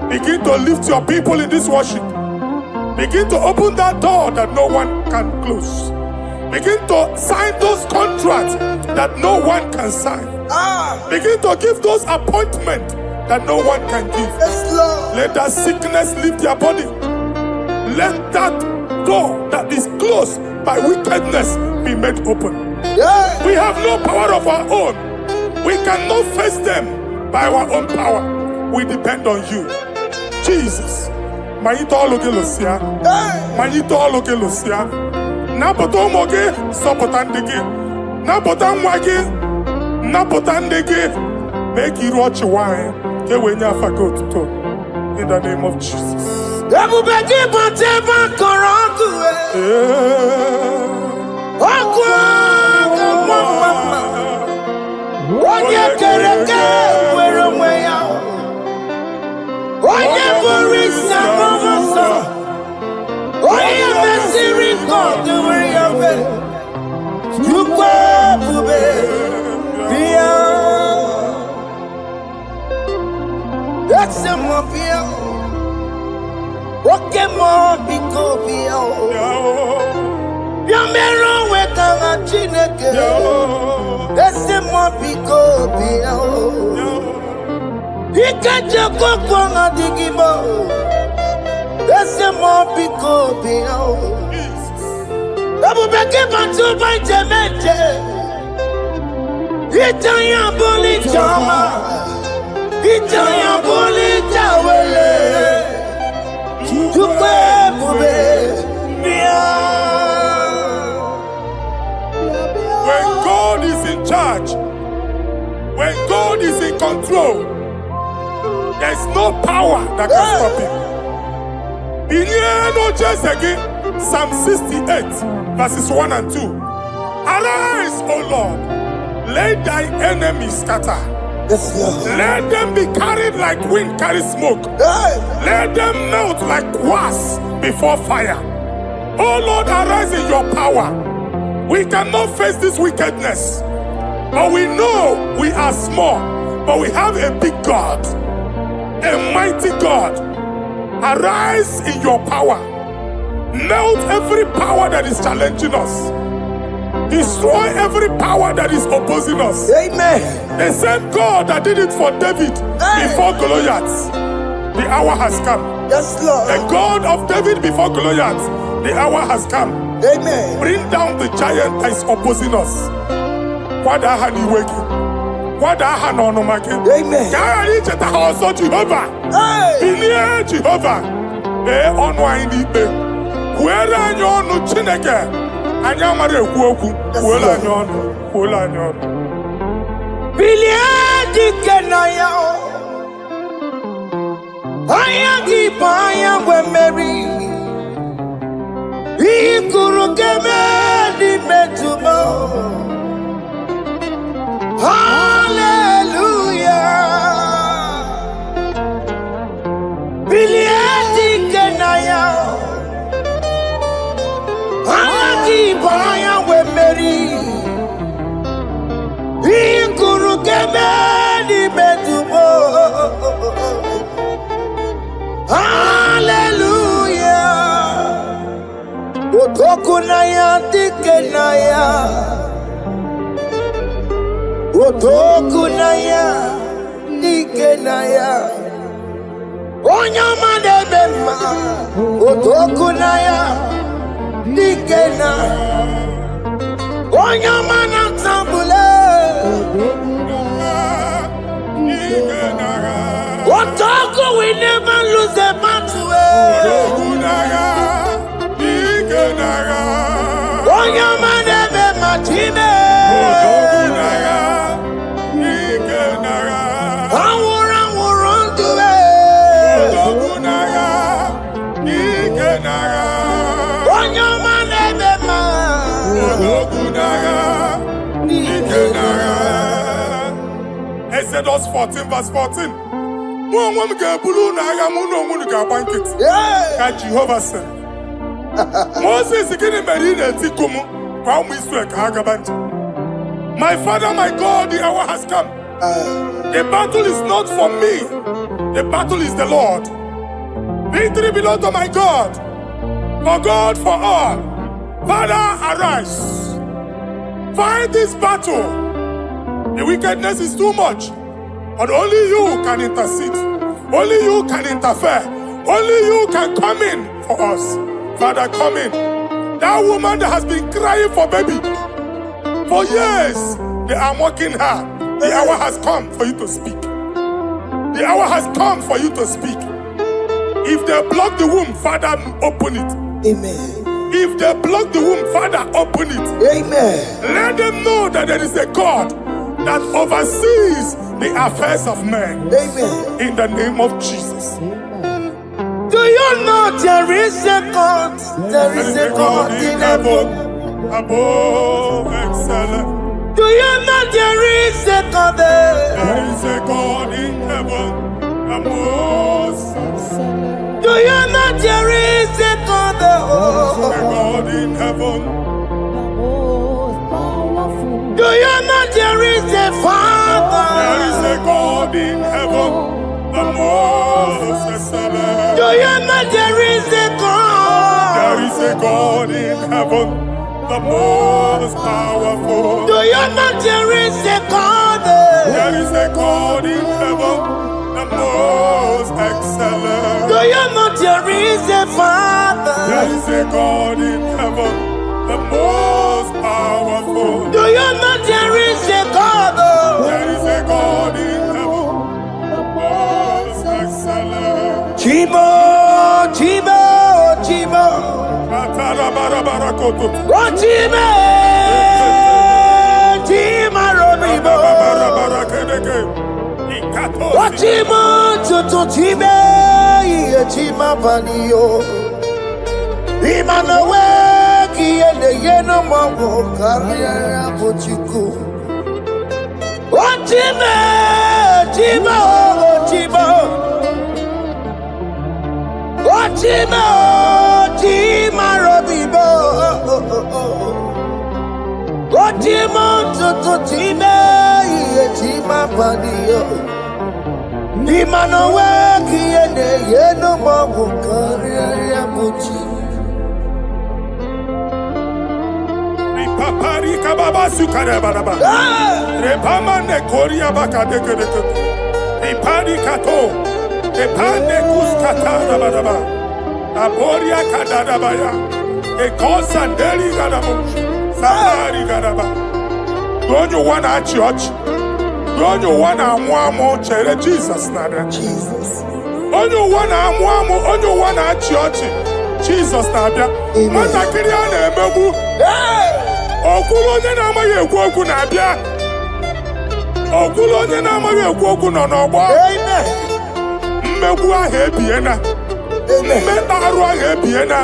Begin to lift your people in this worship. Begin to open that door that no one can close. Begin to sign those contracts that no one can sign. Begin to give those appointments that no one can give. Let that sickness leave their body. Let that door that is closed by wickedness be made open. We have no power of our own. We cannot face them by our own power. We depend on you. Jesus. Manito Logelosia. Manito Logelosia. Napotomoge, Sopotandege. Napotamwage, Napotandege. Make you watch wine. In the name of Jesus. Oye kereke wero mweya. Oye borisa momoso. Oye mesiri kote weya ve. Yukwe bube biya. That's a mafia. Oke mo biko biya. Yamero wekanga chineke. Ese mo biko biya. Ikaje kokwanga digibo. Ese mo biko biya. Abu beke bantu baite meje. Itanya boli chama. Itanya boli chawele. Chukwe bube biya. When God is in charge, when God is in control, there's no power that can stop him. Psalm 68, verses 1 and 2. Arise, O Lord, let thy enemies scatter. Yes, Lord. Let them be carried like wind carries smoke. Hey. Let them melt like wax before fire. Oh Lord, arise in your power. We cannot face this wickedness, but we know we are small, but we have a big God, a mighty God. Arise in your power. Melt every power that is challenging us. Destroy every power that is opposing us. Amen. The same God that did it for David before Goliath, the hour has come. Yes, Lord. The God of David before Goliath, the hour has come. Amen. Bring down the giant that is opposing us. Amen. Amen. Jehovah. Hey. Inie Jehovah. Ọnụ anyị n'ikpe. Kwuere anyị ọnụ Chineke. Anyị amara ekwu okwu. Kwuole anyị ọnụ. Kwuole anyị ọnụ. Bilie dike na ya. Anya gị bụ anya nwe mmeri. Ihe kwuru ga-eme n'ime tumo. Hallelujah. Bilie dike na ya. Anya gị bụ anya nwe mmeri. Ihe kwuru ga-eme n'ime tumo. Hallelujah. Otoku na ya dike na ya. Otoku na ya dike na ya. Onye ọma na-eme mma. Otoku na ya dike na. Onye ọma na-atambule. Otoku, we never lose a battle. Onye ọma na-eme mma Chime. Anwụrụ anwụrụ ndụ. Onye ọma na-eme mma. Exodus 14, verse 14. Mụ ga-ebulu n'agha mụ na onwe ga-agba nkịtị. Ka Jehova sịrị. Moses gịnị mere ị na-etiku m ka ụmụ Israel ka ha gaba njem? My Father, my God, the hour has come. The battle is not for me. The battle is the Lord. Victory belongs to my God. For God, for all. Father, arise. Fight this battle. The wickedness is too much. But only you can intercede. Only you can interfere. Only you can come in for us. Father, come in. That woman that has been crying for baby for years, they are mocking her. The hour has come for you to speak. The hour has come for you to speak. If they block the womb, Father, open it. Amen. If they block the womb, Father, open it. Amen. Let them know that there is a God that oversees the affairs of men. Amen. In the name of Jesus. Do you know there is a God? There is a God in heaven. Above excellent. Do you know there is a God there? There is a God in heaven. Above excellent. Do you know there is a God there? There is a God in heaven. Do you know there is a Father? There is a God in heaven. The most excellent. Do you know there is a God? There is a God in heaven, the most powerful. Do you know there is a God there? There is a God in heaven, the most excellent. Do you know there is a Father? There is a God in heaven, the most powerful. Do you know there is a God? There is a God in heaven, the most excellent. Chimo, Chimo, Chimo. Oh, Chimo, Chimo, Robibo. Oh, Chimo, Chutu, Chimo, Chimo, Panio. Imano we kiye de yeno mawo kariya bochiku. Ochime, chimo, chimo. Ochime, chima robibo. Ochimo tutu chime, iye chima padiyo. Imano we kiye de yeno mawo kariya bochiku. Papari kababa sukare baraba. Repama ne koria baka deke deke. Repari kato. Repande kuskata baraba. Aboria kadada baya. E kosanderi gadabo. Safari gadaba. Don't you wanna church? Don't you wanna mwamo chere Jesus nada? Jesus. Don't you wanna mwamo? Don't you wanna church? Jesus nada. Mata kiriane emebu. Okulo onye na-amaghị ekwu okwu na-abịa. Okulo onye na-amaghị ekwu okwu nọ n'ọgbọ. Mmegbu ahụ ebiena. Mmeta arụ ahụ ebiena.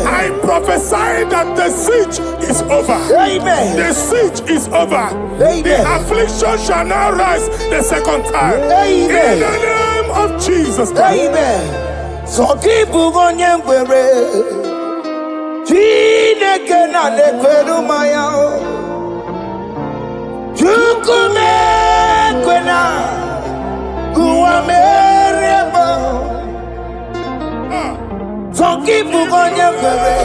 I prophesy that the siege is over. The siege is over. The affliction shall now rise the second time. In the name of Jesus Christ. Amen. So keep onye ngwere. Chineke na lekweru maya o. Chukume kwena kuwa merebo. Zonkipu konye kwere.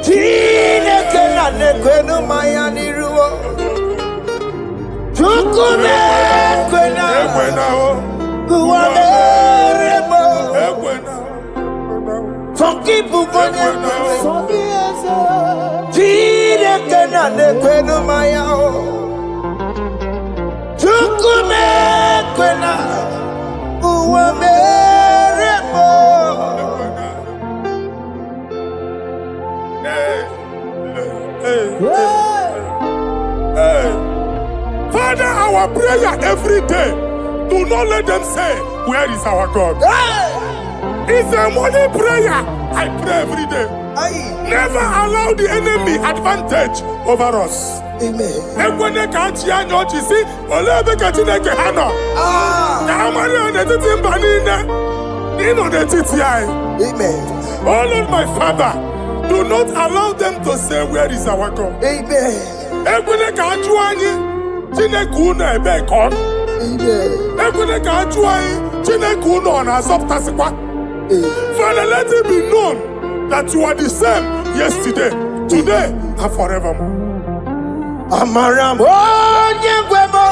Chineke na lekweru maya niruo. Chukume kwena kuwa merebo. Some people go there. Chineke na nekwenu maya o. Chukume kwena uwa merebo. Father, our prayer every day. Do not let them say, where is our God? It's a morning prayer. I pray every day. Never allow the enemy advantage over us. Amen. Amen. Oh Lord, my Father, do not allow them to say, where is our God? Amen. Father, let it be known that you are the same yesterday, today, and forevermore. Amaramo nyegwemo.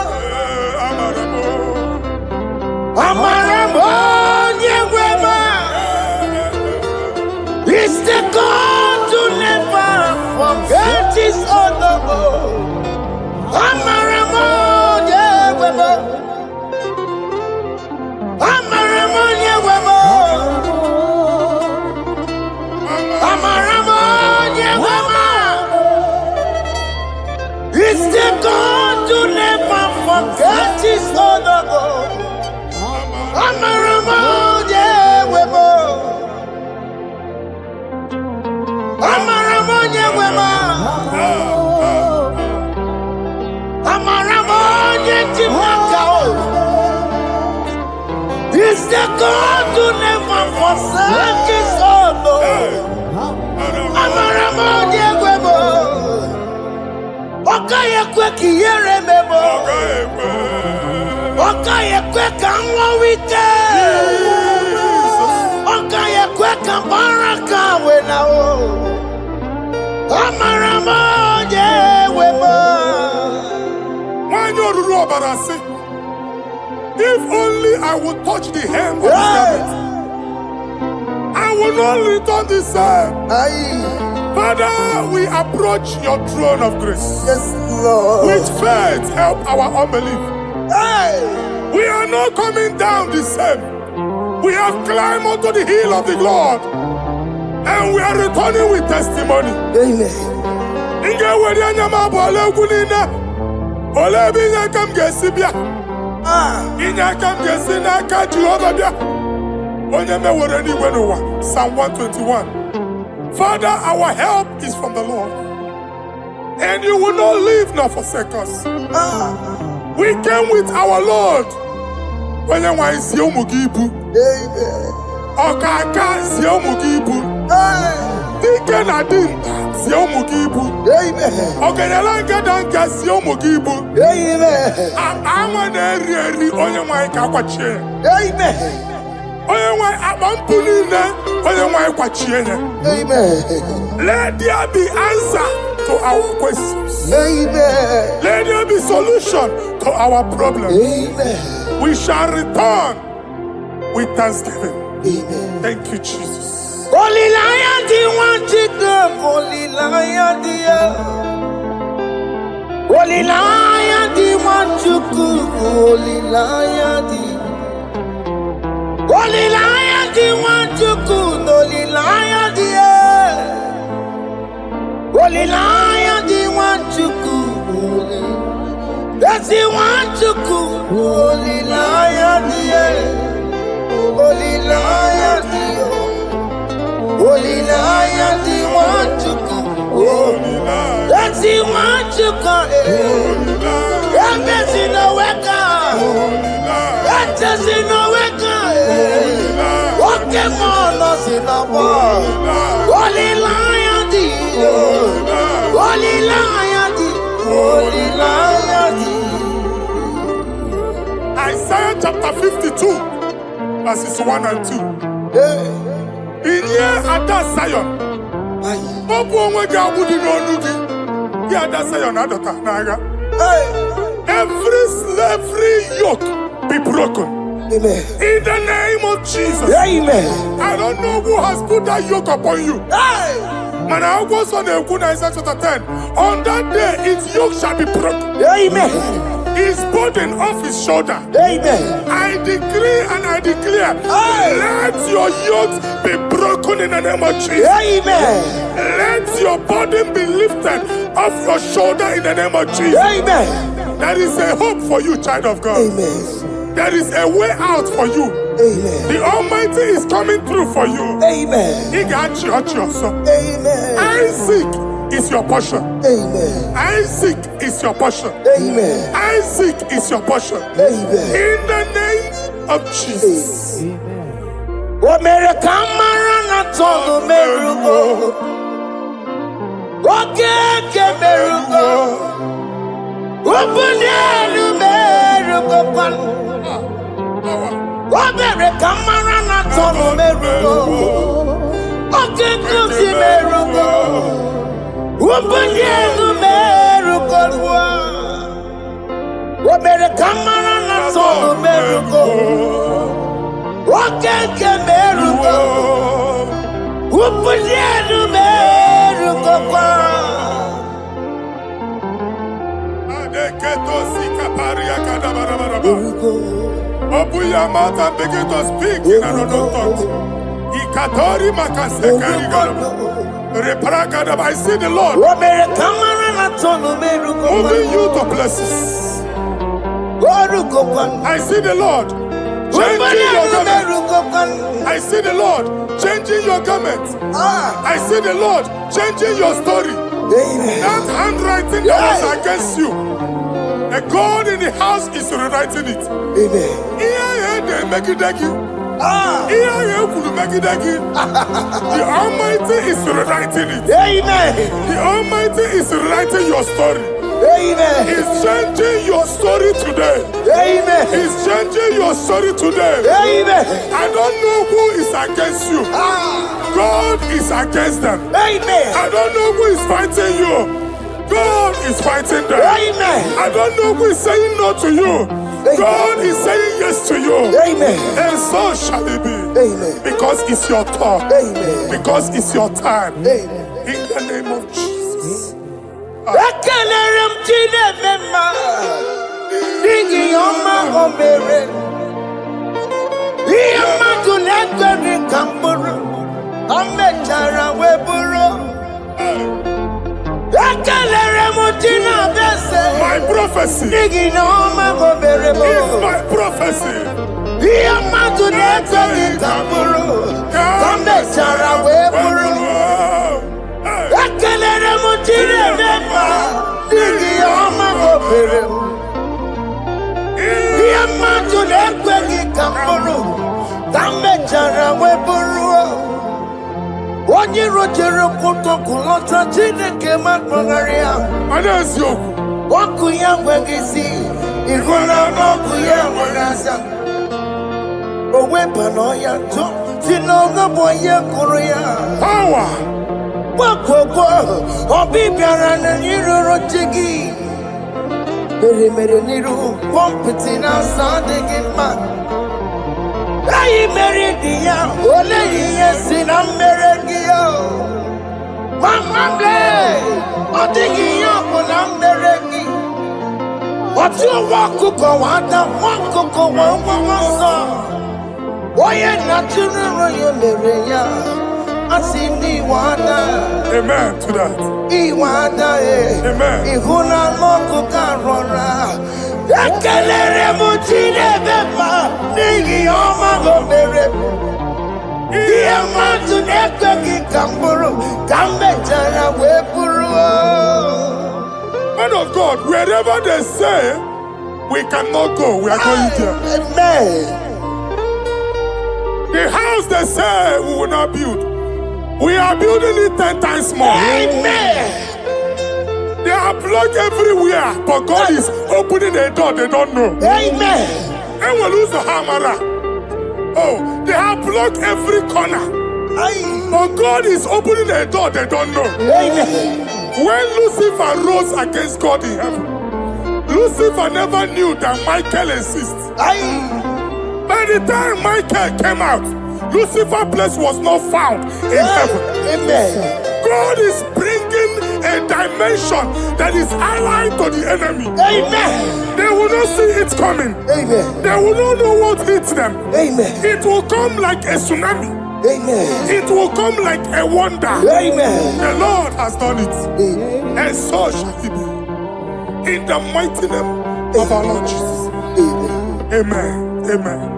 Amaramo nyegwemo. It's the God to never forget his honor. Amaramo nyegwemo. Amaramo nyegwemo. Amaramo nyegwemo. It's the God to never forget his honor. Amaramo nyegwemo. Amaramo nyegwemo. Amaramo nyegwemo. It's the God to never forsake his honor. Amaramo nyegwemo. Okaye kwe kiyere mebo. Okaye kwe kanwa wite. Okaye kwe kambaraka wenao. Amaramo nyegwemo. If only I would touch the hem of his garment, I will not return the same. Father, we approach your throne of grace. Yes, Lord. With faith, help our unbelief. We are not coming down the same. We have climbed onto the hill of the Lord, and we are returning with testimony. Amen. Psalm 121. Father, our help is from the Lord. And you will not leave nor forsake us. We came with our Lord. Amen. Okaka si omugibu. Dike na din si omugibu. Ogenyalanga danka si omugibu. Awa na eri onye nwanyị ka kwachie. Onye nwanyị akpampu niile onye nwanyị kwachie ya. Let there be answer to our questions. Let there be solution to our problems. We shall return with thanksgiving. Amen. Thank you, Jesus. Holy Lion, the one to come. Holy Lion, the Holy Lion, the one to come. Holy Lion, the Holy Lion, the one to come. Holy Lion, the Holy Lion, the one to come. That's the one to come. Holy Lion, the Holy Lion, Holy Lion, the one to come. That's the one to come. That's in the wake. That's in the wake. Walking on us in the world. Holy Lion, the Holy Lion, the Holy Lion, the Isaiah chapter 52. Verses 1 and 2. In here at that Zion, every slavery yoke be broken. Amen. In the name of Jesus. Amen. I don't know who has put that yoke upon you. And I was on the Isaiah chapter 10. On that day, its yoke shall be broken. Amen. His burden off his shoulder. Amen. I decree and I declare, let your yokes be broken in the name of Jesus. Amen. Let your burden be lifted off your shoulder in the name of Jesus. Amen. There is a hope for you, child of God. Amen. There is a way out for you. Amen. The Almighty is coming through for you. Amen. He got you. Amen. Isaac is your portion. Amen. Isaac is your portion. Amen. Isaac is your portion. Amen. In the name of Jesus. Open your mouth and begin to speak in another tongue. I see the Lord moving you to places. I see the Lord changing your garment. I see the Lord changing your garment. I see the Lord changing your story. That handwriting that was against you, the God in the house is rewriting it. Amen. The Almighty is rewriting it. Amen. The Almighty is rewriting your story. Amen. He's changing your story today. Amen. He's changing your story today. Amen. I don't know who is against you. God is against them. Amen. I don't know who is fighting you. God is fighting them. Amen. I don't know who is saying no to you. Amen. God is saying yes to you. Amen. And so shall it be. Amen. Because it's your turn. Amen. Because it's your time. Amen. In the name of Jesus. My prophecy is my prophecy. onye rojere kwụtọkụ lọta Chineke makpọgharịa ọkụ ya nweghị isi ịhụ na ọkụ ya nwere asa o weba n'ọya tụ si n'ọga bụ onye kụrụ ya gbakọkọ ọbịbịara na iroro chi gị mere n'iru kọmpụti na asa adịghị mma anyị mere dị ya ole ihe si na mmere gị ya mamamle ọ dịghị ihe ọ bụ na mmere gị otu nwa ọkụkọ nwata nwa ọkụkọ nwa nwa nsọ onye na-atụrụ nro ya mere ya asị n'iwe ada Amen to that. iwe ada ịhụ na anụ ọkụkọ arọra ekelere m Chineke ma n'ihi ọma o mere ihe mmadụ na-ekweghị ka m bụrụ ka m mechara wee bụrụ. Man of God, wherever they say we cannot go, we are going there. Amen. The house they say we will not build, we are building it 10 times more. Amen. They are blocked everywhere, but God is opening a door they don't know. Amen. And we lose the hammer. Oh, they have blocked every corner, but God is opening a door they don't know. Amen. When Lucifer rose against God in heaven, Lucifer never knew that Michael exists. By the time Michael came out, Lucifer's place was not found in heaven. Amen. God is bringing a dimension that is allied to the enemy. Amen. They will not see it coming. Amen. They will not know what hits them. Amen. It will come like a tsunami. Amen. It will come like a wonder. Amen. The Lord has done it. Amen. And so shall it be. In the mighty name of our Lord Jesus. Amen. Amen.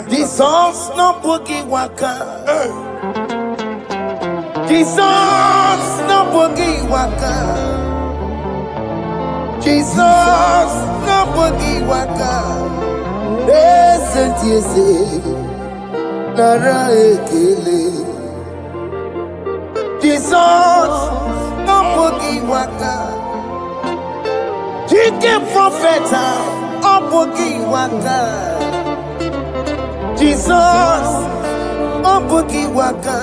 Jesus no boogie waka. Hey. Jesus no boogie waka. Jesus no boogie waka. Listen to you say, Nara ekele. Jesus no boogie waka. Jike profeta no boogie waka. Jesus no boogie waka.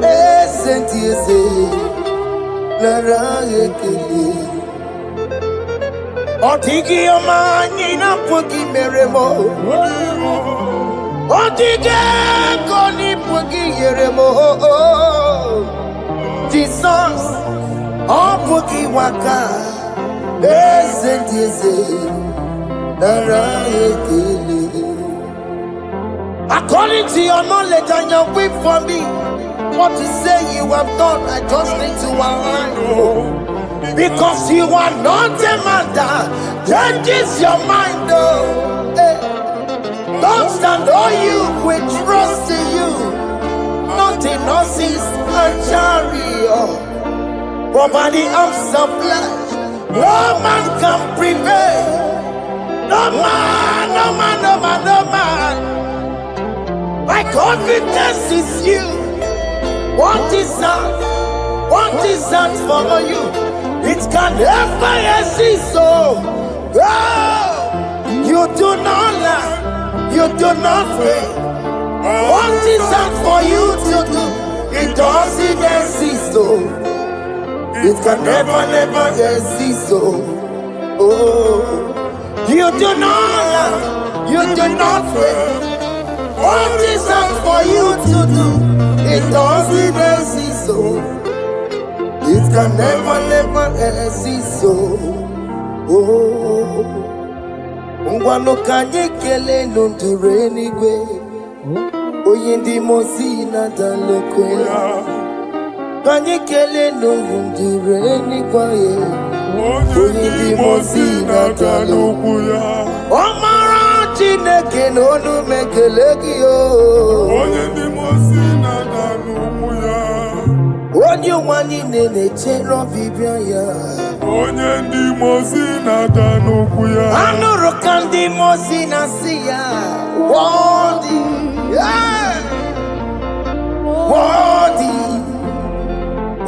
Listen to you say, Nara ekele. Otigi omani na pogi meremo. Otige koni pogi yeremo. Jesus, oh pogi waka. Esentiese, nara ekele. According to your knowledge and your whip for me, what you say you have done, I just need to align. Because you are not a man that changes your mind, oh. Hey. Don't stand on you, we trust in you. Not in horses and chariot, but by the arms of flesh, no man can prevail. No man, no man, no man, no man. My confidence is you. What is that? What is that for you? It can never exist, so you do not lie, you do not fail. What is that for you to do? It doesn't exist, so it can never, never exist, so you do not lie, you do not fail. What is that for you to do? It doesn't exist, so it can never, never exist, so ngwano kanye kele nundure nigwe oyindi mosi na dalokwe kanye kele nundure nigwe oyindi mosi na dalokwe omara Chineke n'onu mekele gị o oyindi mosi na dalokwe onye nwanyị na-echere ọbịbịa ya onye ndị mozi na-ada n'okwu ya anụrụ ka ndị mozi na-asị ya wọdị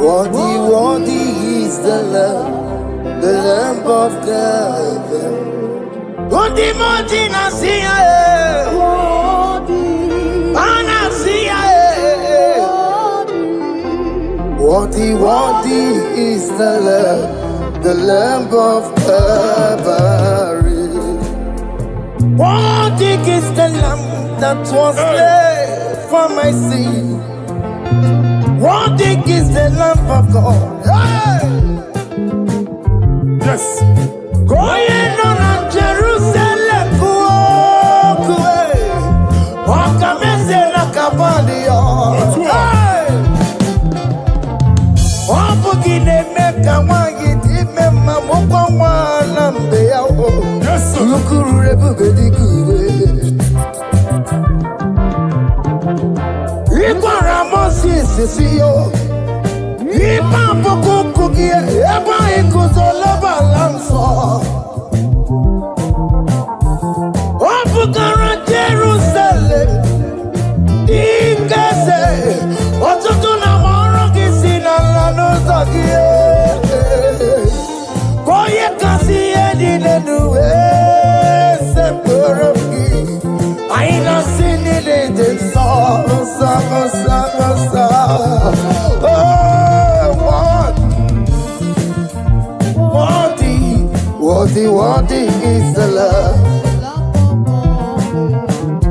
Worthy is the Lamb of God. Worthy Nasia, Anasia. Worthy is the Lamb of Calvary. Worthy is the Lamb that was slain for my sin. Worthy is the Lamb of God. Hey! Yes. Going on Jerusalem, walk away. Walk a message like a body. Hey! Walk again and make a wine. Yes, sir. Look everybody good. Ikwara Moses yo. Ipa pokuku gie. Eba ikuzoloba lanso. Opukara Jerusalem. Ikese. Otutu na moro kisi na lanoza gie. Koye kasi edi nenuwe. Seporoki. I ain't seen it in the song. Oh, worthy is the love.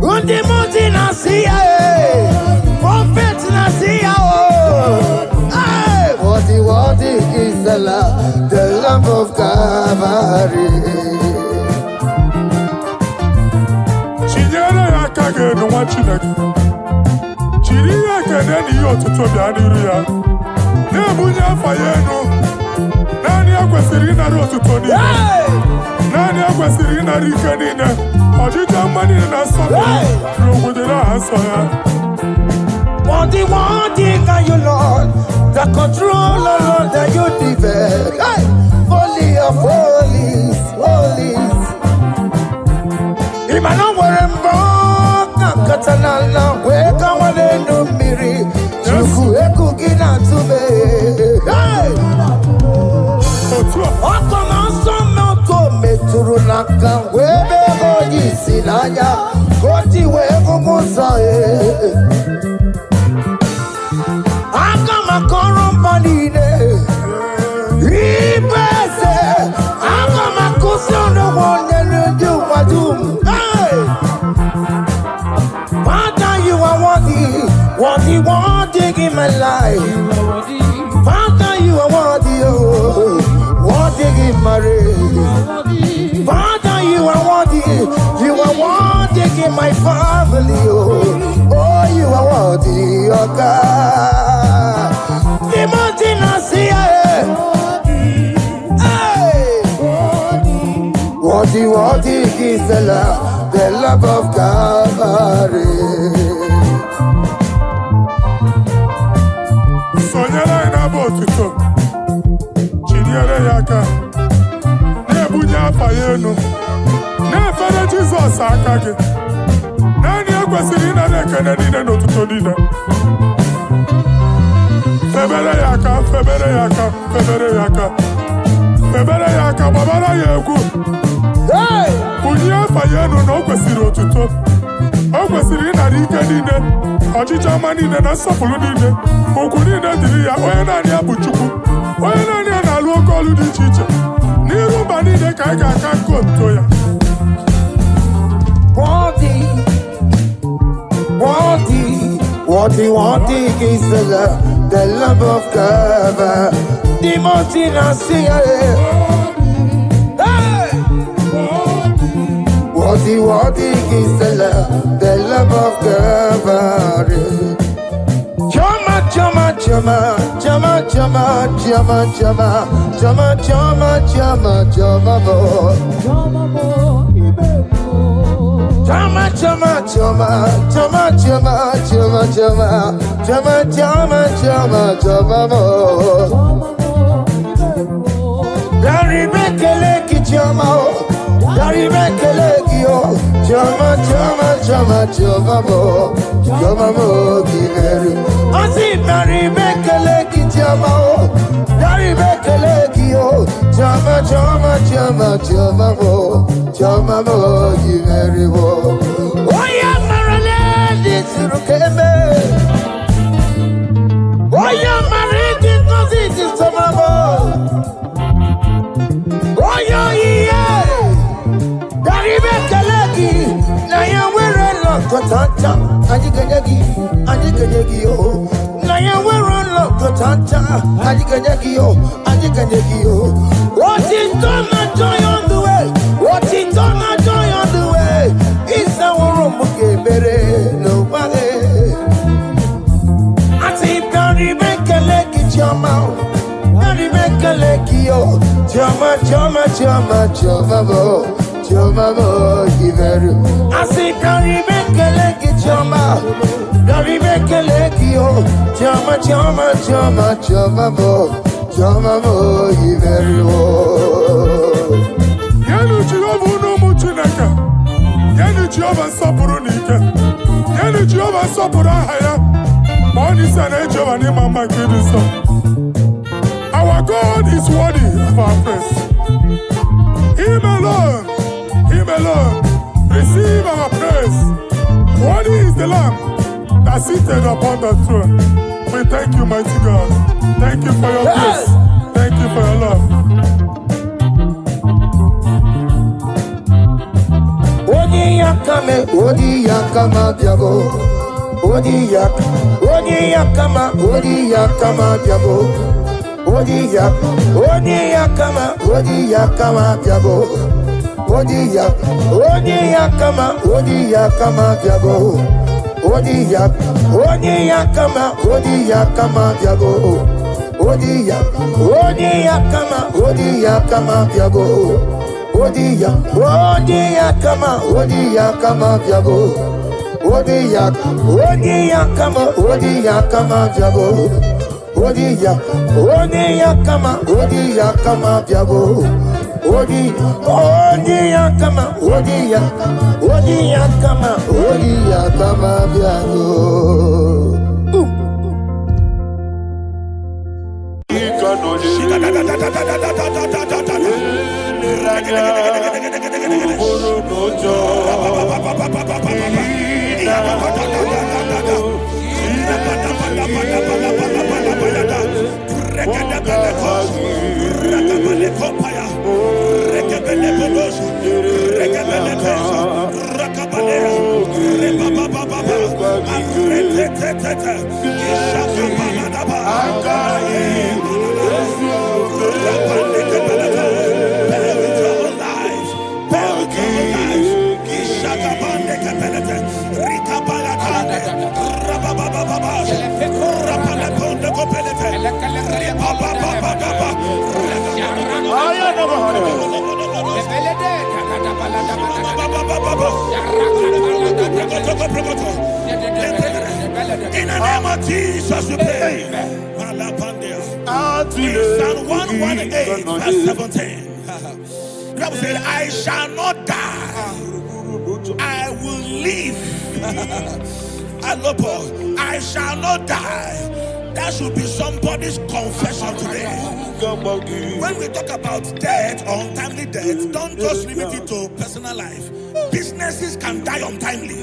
Worthy Nasia, prophet Nasia. Worthy is the Lamb of Calvary. No one Chiri yakene ni otuto bia niru ya. Ne bunya faye no. Nani akwesiri na otuto ni. Nani akwesiri na rike ni ne. Ojija mani na so. Rogudera aso ya. Worthy can you Lord. The controller Lord that you develop. Holy of holies. Imano werembo. Katanala, weka wane numiri, chuku eku gina tume. Hey! Oko manso moko meturu naka, webe hoji silanya, koti weko musa. Aka makorum panine, ibese, aka makusono wonye nuju wadum. Hey! Father, you are worthy in my life. Father, you are worthy in my race. Father, you are worthy in my family. Oh, you are worthy, oh God. Timothy Nasia, worthy is the love of Calvary. Sonyala ina botuto. Chiriere yaka. Ne bunya fayenu. Ne fere Jesus akage. Nani akwesiri na nekene ni no tuto dina. Febere yaka babara yegu. Hey! Bunya fayenu no kwesiri otuto. O kwesiri na rike nine. Ọchịcha mma niile na nsọpụrụ niile. Okwu niile dịrị ya onye naanị ya bụ Chukwu. Onye naanị ya na-alụ oke ọlụ dị iche iche. N'iru mba niile ka anyị ga-aka nke otuto ya. Worthy is the love of God. Timothy Nasia. Worthy is the love of God. Chama, Chama, Garibekelekio, Jama, Jama, Jama, Jama, Jama, Yimeriwo. Oh, yeah, Marale, this is Rukeme. Oh, yeah, Mariki, this is Samamo. Oh, yeah, Garibekeleki, Naya, we're a lot of tata, Adigagi, oh. Naya, we're a lot of tata, Adigagi, oh. What is done, I joy on the way. What is done, I joy on the way. It's our room, okay, nobody. I see Garibekeleki, Jama. Garibekelekio, Jama, Jama, Jama, Jama, Jama, Giveru. I say Garibekeleki, Jama, Garibekelekio, Jama, Jama, Jama, Jama, Jama, Giveru. Yanu Jehovah no muchinaka. Yanu Jehovah sapurunika. Yanu Jehovah sapurahaya. Money sana Jehovah ni mama kidiso. Our God is worthy of our praise. Him alone, receive our praise. Worthy is the Lamb that seated upon the throne. We thank you, mighty God. Thank you for your grace. Thank you for your love. Odi yakama diabo. Odi yakama diabo. Odi yakama diabo. Odi yakama diabo. Odi yakama diabo. Odi yakama diabo. In the name of Jesus, we pray. Psalm 118, verse 17. The Bible said, I shall not die, I will live. I shall not die. That should be somebody's confession today. When we talk about death or untimely death, don't just limit it to personal life. Businesses can die untimely.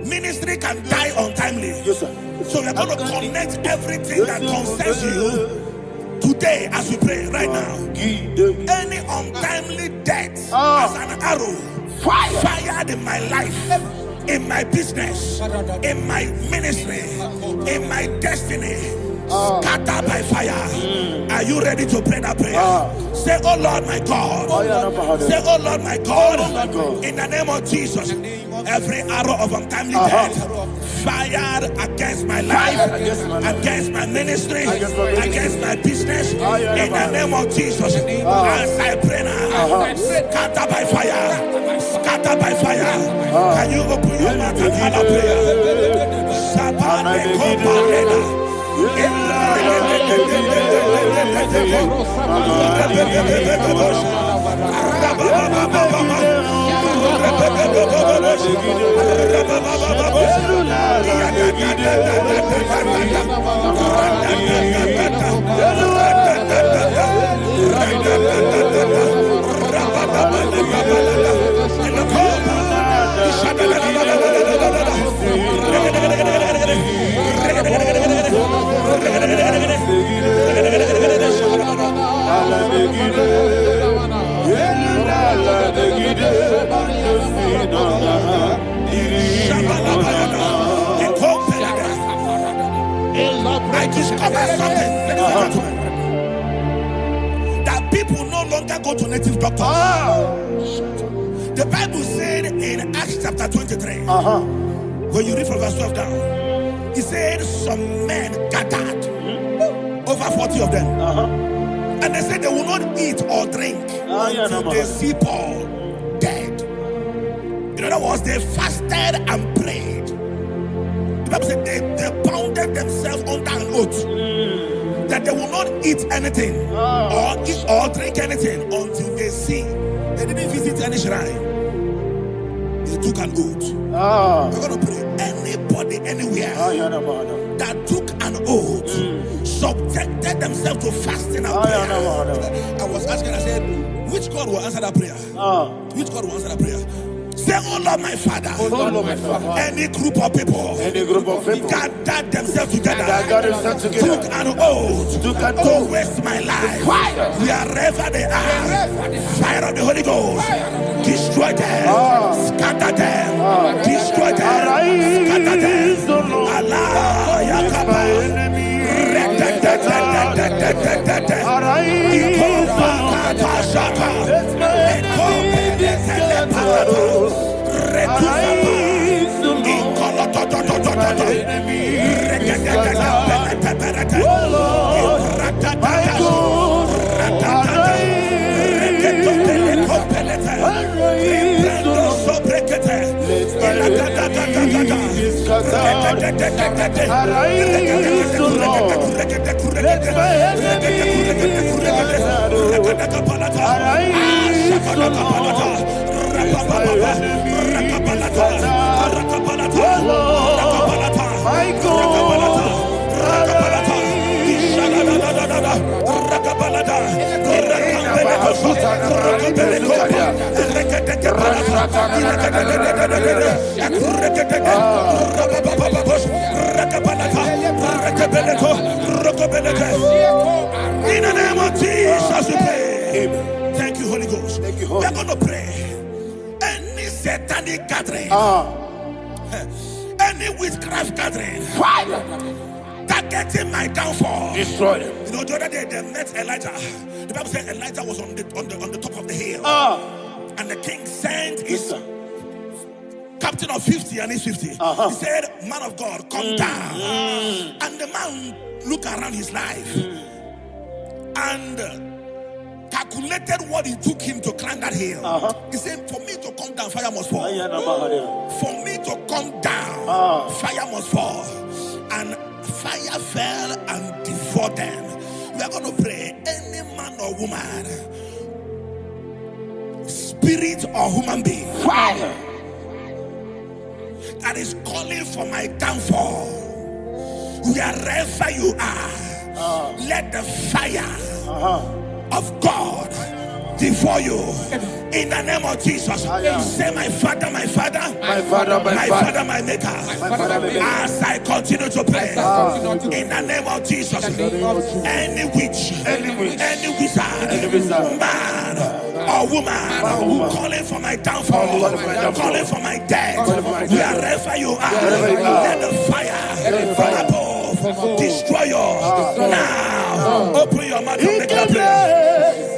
Ministry can die untimely. So we're going to connect everything that concerns you today as we pray right now. Any untimely death as an arrow fired in my life, in my business, in my ministry, in my destiny, scattered by fire. Are you ready to pray that prayer? Say, oh Lord my God. Say, oh Lord my God. In the name of Jesus, every arrow of untimely death fired against my life, against my ministry, against my business, in the name of Jesus, as I pray now, scattered by fire, scattered by fire. Can you open your mouth and have a prayer? Sabane Kopalena. I discovered something, ladies and gentlemen, that people no longer go to native doctors. The Bible said in Acts chapter 23, when you read from verse 12 down, it said some men gathered, over 40 of them, and they said they will not eat or drink until they see Paul dead. In other words, they fasted and prayed. The Bible said they bounded themselves under an oath that they will not eat anything or drink anything until they see. They didn't visit any shrine. They took an oath. We're going to pray. Anybody, anywhere that took an oath, subjected themselves to fasting and prayer. I was asking, I said, which God will answer that prayer? Which God will answer that prayer? Say, oh Lord, my Father. Oh Lord, my Father. Any group of people gathered themselves together, took an oath to waste my life. Wherever they are, fire of the Holy Ghost, destroy them, scatter them, destroy them, scatter them. Allah, Yakaba, in the name of Jesus, we pray. Thank you, Holy Ghost. We're going to pray. Any satanic gathering, any witchcraft gathering, targeting my downfall, destroy them. You know, the other day they met Elijah. The Bible said Elijah was on the top of the hill, and the king sent his captain of 50 and his 50. He said, man of God, come down. And the man looked around his life and calculated what it took him to climb that hill. He said, for me to come down, fire must fall. For me to come down, fire must fall. And fire fell and devoured them. We are going to pray. Any man or woman, spirit or human being, fire, that is calling for my downfall, wherever you are, let the fire of God devour you in the name of Jesus. Say, my Father, my Father, my Father, my Father, my Maker. As I continue to pray in the name of Jesus, any witch, any wizard, man or woman calling for my downfall, calling for my death, wherever you are, let the fire from above destroy you now. Open your mouth and make that prayer.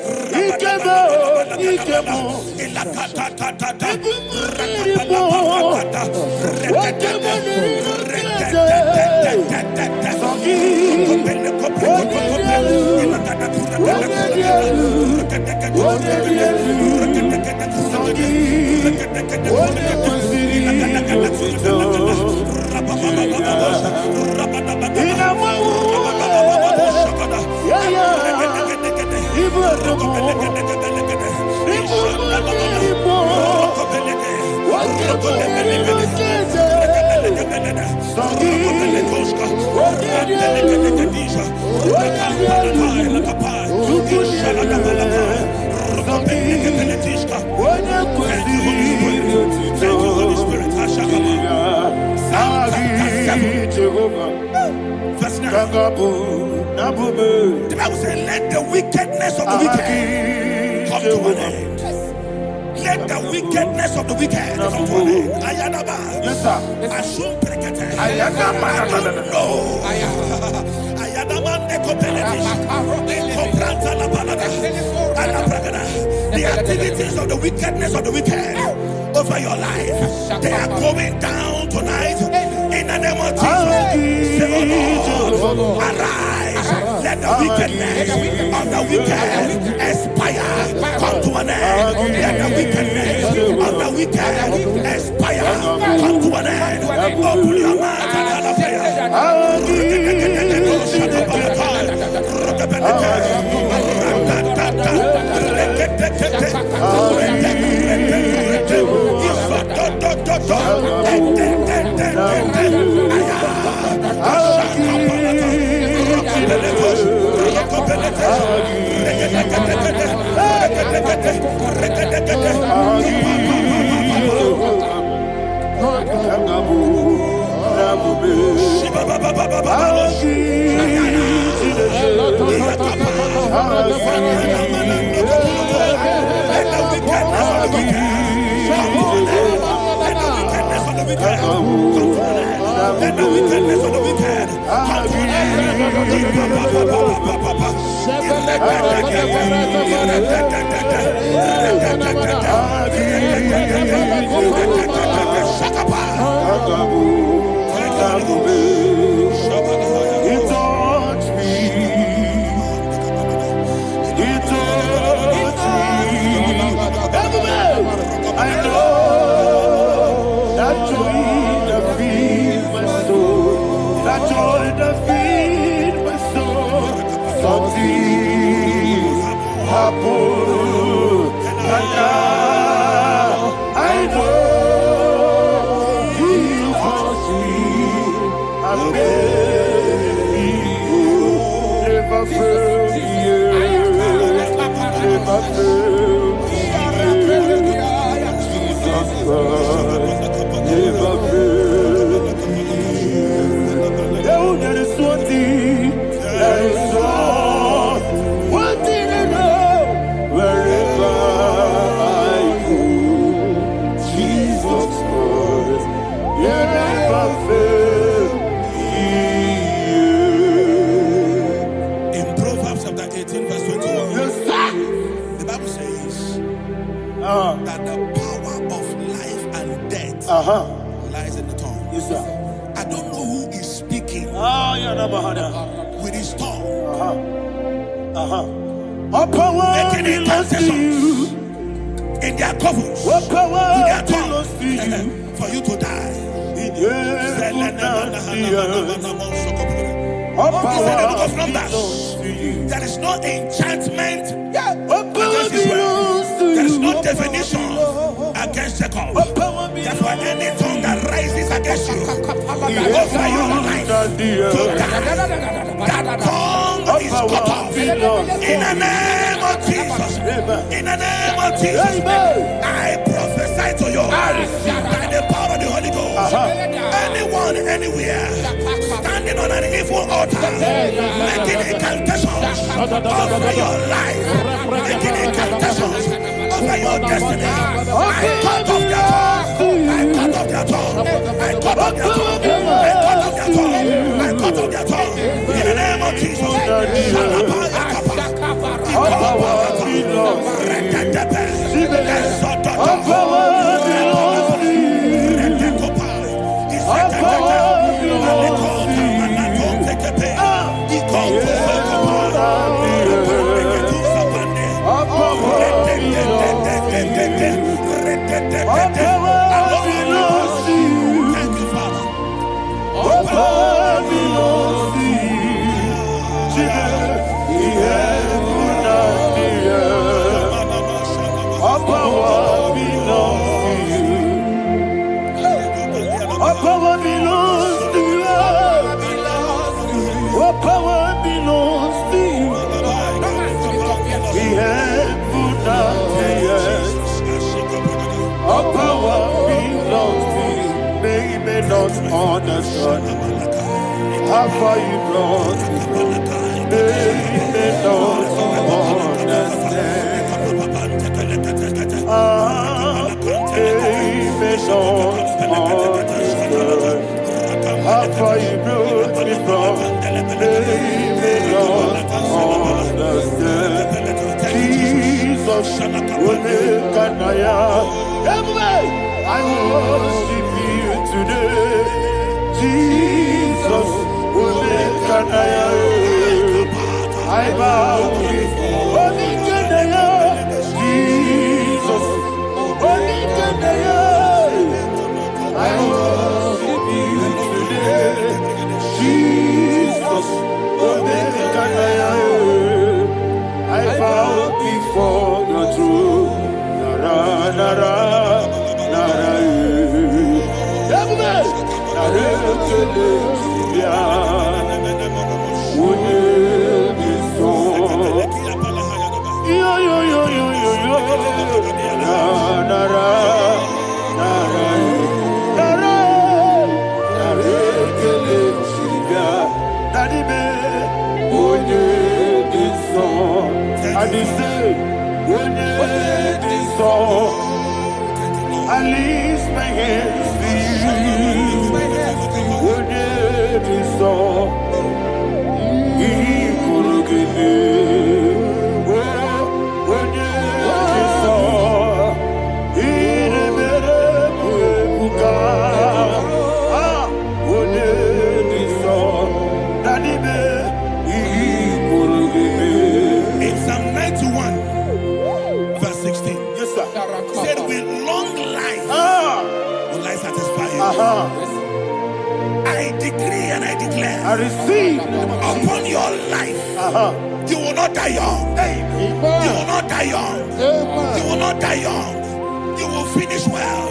The Bible says, let the wickedness of the wicked come to an end. Let the wickedness of the wicked come to an end. Ayadaba. Yes, sir. Assume prekete. Ayadaba. The activities of the wickedness of the wicked over your life, they are going down tonight in the name of Jesus. Say, oh Lord, arise. Let the wickedness of the wicked expire, come to an end. Let the wickedness of the wicked expire, come to an end. Open your mouth and have a prayer. Let the wickedness of the wicked come to an I know that joy that feeds my soul, that joy that feeds my soul. Something happened, and now I know He wants me. I never failed you, never failed. Never fail. There is one thing, there is one thing I know. Wherever I go, Jesus Christ, you never fail. In Proverbs chapter 18, verse 21, yes, the Bible says that the power of life and death lies in the tongue. Yes, sir. I don't know who is speaking with his tongue. Making incantations in their covens, with their tongue, for you to die. He said in the book of Numbers, there is no enchantment against Israel. There is no definition against Jacob. Therefore, any tongue that rises against you over your life to die, that tongue is cut off. In the name of Jesus. In the name of Jesus. I prophesy to you by the power of the Holy Ghost. Anyone, anywhere, standing on an evil altar, making incantations over your life, making incantations over your destiny, I cut off their tongue. I cut off their tongue. I cut off their tongue. I cut off their tongue. I cut off their tongue. In the name of Jesus. Understand how far you brought me. They don't understand. They don't understand how far you brought me from. They don't understand. I worship you today. Jesus, I bow before Jesus, I worship you today. Jesus, I bow before your throne. Nara, nara, nara, I lift my hands to In Psalm 91, verse 16, yes, sir. said, with long life will I satisfy you. I decree and I declare, I receive upon your life, you will not die young. You will not die young. You will not die young. You will finish well.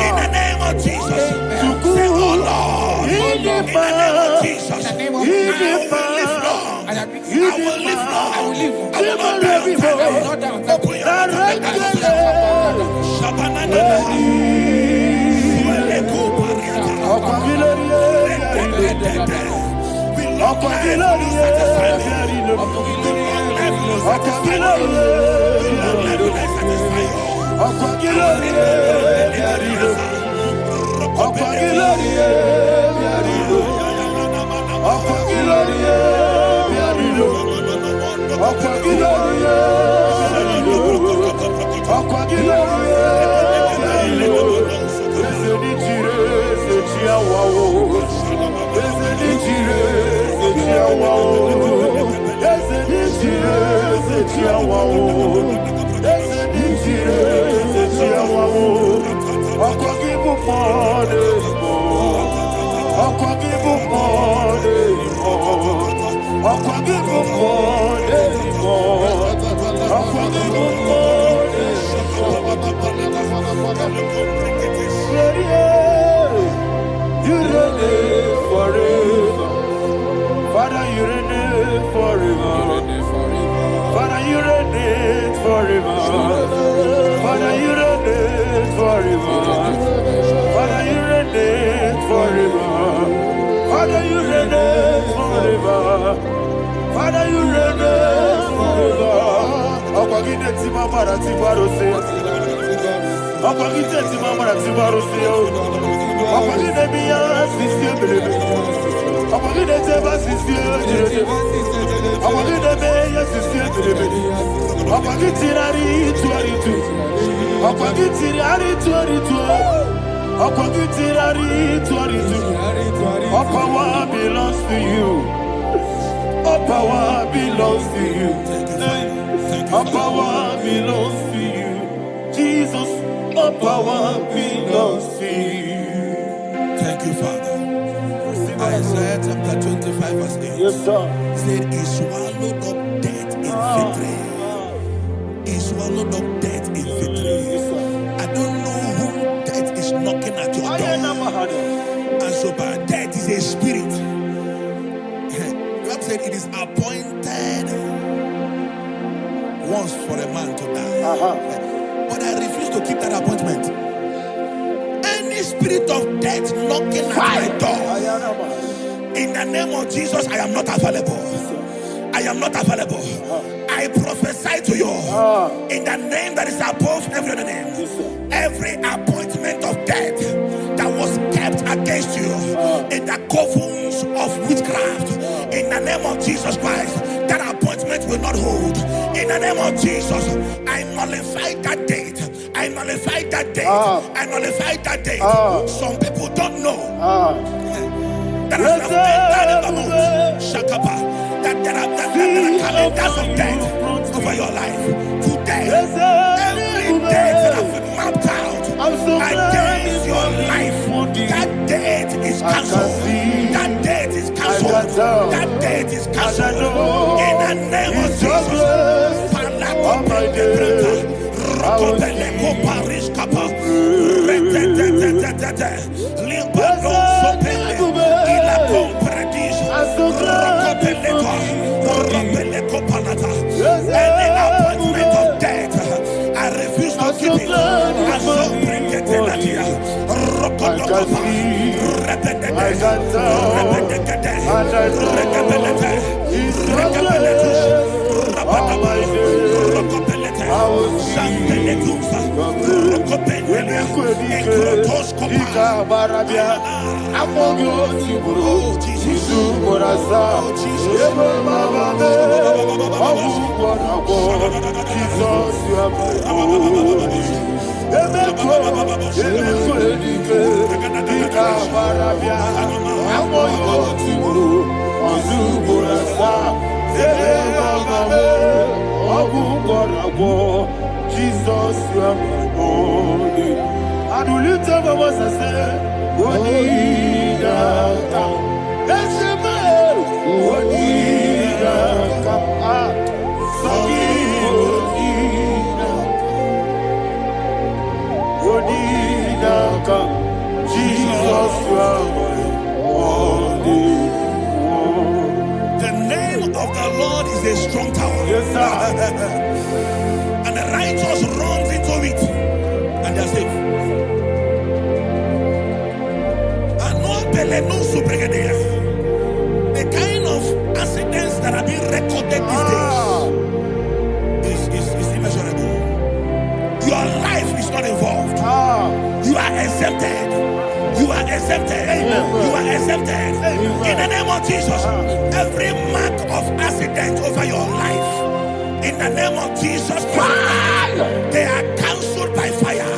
In the name of Jesus. Say, oh Lord, in the name of Jesus, I will live long. I will live long. I will not die on time. I will not die on time. Open your Father, you reign forever. Father, you reign forever. Father, you reign forever. Father, you reign forever. Father, you reign forever. Father, you reign forever. Okwagide ti mama ra ti barose. Okwagide ti mama ra ti barose. Okwagide biya sisi belebe. Okwagide te ba sisi belebe. Okwagide be ya sisi belebe. Okwagide rari tuaritu. Okwagide rari tuaritu. Okwagide rari tuaritu. All power belongs to you. All power belongs to you. All power belongs to you. Jesus, all power belongs to you. Thank you, Father. Isaiah chapter 25, verse 8. Yes, sir. Said, he swallowed up death in victory. He swallowed up death in victory. I don't know who death is knocking at your door. And so, but death is a spirit. God said it is appointed once for a man to die. But I refuse to keep that appointment. Any spirit of death knocking at my door, in the name of Jesus, I am not available. I am not available. I prophesy to you in the name that is above every other name. Every appointment of death that was kept against you in the covens of witchcraft, in the name of Jesus Christ, that appointment will not hold. In the name of Jesus, I nullify that date. I nullify that date. I nullify that date. Some people don't know that as of Shakapa, that there are calendars of death over your life. Today, every date that has been mapped out against your life, that date is cancelled. That date is cancelled. That date is cancelled. In the name of Jesus. Rokopeleko Paris Kappa Limbano Sopele Ila Compredis Rokopeleko Palata. Any appointment of death, I refuse to keep it. I so bring it in the year. Rokodokopa Jesus, you are my only. And will you tell me what I say? What did I come? That's a man. What did I come? What did I come? Jesus, you are my only. The name of the Lord is a strong tower. Yes, sir. And the righteous runs into it and they are safe. The kind of accidents that are being recorded these days is immeasurable. Your life is not involved. You are exempted. You are exempted. You are exempted. In the name of Jesus, every mark of accident over your life, in the name of Jesus Christ, they are cancelled by fire.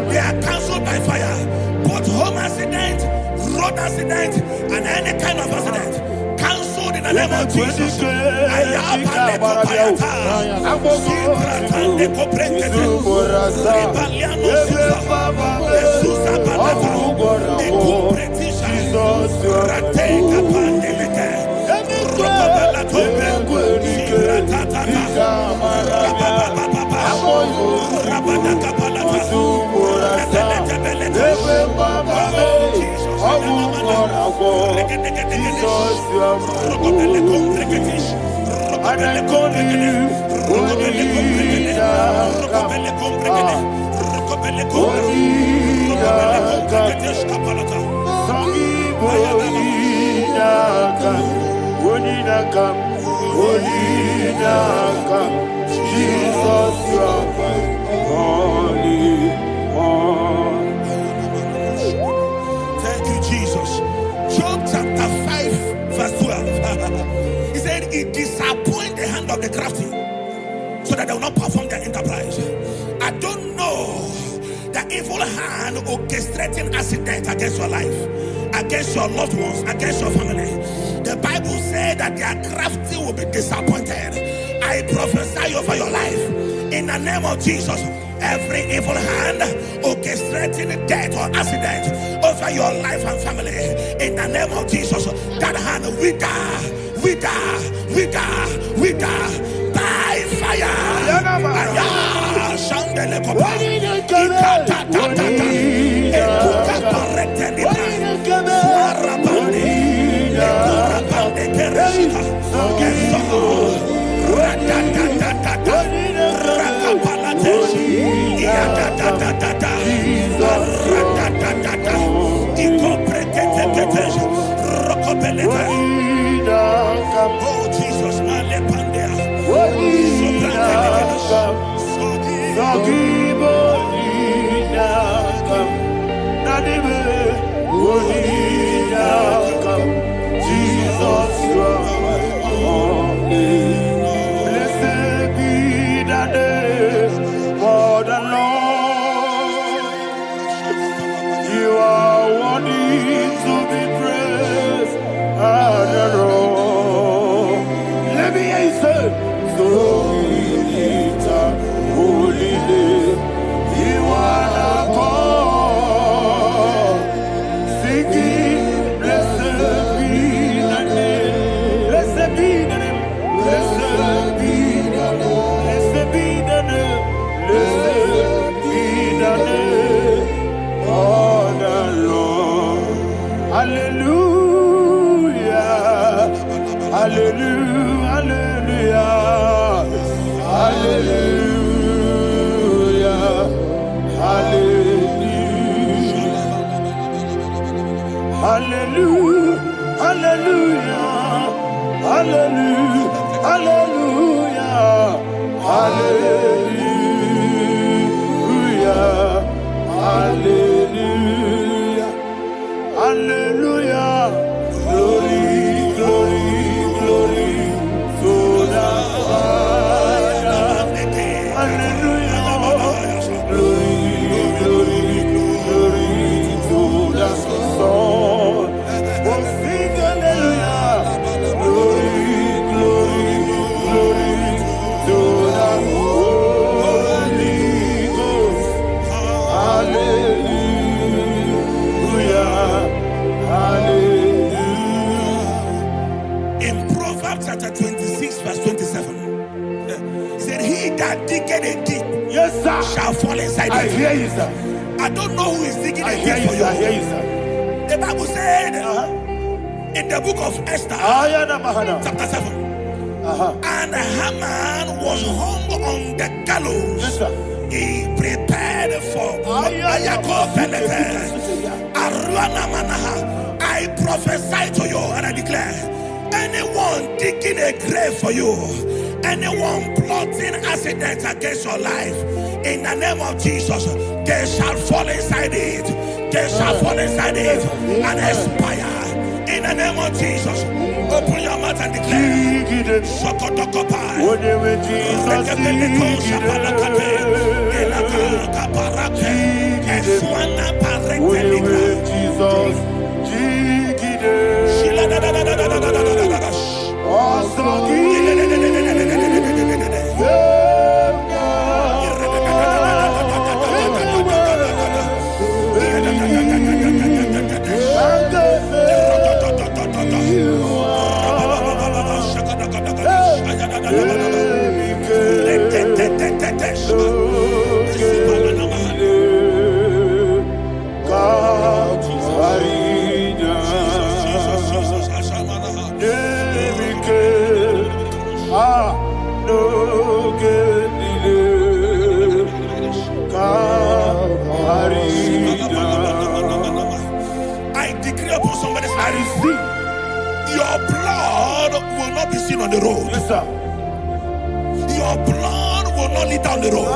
They are cancelled by fire. Both home accident, road accident, and any kind of accident, cancelled in the name of Jesus. Thank you, Jesus. Job chapter 5, verse 12. He said, it disappoints the hand of the crafty so that they will not perform their enterprise. I don't know the evil hand orchestrating accident against your life, against your loved ones, against your family. The Bible said that their crafty will be disappointed. I prophesy over your life in the name of Jesus. Every evil hand orchestrating death or accident over your life and family, in the name of Jesus, that hand wither by fire. Oh Jesus, Shall fall inside it. I hear you, sir. I don't know who is digging a pit for you. I hear you, sir. The Bible said in the book of Esther, chapter 7, and Haman was hung on the gallows. Yes, sir. He prepared for I prophesy to you and I declare, anyone digging a grave for you, anyone plotting accidents against your life, in the name of Jesus, they shall fall inside it. They shall fall inside it and expire. In the name of Jesus, open your mouth and declare. Your blood will not be seen on the road. Yes, sir. Your blood will not lead down the road.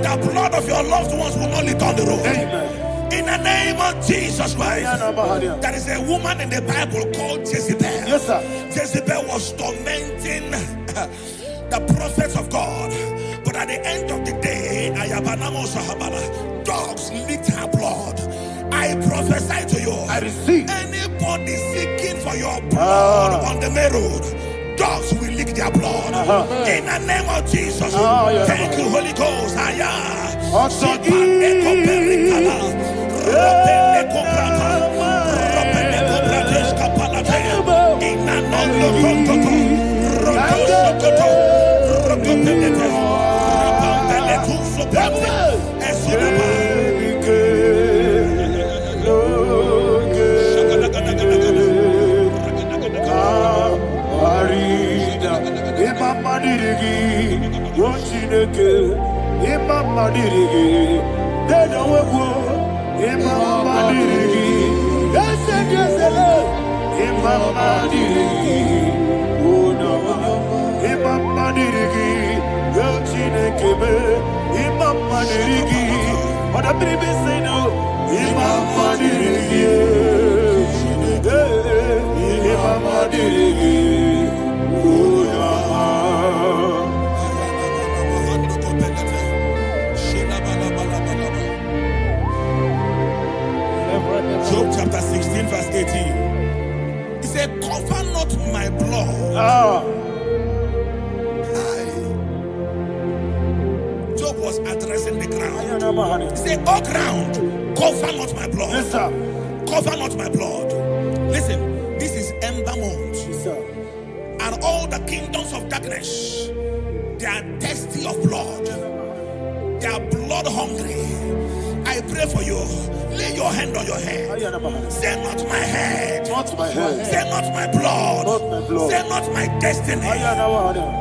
The blood of your loved ones will not lead down the road. Amen. In the name of Jesus Christ. There is a woman in the Bible called Jezebel. Yes, sir. Jezebel was tormenting the prophets of God. But at the end of the day, dogs licked her blood. I prophesy to you. I receive. Anybody seeking for your blood on the main road, dogs will lick their blood. In the name of Jesus. Thank you, Holy Ghost. Job chapter 16 verse 18. He said, cover not my blood. Job was addressing the ground. He said, oh ground, cover not my blood. Yes, sir. Cover not my blood. Listen, this is ember month. Yes, sir. And all the kingdoms of darkness, they are thirsty of blood. They are blood hungry. I pray for you. Lay your hand on your head. Say not my head. Not my head. Say not my blood. Not my blood. Say not my destiny.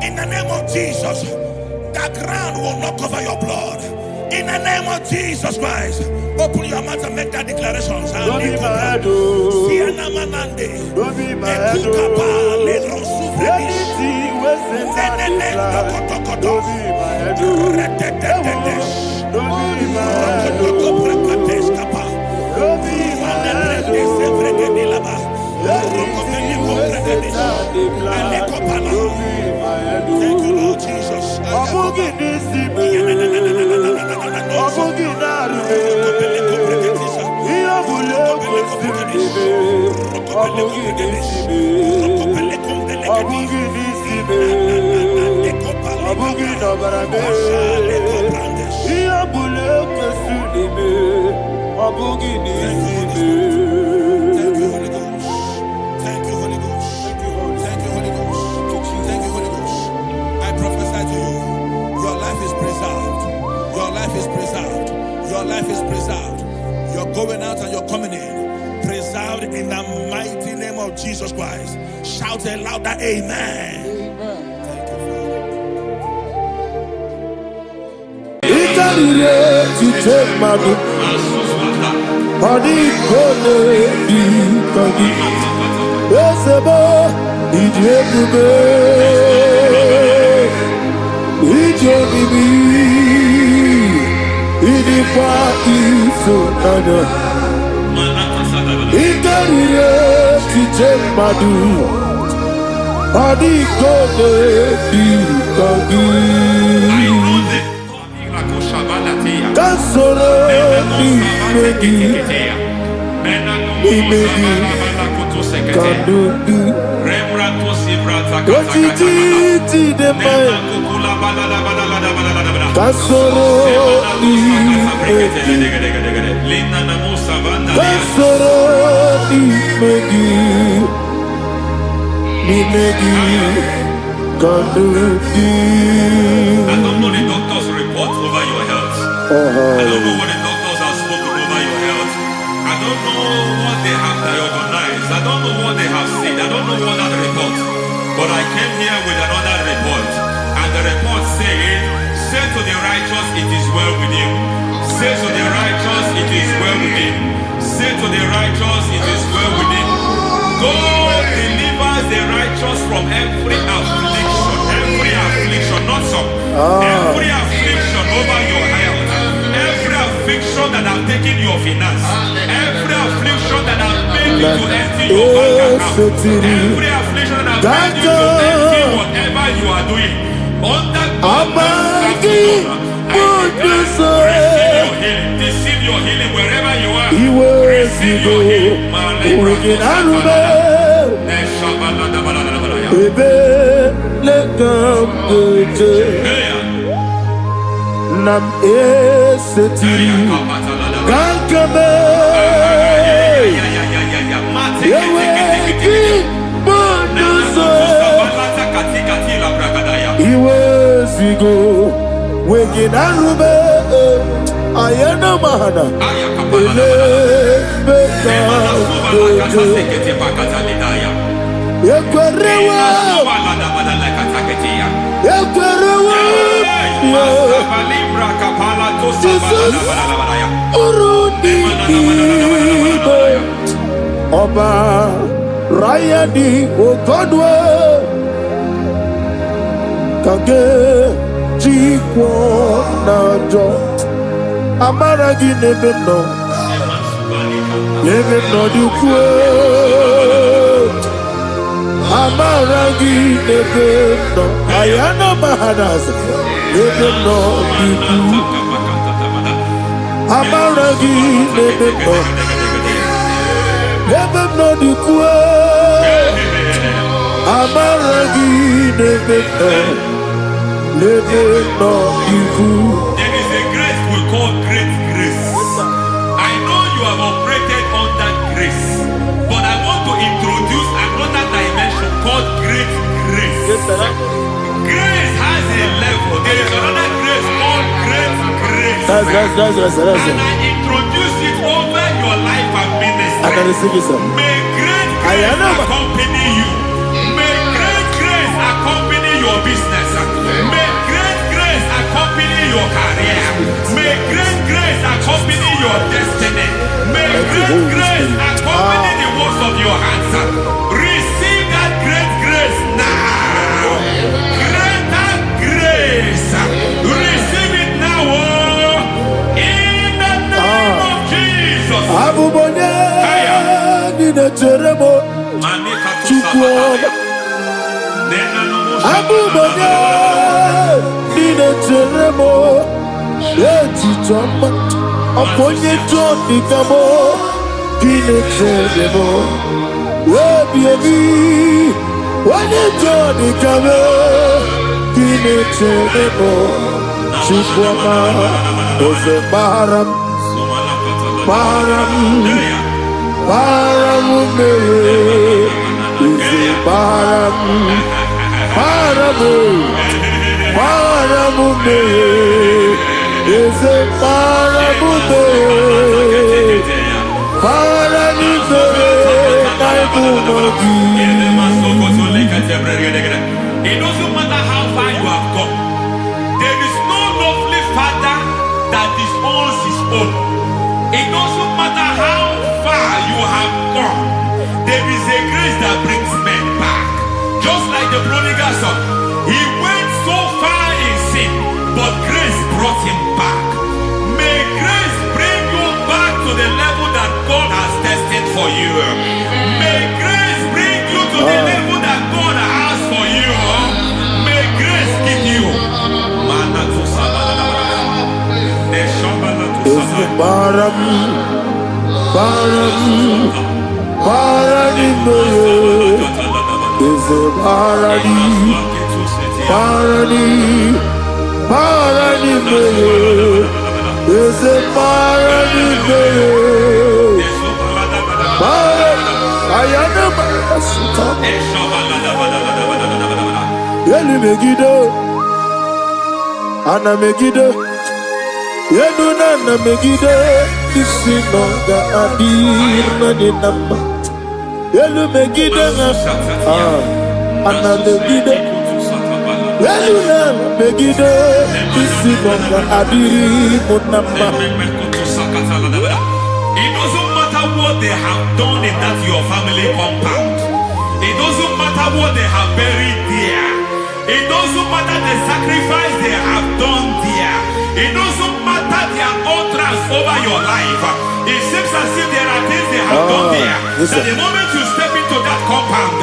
In the name of Jesus, that ground will not cover your blood. In the name of Jesus Christ, open your mouth and make that declaration. Don't be my head, oh. Don't be my head, oh. Anything was in that decline. Don't be my head, oh. Don't be my head, oh. Don't be my head, oh. Anything was in that decline. Don't be my head, oh. Thank you, Lord Jesus. Your life is preserved. You're going out and you're coming in. Preserved in the mighty name of Jesus Christ. Shout a louder amen. Thank you. Idikwa iso nana Ikarire kije madu Adikode dikagi Kansoro imegi Kandudu Kotiti deme Kansoro imegi Kansoro imegi Nimegi Kandudu. I don't know the doctor's report over your health. I don't know what the doctors have spoken over your health. I don't know what they have diagnosed. I don't know what they have said. I don't know what that report. But I came here with another report. And the report said, say to the righteous, it is well with him. Say to the righteous, it is well with him. Say to the righteous, it is well with him. God delivers the righteous from every affliction. Every affliction, not some. Every affliction over your health. Every affliction that have taken your finance. Every affliction that have made you to empty your bank account. Every affliction that have made you to empty whatever you are doing. Under God, receive your healing wherever you are. Receive your healing. Nam eseti gankame yeweki bonuso iwezigo weginarube ayana mahana ele beka yekwerewa Jesus urudi ibo Ọba Rayadi Ogodwe Kage Jikwo Najo Amaragi Nebeno Nebeno Dukwe Amaragi Nebeno Ayana Mahanas Nebeno Dukwe Amaragi Nebeno Nebeno Dukwe Amaragi Nebeno Nebeno Dukwe. There is a grace we call great grace. I know you have operated under grace, but I want to introduce another dimension called great grace. Grace has a level. There is another grace called great grace. That's And I introduce it over your life and ministry. I can receive it, sir. May great grace accompany you. May Abubanya Nina Jeremo Eti Choma Aponye Johnny Kamo Nina Jeremo Webi Wane Johnny Kamo Nina Jeremo Chikwama Ose Baram Baram Baramume Ose Baram Baramume Ose Baramume Baramume Naibumogi. It doesn't matter how far you have come. There is no lovely father that disowns his own. It doesn't matter how far you have gone. There is a grace that brings men back. Just like the prodigal son. He went so far in sin, but grace brought him back. May grace bring you back to the level that God has destined for you. May grace bring you to the level that God has for you. May grace give you. Baram Barani is a Barani is a Barani Yelu Megido Ana Megido Yelu Nana Megido Isinonga Adir Nadinama Yelu Megido Ana Megido Yelu Nana Megido Isinonga Adir Munama. It doesn't matter what they have done in that your family compound. It doesn't matter what they have buried there. It doesn't matter the sacrifice they have done there. It doesn't matter their utterance over your life. It seems as if there are things they have done there. That the moment you step into that compound,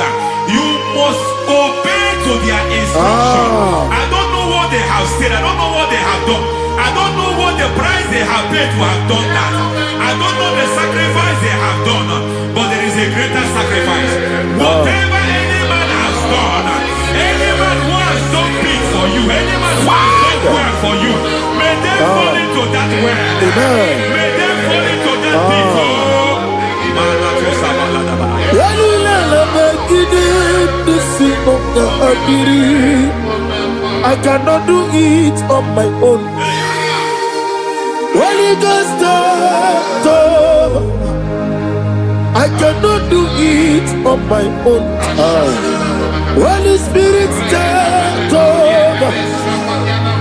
you must obey to their instruction. I don't know what they have said. I don't know what they have done. I don't know what the price they have paid to have done that. I don't know the sacrifice they have done. But there is a greater sacrifice. Whatever any man has done, any man who has done things for you, any man who has done work for you, may they fall into that work. May they fall into that thing. I cannot do it on my own. Holy Ghost, I cannot do it on my own. Holy Spirit,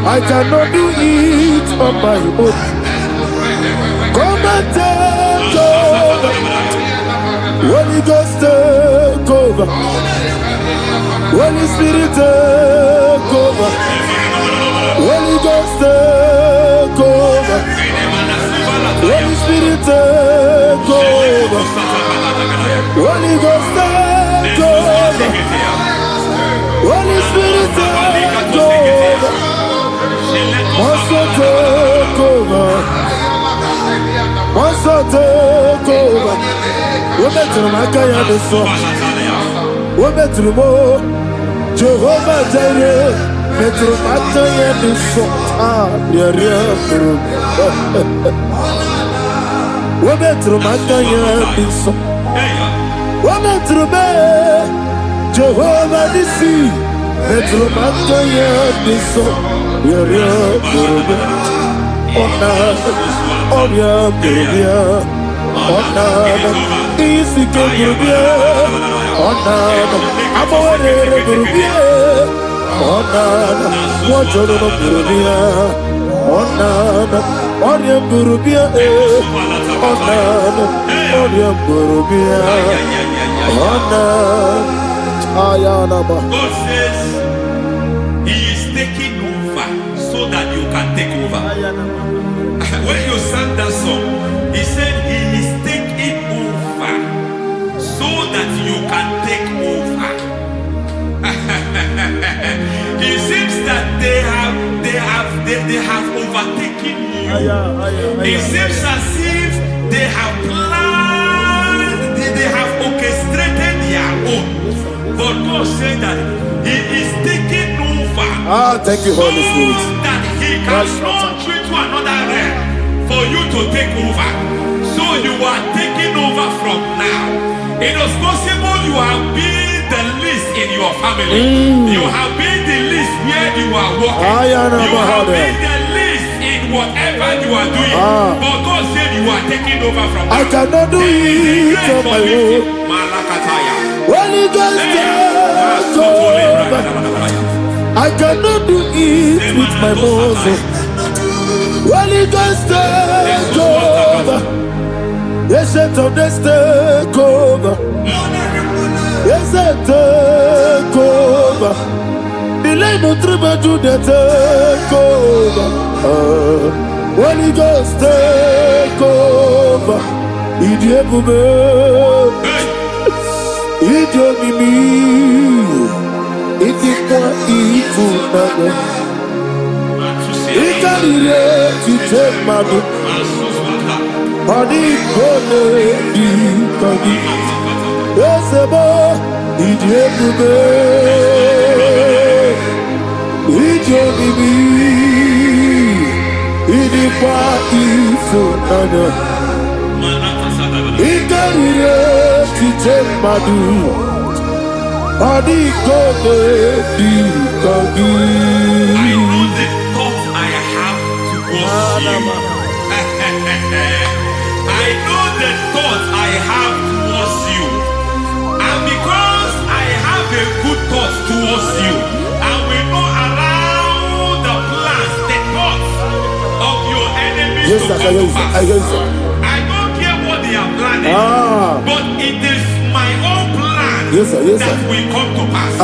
I cannot do it on my own. Come and take over. Holy Ghost, take over. Holy Spirit, take over. Holy Ghost, take over. Holy Spirit, take over. Holy Ghost, take over. Holy Spirit, take over. Also take over. Also take over. We're better than I can do so. We're better than more. Jehovah Jireh. Better than I can do so. Yeah. We're better than I can do so. We're better than Jehovah Nissi. Better than I can do so. God says He is taking over so that you can take over. When you sang that song, He said He is taking over so that you can take over. it seems that they have overtaken you. It seems as if they have planned, they have orchestrated their own. But God said that He is taking over. Thank you, Holy Spirit. So that He can launch you to another realm for you to take over. So you are taking over from now. It is possible you have been the least in your family. You have been the least where you are working. You have been the least in whatever you are doing. But God said you are taking over from now. I cannot do it on my own. Holy Ghost, take over. I cannot do it with my muscle. Holy Ghost, take over. Yes, take over. Yes, take over. Delay no trouble to the take over. Holy Ghost, take over. Idiebube, idiomimi, idikwa ifunana. Ikarire titemadu. Adi kone di kagi. Esebo idiebube, idiomimi, idikwa ifunana. Ikarire titemadu. Adi kone di kagi. I know the thoughts I have towards you. I know the thoughts I have towards you. And because I have a good thought towards you, I will not allow the plans, the thoughts of your enemies to come to pass. I don't care what they are planning, but it is my own plan that will come to pass.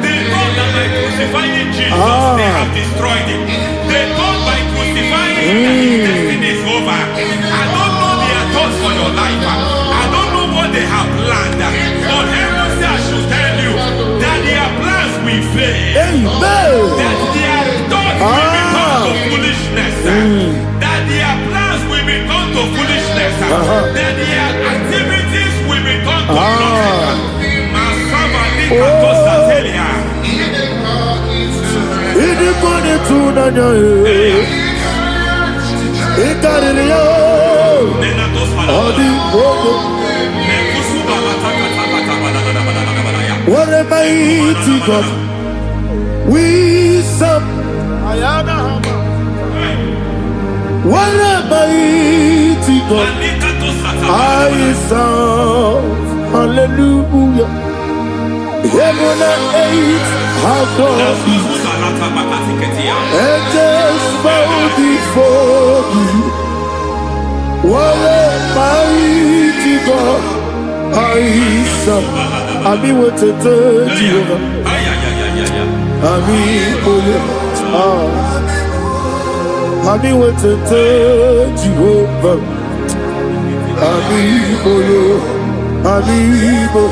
They thought that by crucifying Jesus, they have destroyed him. They thought by crucifying him that his destiny is over. I don't know their thoughts for your life. I don't know what they have planned. But heaven says I should tell you that their plans will fail. That their thoughts will become to foolishness. That their plans will become to foolishness. That their activities will become to nothing. What a mighty God we serve. What a mighty God I serve. Hallelujah. Heaven and earth adore thee. Angels bow before thee. What a mighty God I serve. I mean what to do, Jehovah. I mean what to do, Jehovah. I mean boyo, amigo,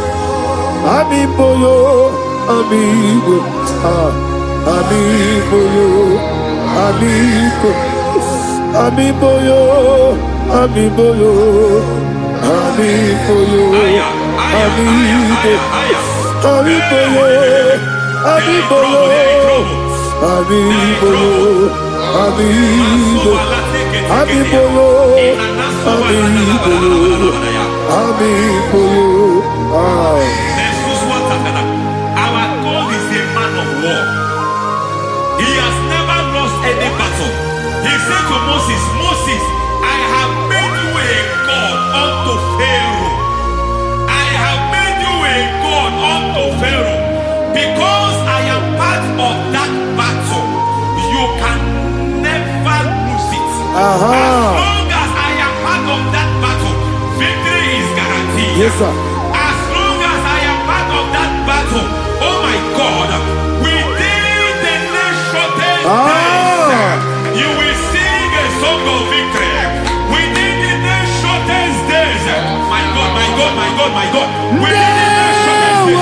Our God is a man of war. He has never lost any battle. He said to Moses, Moses, I have made you a God unto Pharaoh. I have made you a God unto Pharaoh. Because I am part of that battle, you can never lose it. As long as I am part of that battle, victory is guaranteed. Yes, sir. As long as I am part of that battle, oh my God, within the next shortest days, you will sing a song of victory. Within the next shortest days, my God, my God, my God, my God, within the next shortest days,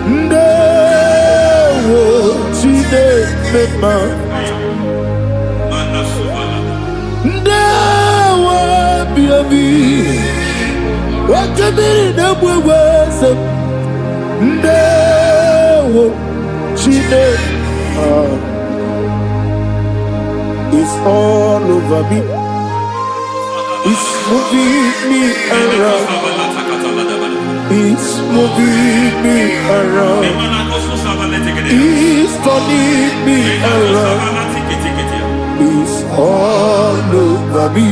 Ndewo Chineke Ndewo Biabi Wakabiri Nabwese Ndewo Chineke It's all over me. It's moving me around. It's moving me around. It's turning me around. It's all over me.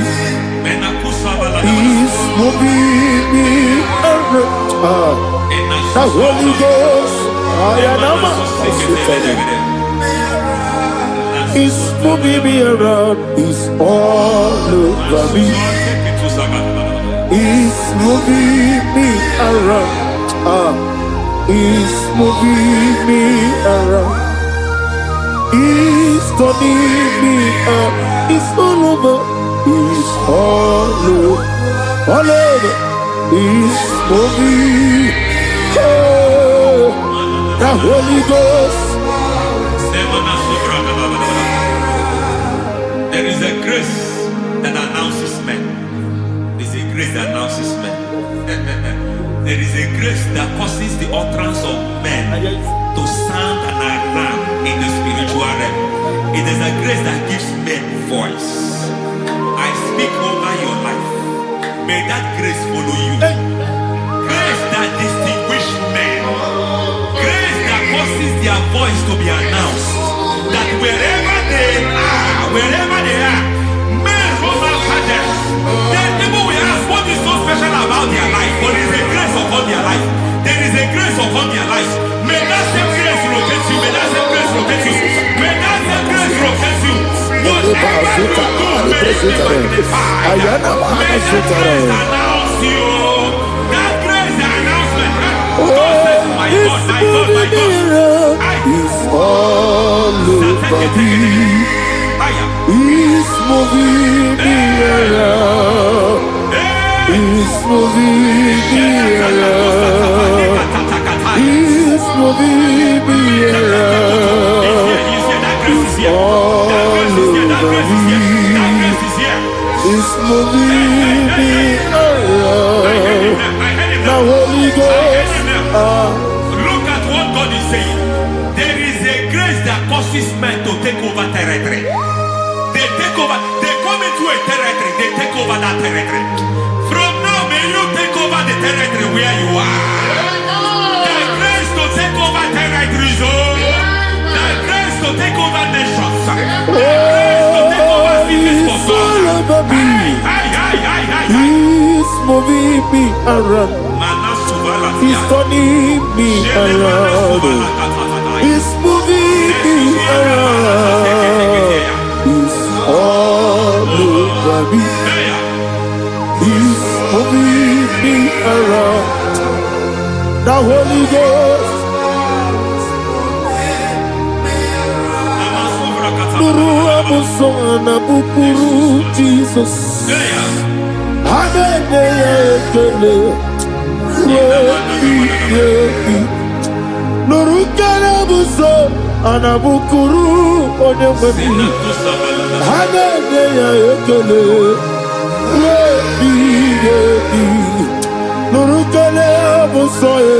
It's moving me around. The Holy Ghost, it's moving me around. It's all over me. It's moving me around. It's moving me around. It's turning me up. It's all over. It's all over. All over. It's moving. Oh, the Holy Ghost. There is a grace that announces men. There is a grace that announces men. There is a grace that causes the utterance of men to sound an alarm in the spiritual realm. It is a grace that gives men voice. I speak over your life. May that grace follow you. Grace that distinguishes men. Grace that causes their voice to be announced. That wherever they are, men over fathers, then people will ask what is so special about their life. But there is a grace upon their life. There is a grace upon their life. May that same grace rotate you. May that same grace rotate you. May that same grace rotate you. Whatever you do, may it be magnified. May that grace announce you. That grace announcement. God says, my God, my God, my God. It's all over me. It's moving me around. It's moving me around. It's moving me around. It's all over me. It's moving me around. The Holy Ghost. Look at what God is saying. There is a grace that causes men to take over territory. They take over. They come into a territory. They take over that territory. From now, may you take over the territory where you are. The grace to take over territories. The grace to take over nations. The grace to take over cities for God. He's moving me around. He's turning me around. He's moving me around. He's all over me. He's moving me around. The Holy Ghost. Nuru amusona bukuru Jesus. Amene ekele. Nuru karabuso anabukuru onememi. Amene ekele. Nuru kele abusoe.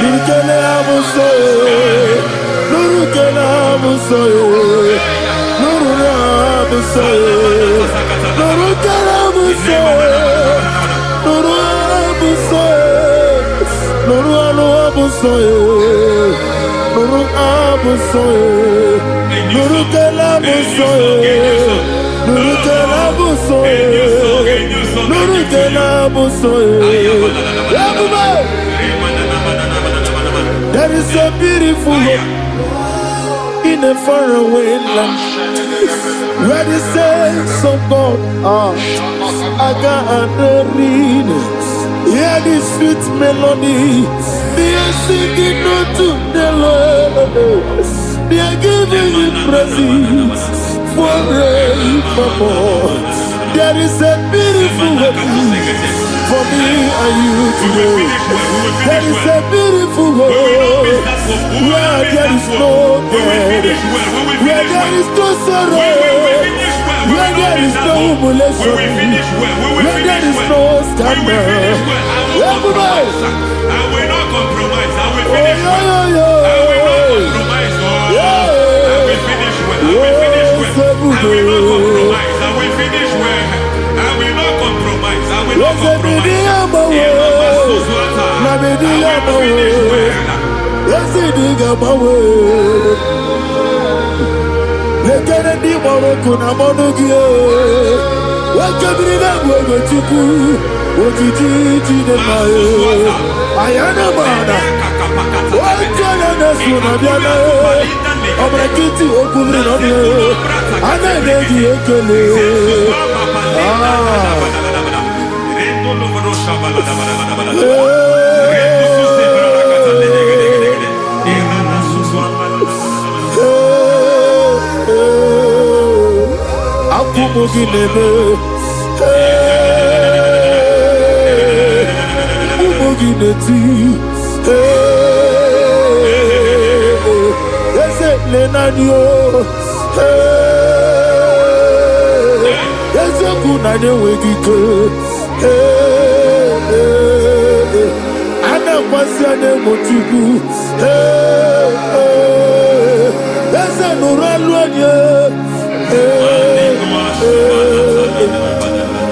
Nuru kele abusoe. Nuru kele abusoe. Nuru abusoe. Nuru kele abusoe. Nuru abusoe. Nuru abusoe. Nuru abusoe. Nuru kele abusoe. Nuru kele abusoe. Nuru kele abusoe. There is a beautiful hope in a faraway land where the saints of God are gathering. Hear the sweet melody. They are singing unto the Lord. They are giving Him praise forevermore. There is a beautiful way for me and you today. There is a beautiful way where there is no death, where there is no sorrow, where there is no humiliation, where there is no scandal. Everybody, I will not compromise. I will finish well. I will not compromise. I will finish well. I will finish well. I will not compromise. I will finish well. I will not compromise. I will not compromise.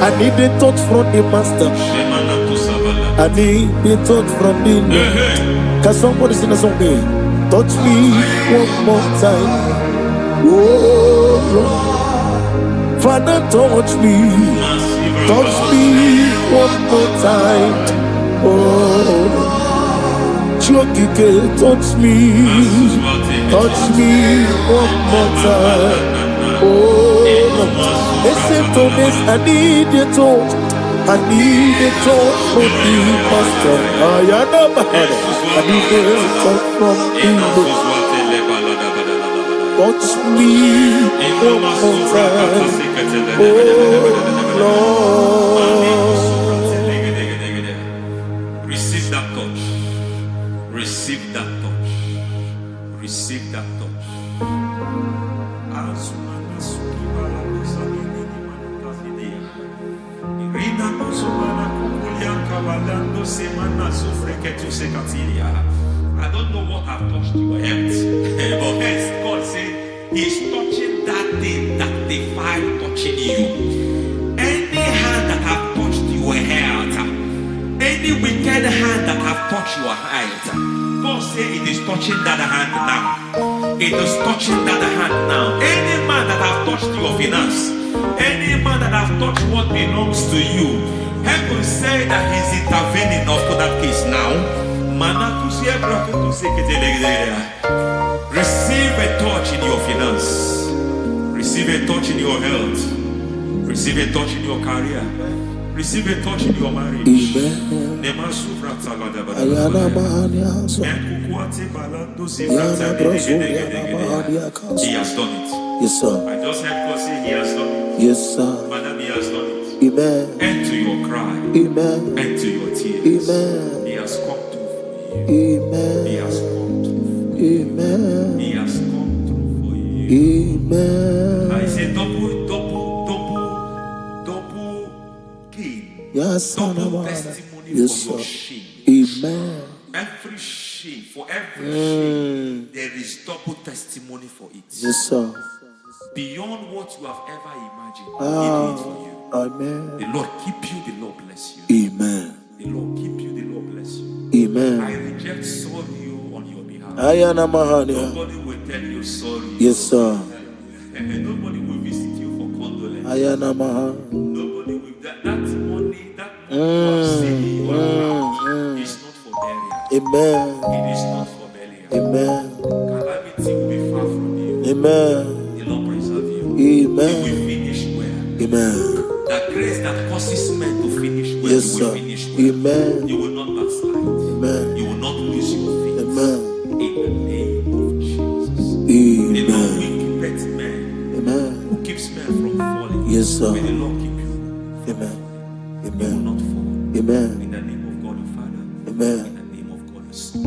I need a touch from the master. I need a touch from the Lord. Can somebody sing a song here? Touch me one more time. Oh Lord, Father, touch me. Touch me one more time. Oh, Chokike, touch me. Touch me one more time. Oh, except on this, I need a touch. I need a touch from the master. I need a touch from the Lord. Touch me one more time. Oh, Lord. Receive that touch. Receive that touch. Receive that touch. I don't know what I've touched your health, but hence God said He's touching that thing that defied touching you. Any hand that have touched your health, any wicked hand that have touched your health, God said it is touching that hand now. It is touching that hand now. Any man that have touched your finance, any man that have touched what belongs to you, heaven said that He's intervening to that case now. Receive a touch in your finance. Receive a touch in your health. Receive a touch in your career. Receive a touch in your marriage. He has done it. Yes, sir. I just heard God say He has done it. Yes, sir. Madam, He has done it. Amen. End to your cry. Amen. End to your tears. Amen. He has come through for you. Amen. He has come through for you. Amen. He has come through for you. Amen. I say double gain. Yes, Double testimony yes, for your sir. shame. Amen. Every shame, for every shame, there is double testimony for it. Yes, sir. Beyond what you have ever imagined, He did it for you. Amen. The Lord keep you, the Lord bless you. Amen. The Lord keep you, the Lord bless you. Amen. I reject sorrow on your behalf. Ayana Mahania. Nobody will tell you sorry. Yes, sir. And nobody will visit you for condolence. Ayana Mahania. Nobody will. That money you have seen in your account is not for burial. Amen. It is not for burial. Amen. Calamity will be far from you. Amen. The Lord preserve you. Amen. You will finish well. Amen. The grace that causes men to finish well, Yes, you will sir. finish well. Amen. You will not backslide. Amen. You will not lose your faith. Amen. In the name of Jesus. The Lord Amen. will keep men. Amen. Who keeps men from falling. Yes, sir. May the Lord keep you. Amen. You will not fall. Amen. In the name of God the Father. Amen. In the name of God the Son.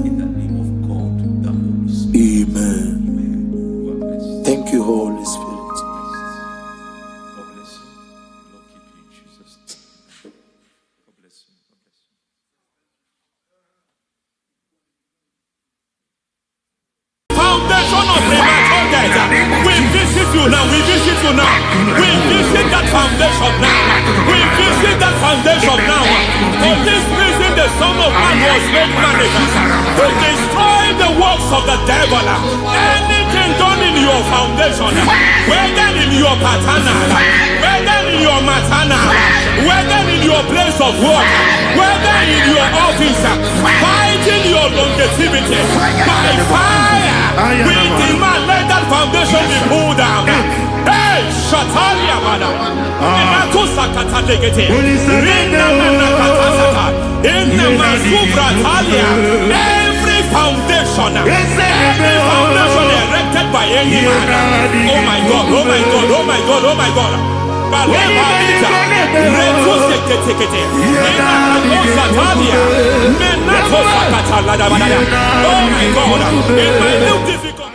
In the name of God the Holy Spirit. Amen. Amen. God bless you. Thank you, Holy Spirit. God bless you. Lord keep you in Jesus' name. God bless you. God bless you. Foundation of premature death. We visit you now. We visit you now. We visit that foundation now. We visit that foundation now. For this reason, the Son of Man was made manifest to destroy the works of the devil. Anything done in your foundation, whether in your paternal, whether in your maternal, whether in your place of work, whether in your office, fighting your longevity by fire. We demand let that foundation be pulled down. Hey, Shatalia Bada. Inaku Sakata Legete. In the Masubra Talia. Every foundation erected by any man. Oh my God, oh my God, oh my God, oh my God. Baleba Ita. Reku Sekete. Inaku Satalia. Menaku Sakata Ladabada. Oh my God. In my new difficult.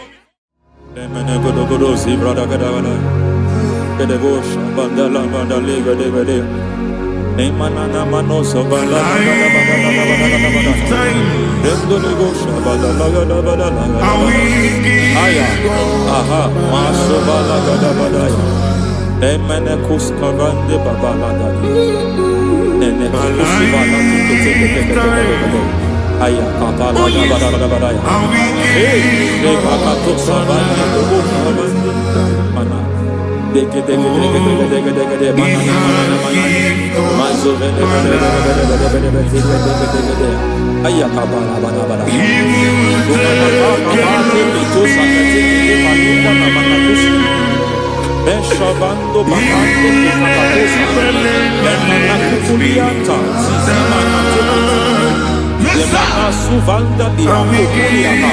Suvanda di Amukuliama.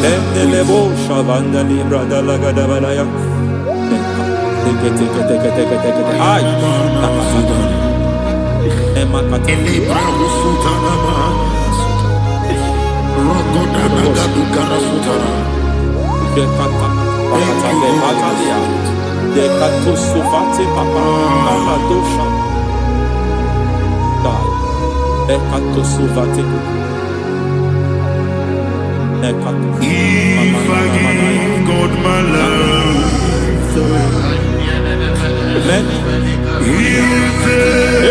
Endelebo Shavanda Libra da Lagadabalaya. Ay, Emakata. If I give God my love, He will take care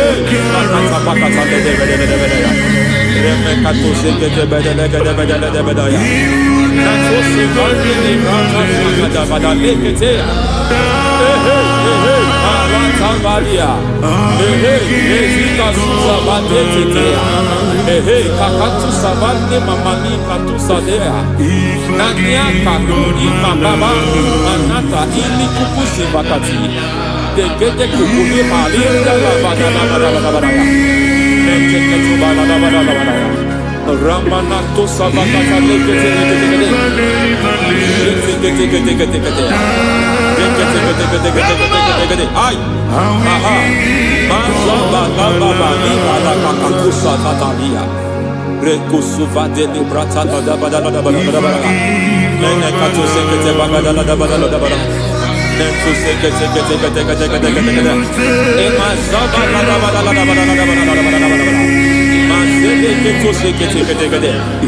Ramanato Savakata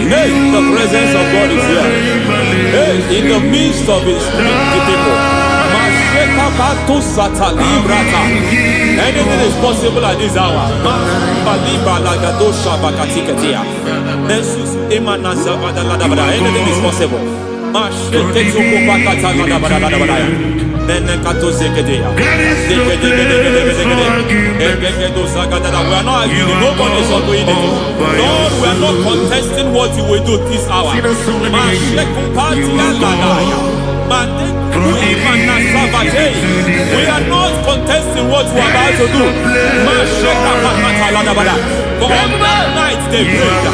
Hey, the presence of God is here. Hey, in the midst of His people. Anything is possible at this hour. Anything is possible. We are not arguing. Nobody is doing it. Lord, we are not contesting what you will do this hour. We are not contesting what we are about to do. For on that night they prayed,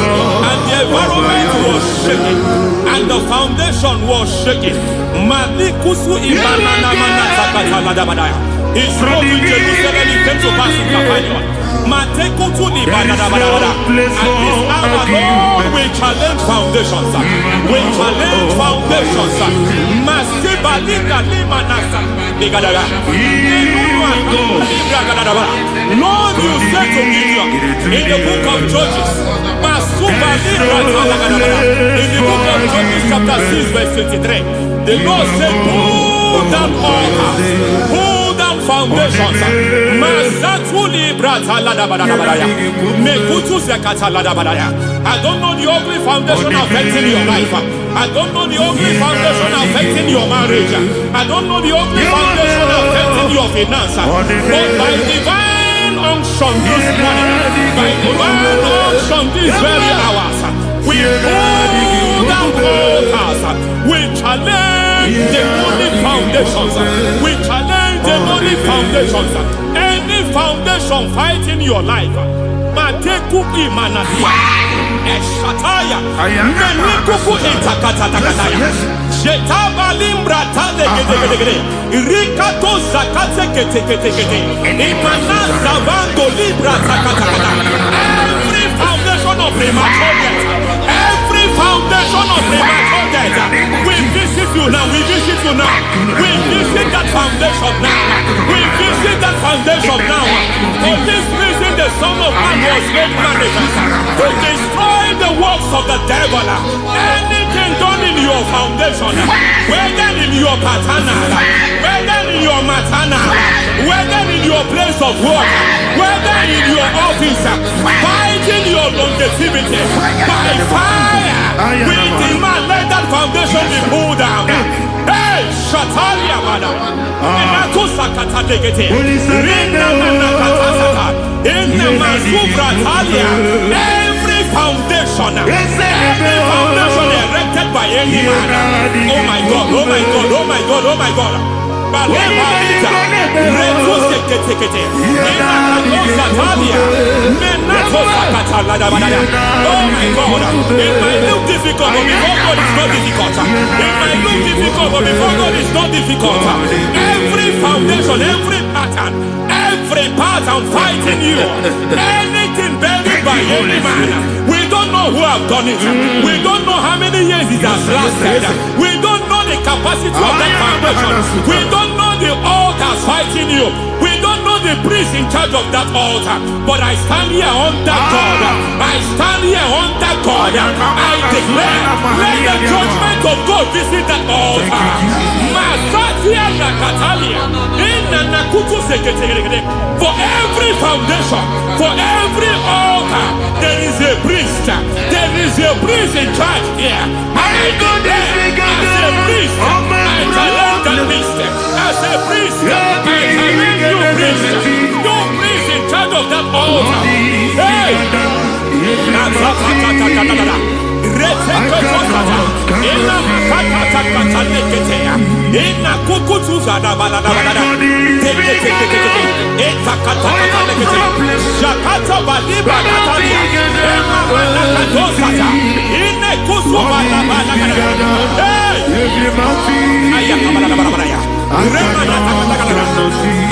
and their environment was shaking, and the foundation was shaking. Malikusu imanana manata ladabadaya. He spoke in Jerusalem, he came to pass in Capernaum. Matekutu libadabadabada. At this hour, Lord, we challenge foundations. We challenge foundations. Masibalika limanasa ligadaya. Lord, you said to Gideon in the book of Judges, in the book of Judges chapter 6 verse 23, the Lord said, pull down altars, pull down foundations. I don't know the ugly foundation affecting your life. I don't know the ugly foundation affecting your marriage. I don't know the ugly foundation affecting your finance. But by divine unction this morning, by divine unction these very hours, we pull down altars. We challenge demonic foundations. We challenge demonic foundations. Any foundation fighting your life, Mateku imanatia, Eshataya, Menikuku itakatatakataya, Shetabalim Brata de Rikato Zakate Kete, Imanaza Bando Libra Takataka. Every foundation of premature death, every foundation of premature death, we visit you now, we visit you now, we visit that foundation now, we visit that foundation now. For this reason, the Son of Man was made manifest to destroy the works of the devil. Anything done in your foundation, whether in your paternal, whether in your maternal, whether in your place of work, whether in your office, fighting your longevity by fire, we demand let that foundation be pulled down. Hey, Shatalia madam, every foundation erected by any man. Oh my God, oh my God, oh my God, oh my God. Oh my God, it might look difficult, but before God it's not difficult. It might look difficult, but before God it's not difficult. Every foundation, every pattern fighting you, anything buried by any man, we don't know who have done it. We don't know how many years it has lasted. We don't know the capacity of that foundation. We don't know the altars fighting you. We don't know the priest in charge of that altar. But I stand here under God. I stand here under God. I declare, let the judgment of God visit that altar. For every foundation, for every altar, there is a priest. There is a priest in charge here. I declare, as a priest, I challenge that priest. As a priest, I challenge you priest. You priest in charge of that altar. Hey!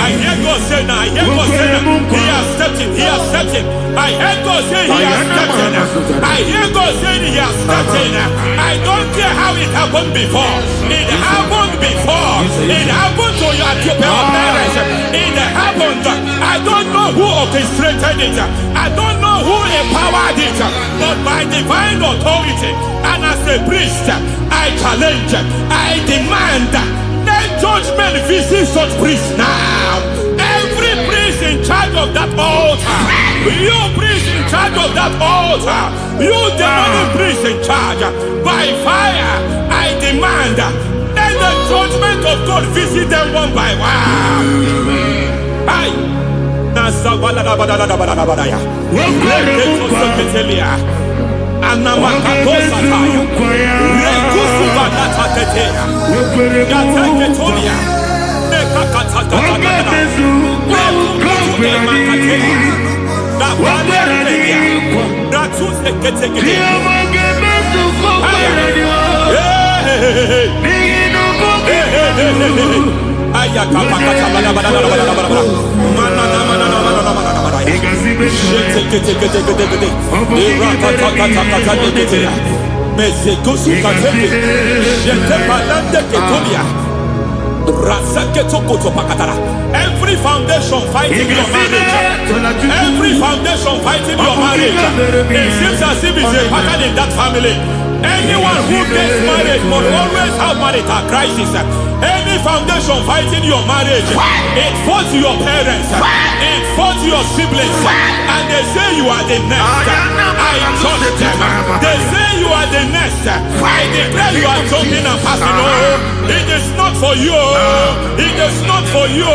I hear God say now, I hear God say now, he has stepped in, he has stepped in. I hear God say he has stepped in. I hear God say he has stepped in. I don't care how it happened before. It happened before. It happened to your parents. It happened. I don't know who orchestrated it. I don't know who empowered it. But by divine authority and as a priest, I challenge, I demand, let judgment visit such priests now. Every priest in charge of that altar, you priest in charge of that altar, you demonic priest in charge, by fire, I demand, let the judgment of God visit them one by one. Aye. Every foundation fighting your marriage, every foundation fighting your marriage, it seems as if it's a pattern in that family. Anyone who gets married must always have marital crisis. Any foundation fighting your marriage, it fought your parents, it fought your siblings, and they say you are the next. I judge them. They say you are the next. I declare you are jumping and passing. Oh, it is not for you. It is not for you.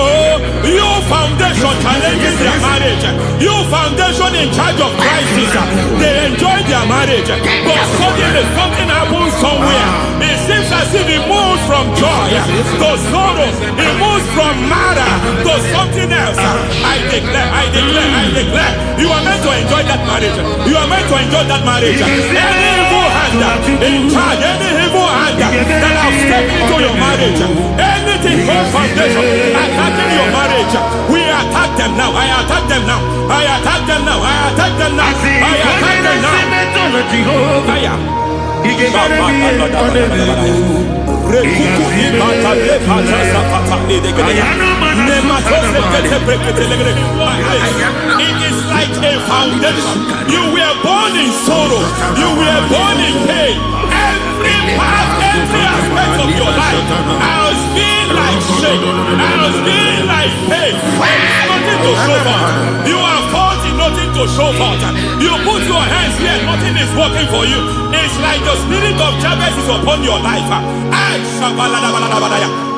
You foundation challenging their marriage. You foundation in charge of crisis. They enjoy their marriage, but suddenly something happens somewhere. It seems as if it moves from joy to sorrow. It moves from matter to something else. I declare, you are meant to enjoy that marriage. You are meant to enjoy that marriage. Any evil hand in charge, any evil hand that have stepped into your marriage, anything called foundation attacking your marriage, we attack them now. I attack them now. I attack them now. I attack them now. I attack them now. It is like a foundation. You were born in sorrow. You were born in pain. Every part, every aspect of your life has been like shame. Has been like pain. There is nothing to show for. You are faulty, nothing to show for. You put your hands here, nothing is working for you. It's like the spirit of Jabez is upon your life.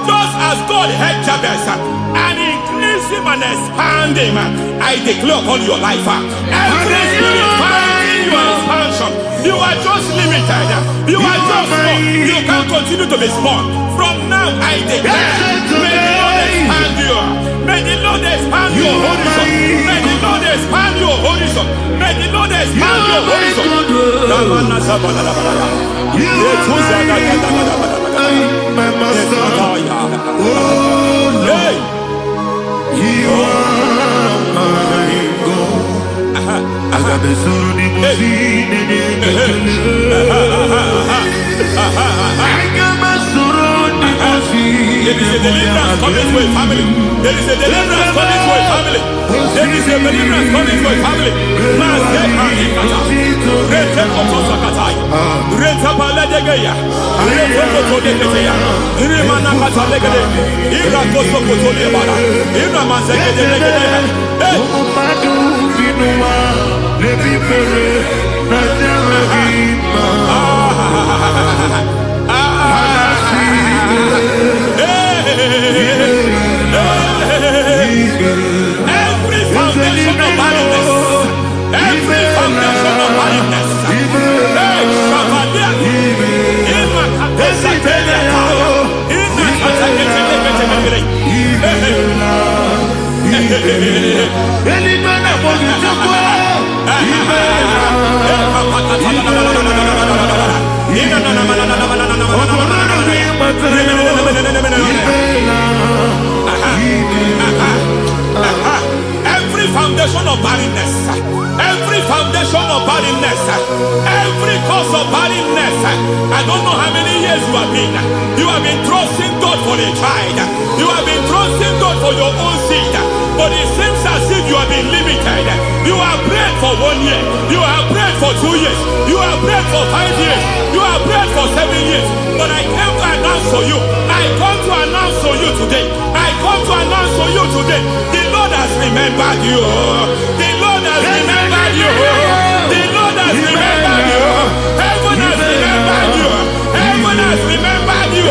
Just as God had Jabez and increased him and expand him, I declare upon your life. Every spirit fighting your expansion, you are just limited. You are just small. You can't continue to be small. From now, I declare, may the Lord expand you. May the Lord expand your horizon. May the Lord expand your horizon. May the Lord expand your horizon. My master, oh Lord, you are my God. I got the soul in my feet, I got my soul in my feet. There is a deliverance coming to a family. There is a deliverance coming to a family. There is a deliverance coming to a family. Every foundation of barrenness, every foundation of barrenness, every foundation of barrenness, every foundation of barrenness, every cause of barrenness. I don't know how many years you have been trusting God for a child. You have been trusting God for your own seed, but it seems as if you have been limited. You have prayed for 1 year, you have prayed for 2 years, you have prayed for 5 years, you have prayed for 7 years. But I came to announce to you, I come to announce to you today, I come to announce to you today, the Lord has remembered you. The Lord has remembered you. The Lord has remembered you. Heaven has remembered you. Heaven has remembered you.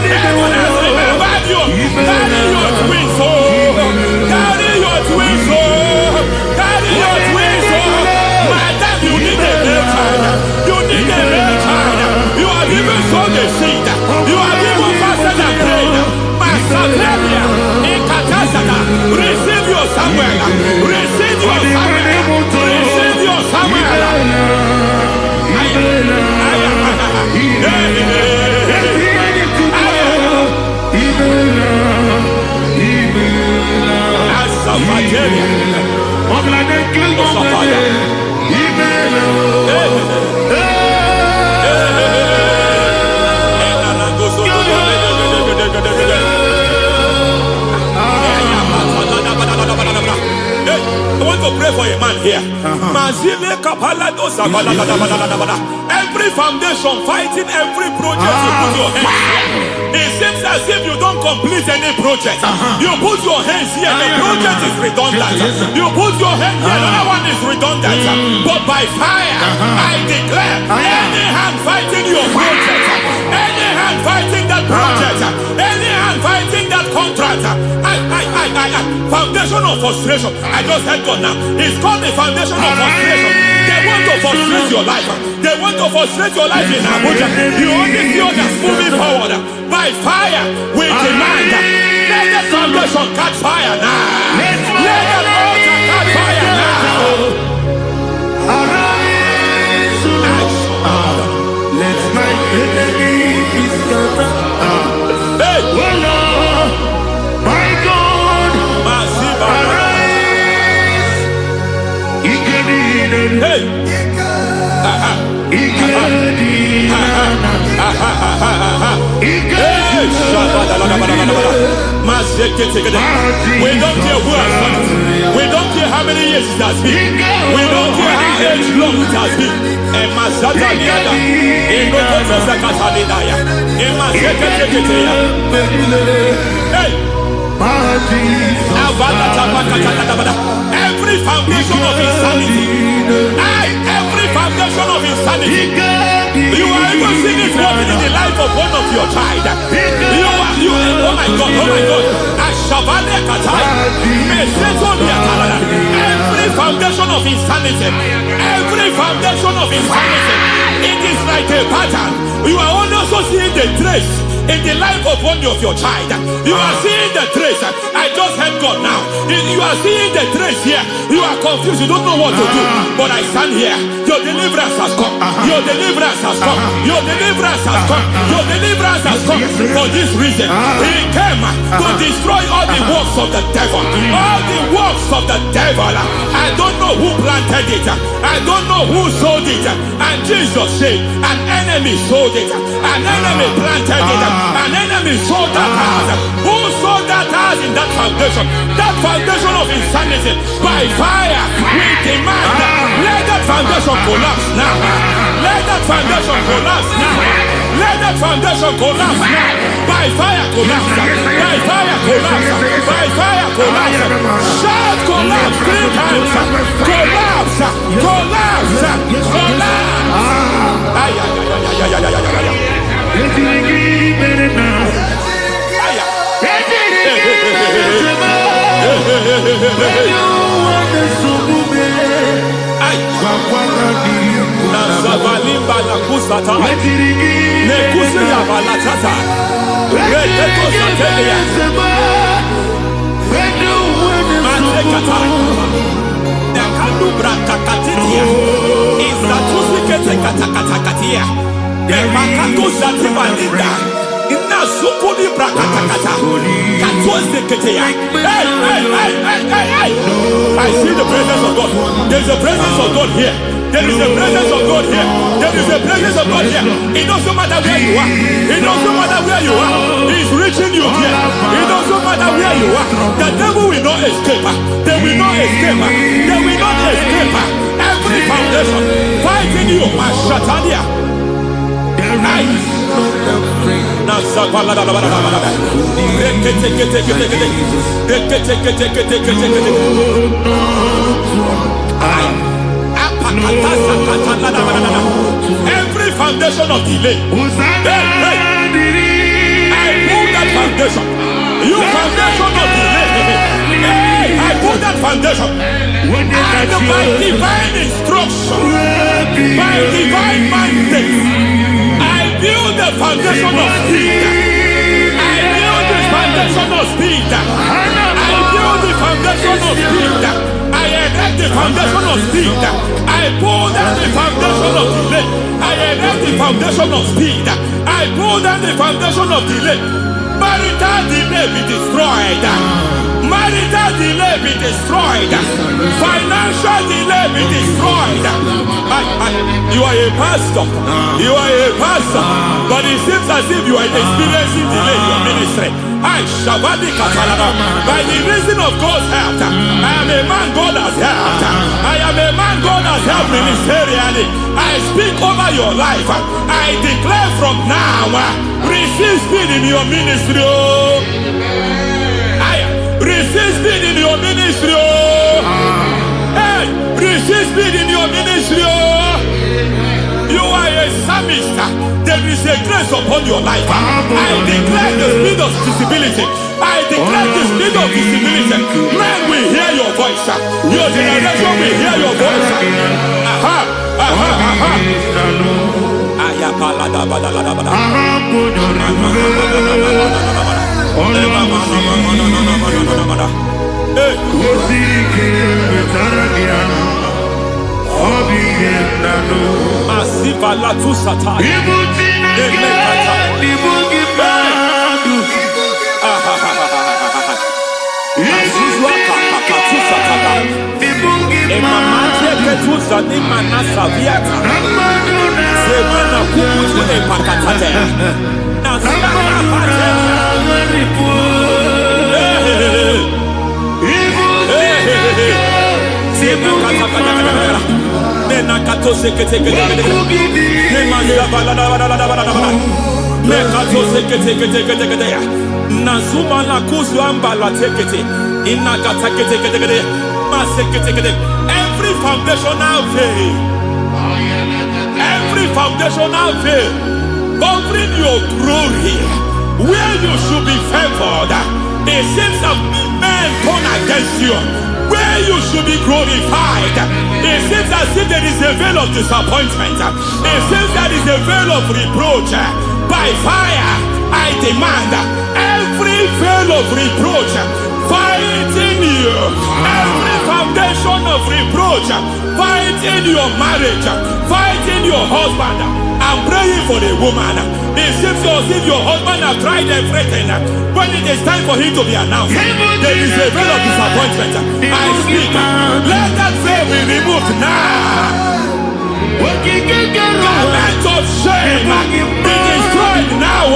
Heaven has remembered you. Carry your twins, oh. Carry your twins, oh. Carry your twins, oh. Madam, you need a male child. You need a male child. You have even sown the seed. You have even fasted and prayed. Master Claudia, in Katasata, receive your Samuel. Receive your Samuel. I want to pray for a man here. Every foundation fighting every project you put your hands here. It seems as if you don't complete any project. You put your hands here, the project is redundant. You put your hand here, another one is redundant. But by fire, I declare, any hand fighting your project, any hand fighting that project, any hand fighting that contract, foundation of frustration. I just heard God now. It's called the foundation of frustration. They want to frustrate your life. They want to frustrate your life in Abuja. You only see others moving forward. By fire, we demand. Let the foundation catch fire now. Let the altar catch fire now. Arise, let my enemy be scattered. Hey, Oh Lord, my God, arise. hey. We don't care who has done it. We don't care how many years it has been. We don't care how age long it has been. Hey. Every foundation of insanity, every foundation of insanity, you are even seeing it working in the life of one of your child. Oh my God, every foundation of insanity, it is like a pattern. You are also seeing the trace in the life of one of your child. You are seeing the trace. I just heard God now. You are seeing the trace here. You are confused. You don't know what to do. But I stand here. Your deliverance has come. Your deliverance has come. Your deliverance has come. Your deliverance has come. For this reason, He came to destroy all the works of the devil. All the works of the devil. I don't know who planted it. I don't know who sold it. And Jesus said, an enemy sold it. An enemy planted it. An enemy sold that house. Who sold that house in that foundation? That foundation of insanity. By fire, we demand, let that foundation collapse now. Let that foundation collapse now. Let that foundation collapse now. By fire collapse. By fire collapse. By fire collapse. Shout collapse 3 times. Collapse. Collapse. Collapse. I see the presence of God. There's a presence of God here. There is a presence of God here. There is a presence of God here. It doesn't matter where you are. It doesn't matter where you are. He's reaching you here. It doesn't matter where you are. The devil will not escape. They will not escape. They will not escape. Every foundation fighting you, Mashatania. Every foundation of delay, I pull that foundation. You foundation of delay, I pull that foundation. And by divine instruction, by divine mandate, I build the foundation of speed. I build the foundation of speed. I build the foundation of speed. I erect the foundation of speed. I pull down the foundation of delay. I erect the foundation of speed. I pull down the foundation of delay. By Marital delay be destroyed. Marital delay be destroyed. Financial delay be destroyed. You are a pastor. You are a pastor. But it seems as if you are experiencing delay in your ministry. By the reason of God's help, I am a man God has helped. I am a man God has helped ministerially. I speak over your life. I declare from now, receive speed in your ministry. Receive speed in your ministry. Hey, receive speed in your ministry. You are a psalmist. There is a grace upon your life. I declare the speed of visibility. I declare the speed of visibility. Men will hear your voice. Your generation will hear your voice. Asivala tu sata. Every foundational veil, every foundational veil covering your glory, where you should be favored, it seems that men turn against you. Where you should be glorified, it seems as if there is a veil of disappointment. It seems there is a veil of reproach. By fire, I demand every veil of reproach fighting you, every foundation of reproach fighting your marriage, fighting your husband. I'm praying for the woman. It seems as if your husband has tried everything. When it is time for him to be announced, there is a veil of disappointment. I speak. Let that veil be removed now. Garment of shame be destroyed now.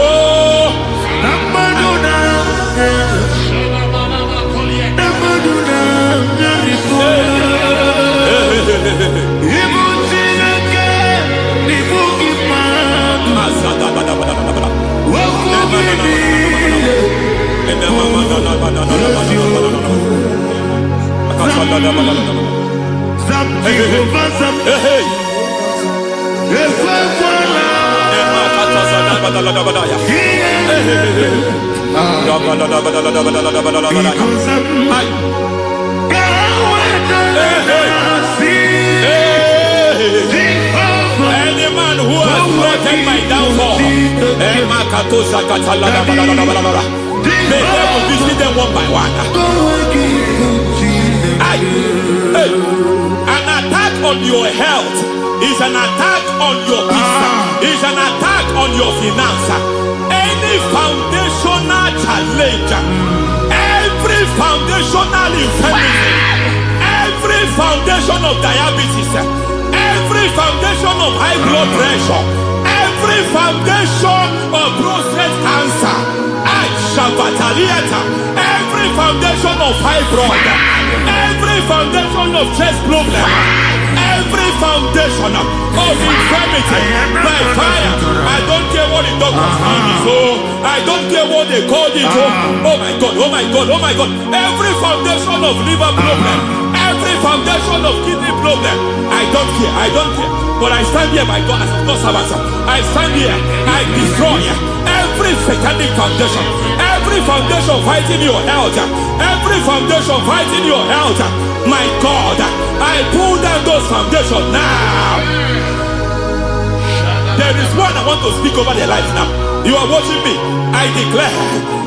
Any man who has plotted my downfall, may devil visit them one by one. An attack on your health is an attack on your business, is an attack on your finance. Any foundational challenge, every foundational infirmity, every foundation of diabetes, every foundation of high blood pressure, every foundation of prostate cancer, every foundation of fibroid, every foundation of chest problem, every foundation of infirmity by fire. I don't care what the doctors call it, so I don't care what they call it. Oh my God, oh my God, oh my God. Every foundation of liver problem, every foundation of kidney problem, I don't care, I don't care. But I stand here by God as God's servant. I stand here, I destroy every satanic foundation, every foundation fighting your health, every foundation fighting your health. My God, I pull down those foundations now. There is one I want to speak over their life now. You are watching me. I declare,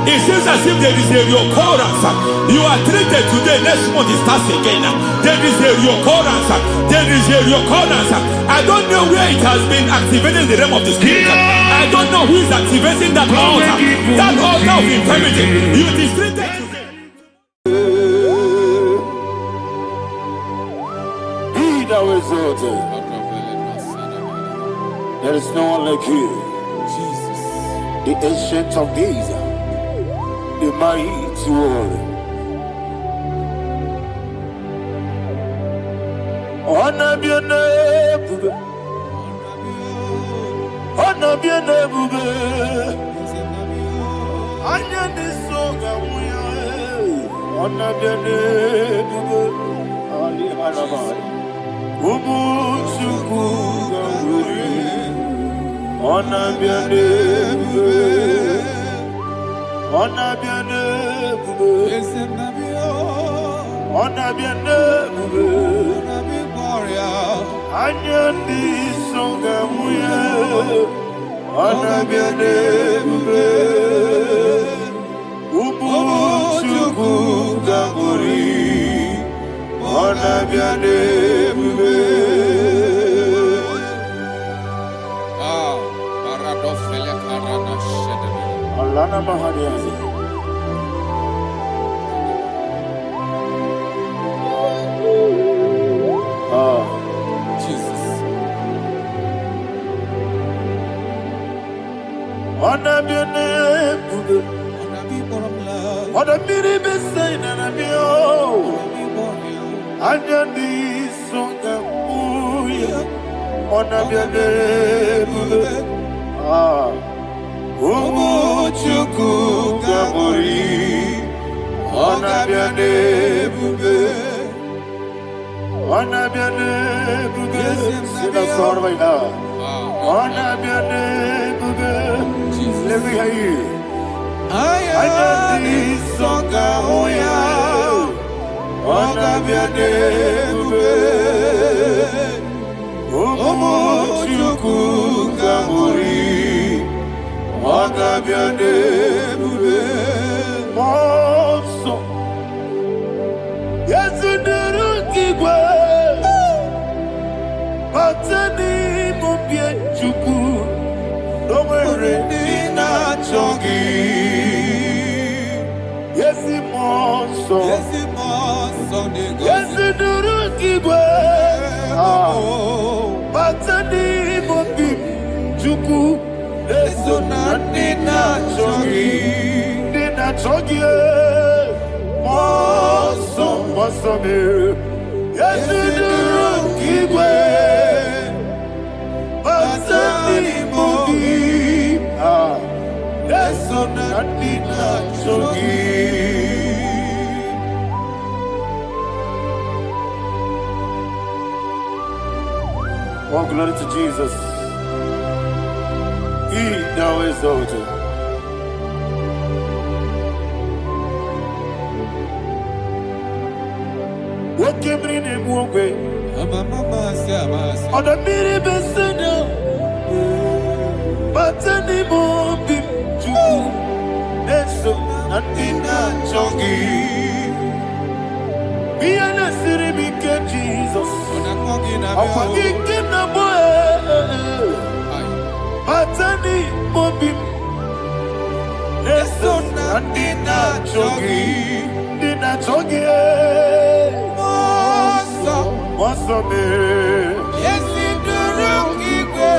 it seems as if there is a reoccurrence. You are treated today, next month it starts again. There is a reoccurrence. There is a reoccurrence. I I don't know where it has been activated in the realm of the spirit. I don't know who is activating that altar. That altar of infirmity. You distributed. Be thou exalted. There is no one like you. Jesus. The ancient of days. The mighty one. Honor be your name. Honor be your name. Honor be your name. Ali Harabai. Ubu Chukuga. Honor be your name. Honor be your name. Honor be your name. Anyandi songa muya, honor be your name. Ubu Chukuga Guri, honor be your name. Paradofele karana shedebe. Alana Mahadiazi. Jesus. Honor be your name. Honor be the best and be oh. Anyandi songa muya, honor be your name. Umu Chukuga Guri, honor be your name. Honor be your name. See the sword right now. Honor be your name. Let me hear you. Anyandi songa muya, honor be your name. Umu Chukuga Guri, honor be your name. Monso, yes in the igbo, Batani mubie chuku, no mere nina chongi. Yes in monso, yes in the igbo, Batani mubie chuku, eso na nina chongi, nina chongi. Monso me, yes in the igbo, Batani mubie, eso na nina chongi. Oh, glory to Jesus. He thou exalted. What came in a walkway? On the mini besena, but any more be true. That's so nothing that chongi. Be an city, be Jesus. I'm forgetting the boy. But any more be. That's so nothing that chongi. Did not chongi. What's up, man? Yes, in the room, igbo.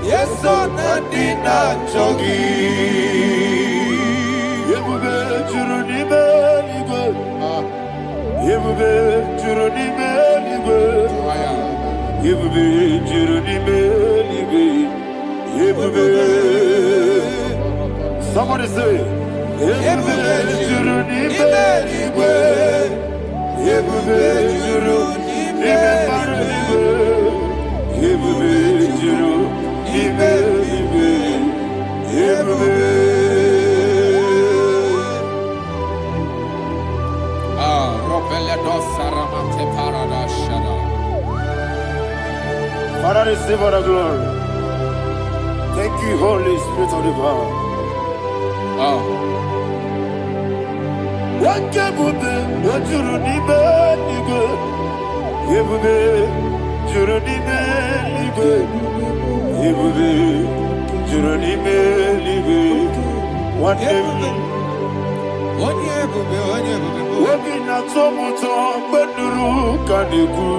Yes, on the dinner, choggy. Yebube juruni belibe. Yebube juruni belibe. Yebube juruni belibe. Yebube. Somebody say. Yebube juruni belibe. Yebube juruni belibe. Yebube juruni belibe. Yebube. Father, receive all the glory. Thank you, Holy Spirit of the power. Wakebube, wajuru nibe nibe. Ebube, juru nibe nibe. Ebube, juru nibe nibe. Wakebube, Wobi na tomuto beduru kaniku.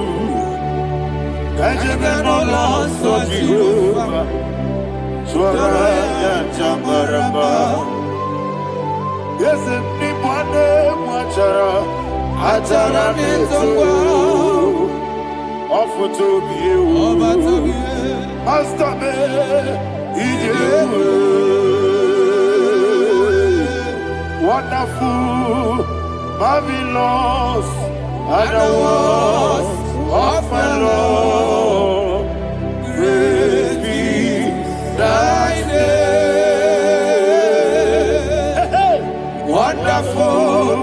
Kajebe no loso Jehovah. Swara ya jambaramba. Yese ni bwane mwachara. Atara netongo. Ofuto biye o. Master me. Ijewe. Wonderful, marvelous, and the words of my Lord. Praise be thy name. Wonderful,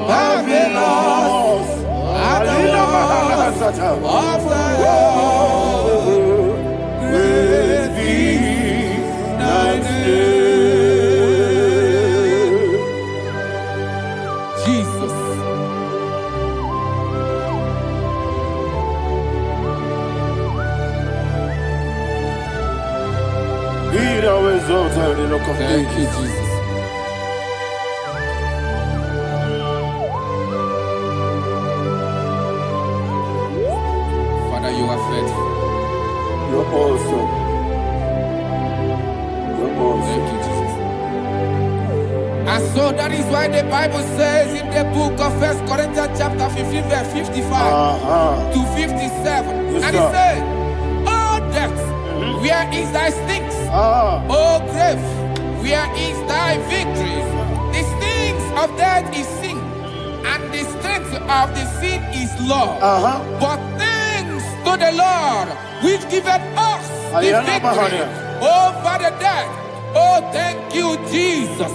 marvelous, and the words of my Lord. Praise be thy name. Thank you, Jesus. Father, you are faithful. You're awesome. You're awesome. Thank you, Jesus. And so that is why the Bible says in the book of 1 Corinthians chapter 15, verse 55 to 57. Yes, and it says, "Oh death, where is thy sting? Oh grave, where is thy victory? The stings of death is sin, and the strength of the sin is law. But thanks to the Lord, which giveth us the victory over the death." Oh, thank you, Jesus.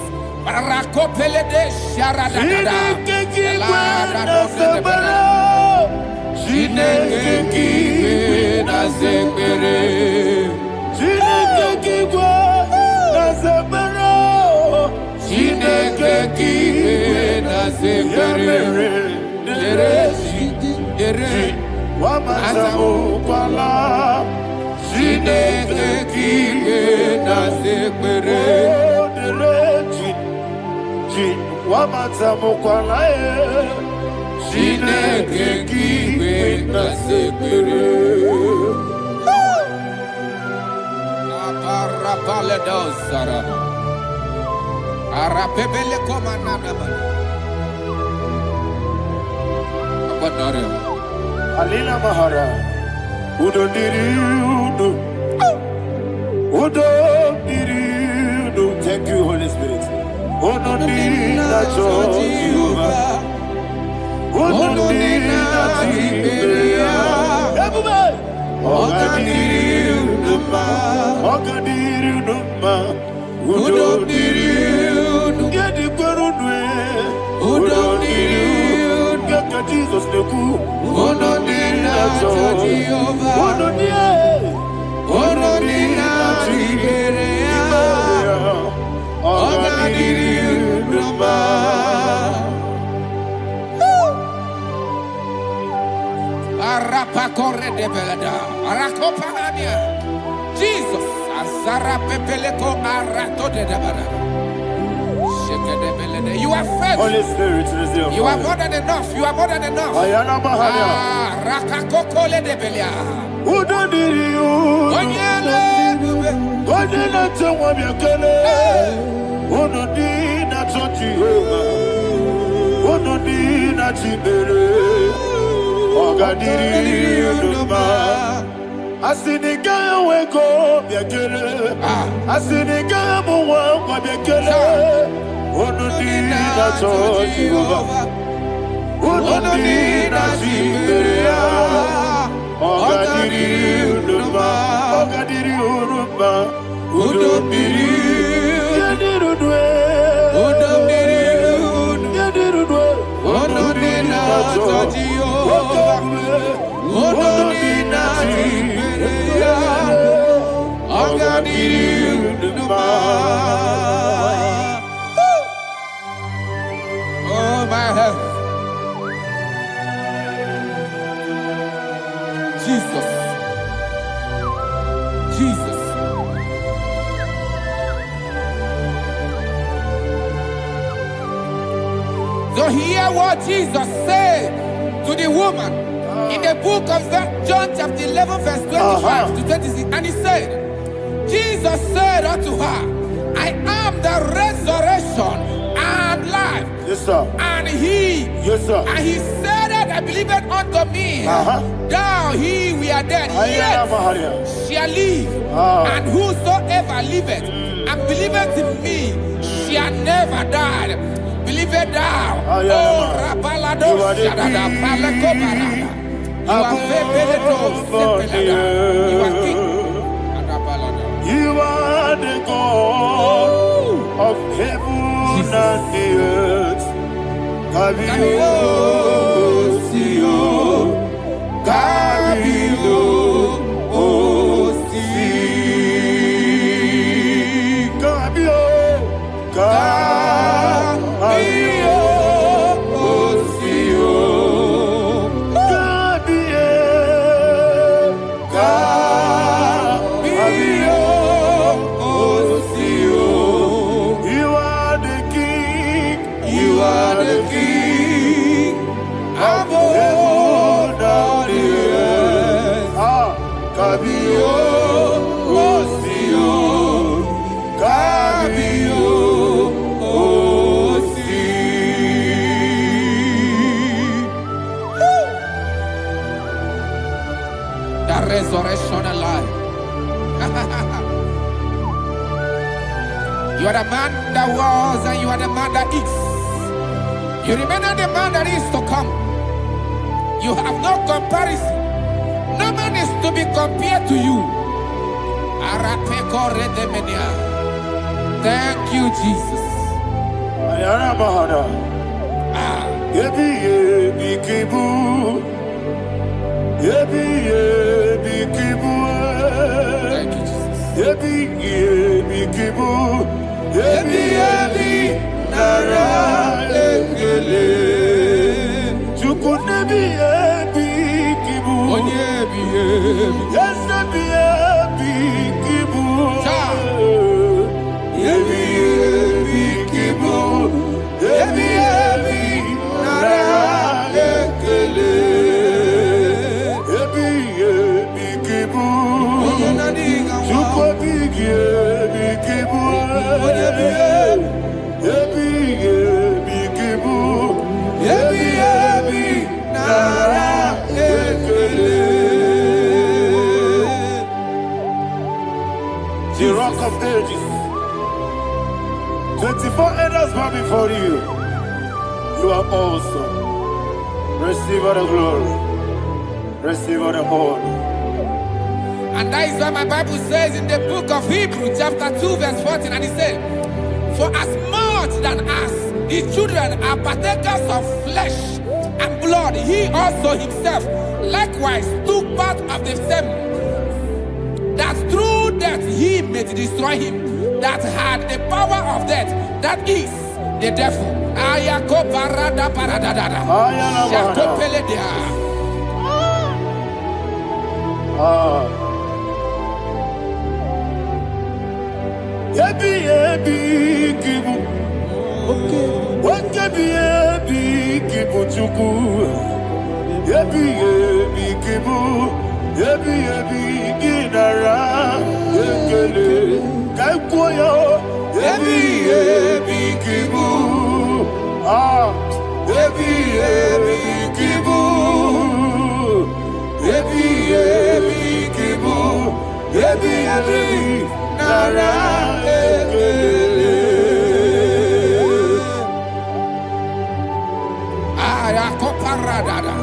Alina Mahara, Udo Diriudo, Udo Diriudo. Thank you, Holy Spirit. Udo Diriudo, Jehovah. Udo Diriudo, Ogadiriudo, Udo Diriudo, Gedi Gurudwe, Udo Diriudo, Gaka Jesus Neku, Udo Diriudo, Udo Jesus, you are faithful. Holy Spirit, resume. You are more than enough. You are more than enough. Ayana Bahania. Rakakokole de Belia. Udo Diriudo, Odina Tawabakele, Odina Jehovah, Odina Chibere, Ogadiriudo. Asinika weko biakele, asinika muwa biakele, Odina Jehovah, Odina Chibere. Ogadiriudo, Udo Diriudo, Udo Diriudo, my health. Jesus. Jesus. So hear what Jesus said to the woman in the book of John chapter 11 verse 25 to 26. And he said, Jesus said unto her, I am the resurrection and life. Yes, sir. And he, Yes, sir. and he said that I believeth unto me, thou he we are dead, yet shall live. And whosoever liveth and believeth in me shall never die. Believe it thou. Oh, Rabalado Shadada, Palako Barada. You are Febeledo, Sepelada. You are king. You are the God of heaven and the earth. Kabio, Sio, Kabio, Osi, Kabio, Kabio, Osio, Kabio, Kabio, Osio. You are the king. You are the king of heaven and the earth. Kabio, Osio, Kabio, Osi. The resurrection alive. You are the man that was and you are the man that is. You remember the man that is to come. You have no comparison. No man is to be compared to you. Thank you, Jesus. Ayana Bahada. Yebi yebi kibu. Yebi yebi kibu. Thank you, Jesus. Yebi yebi kibu. Yebi yebi nara ekele. Chuku nebi yebi kibu. Onyebi yebi. Yes nebi yebi kibu. Yebi yebi kibu. Yebi yebi nara ekele. Yebi yebi kibu. Chuku bigi yebi kibu. Yebi yebi kibu. Yebi yebi nara ekele. The rock of ages. 24 elders bow before you. You are awesome. Receive all the glory. Receive all the honor. And that is what my Bible says in the book of Hebrews chapter 2 verse 14. And it said, for as much than us, the children are partakers of flesh and blood, he also himself likewise took part of the same, that through death he may destroy him that had the power of death, that is the devil. Ayako barada paradadada. Shakopeledia. Yebi yebi kibu. Yebi yebi kibu chuku. Yebi yebi kibu. Yebi yebi ginara ekele. Kaikoyo. Yebi yebi kibu. Yebi yebi kibu. Yebi yebi kibu. Yebi yebi nara ekele. Ayakoparadada.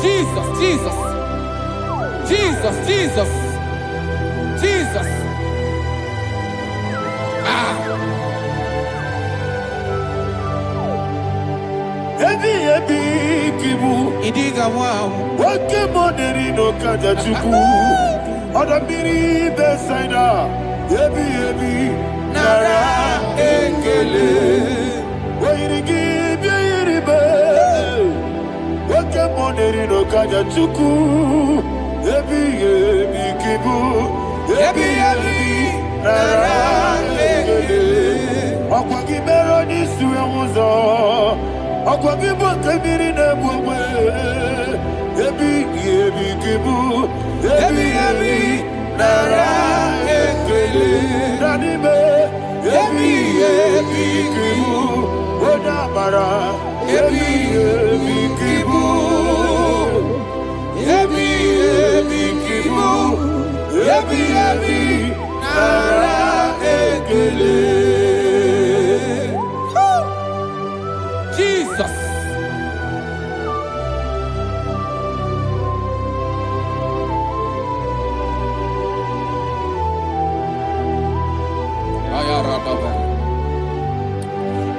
Jesus, Jesus, Jesus, Jesus, Jesus. Yebi yebi kibu. Idiga wow. Wake moneri no kaja chuku. Odamiri besaida. Yebi yebi nara ekele. Wait to give you Okaja chuku, ebi ebi kibu, ebi ebi nara ekele. Okwagi bero ni suwe muzo, okwagi bote biri nebwe. Ebi ebi kibu, ebi ebi nara ekele. Radime, ebi ebi kibu, odabara. Ebi ebi kibu, ebi ebi kibu, ebi ebi nara ekele. Jesus.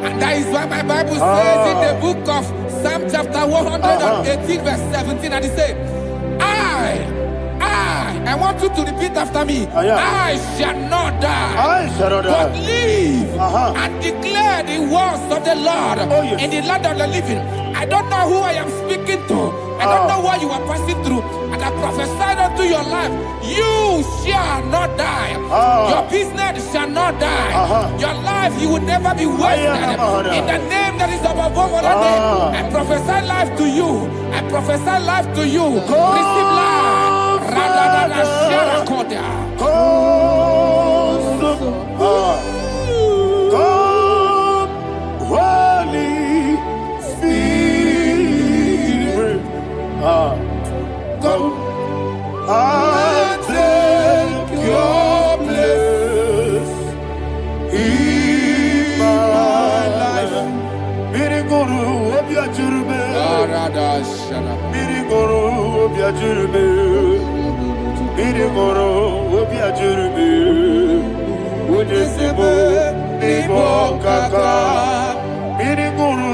And that is why my Bible says in the book of Psalm chapter 118 verse 17, and it says, I want you to repeat after me. I shall not die, but live and declare the words of the Lord in the land of the living. I don't know who I am speaking to. I don't know what you are passing through. And I prophesied unto your life, you shall not die. Your business shall not die. Your life, you will never be wasted. In the name that is above all other name, I prophesy life to you. I prophesy life to you. Receive life. Holy Spirit, come and take your place in my life. Miriguru obiajurube, miriguru obiajurube, miriguru obiajurube, ujesebo ibo kaka, miriguru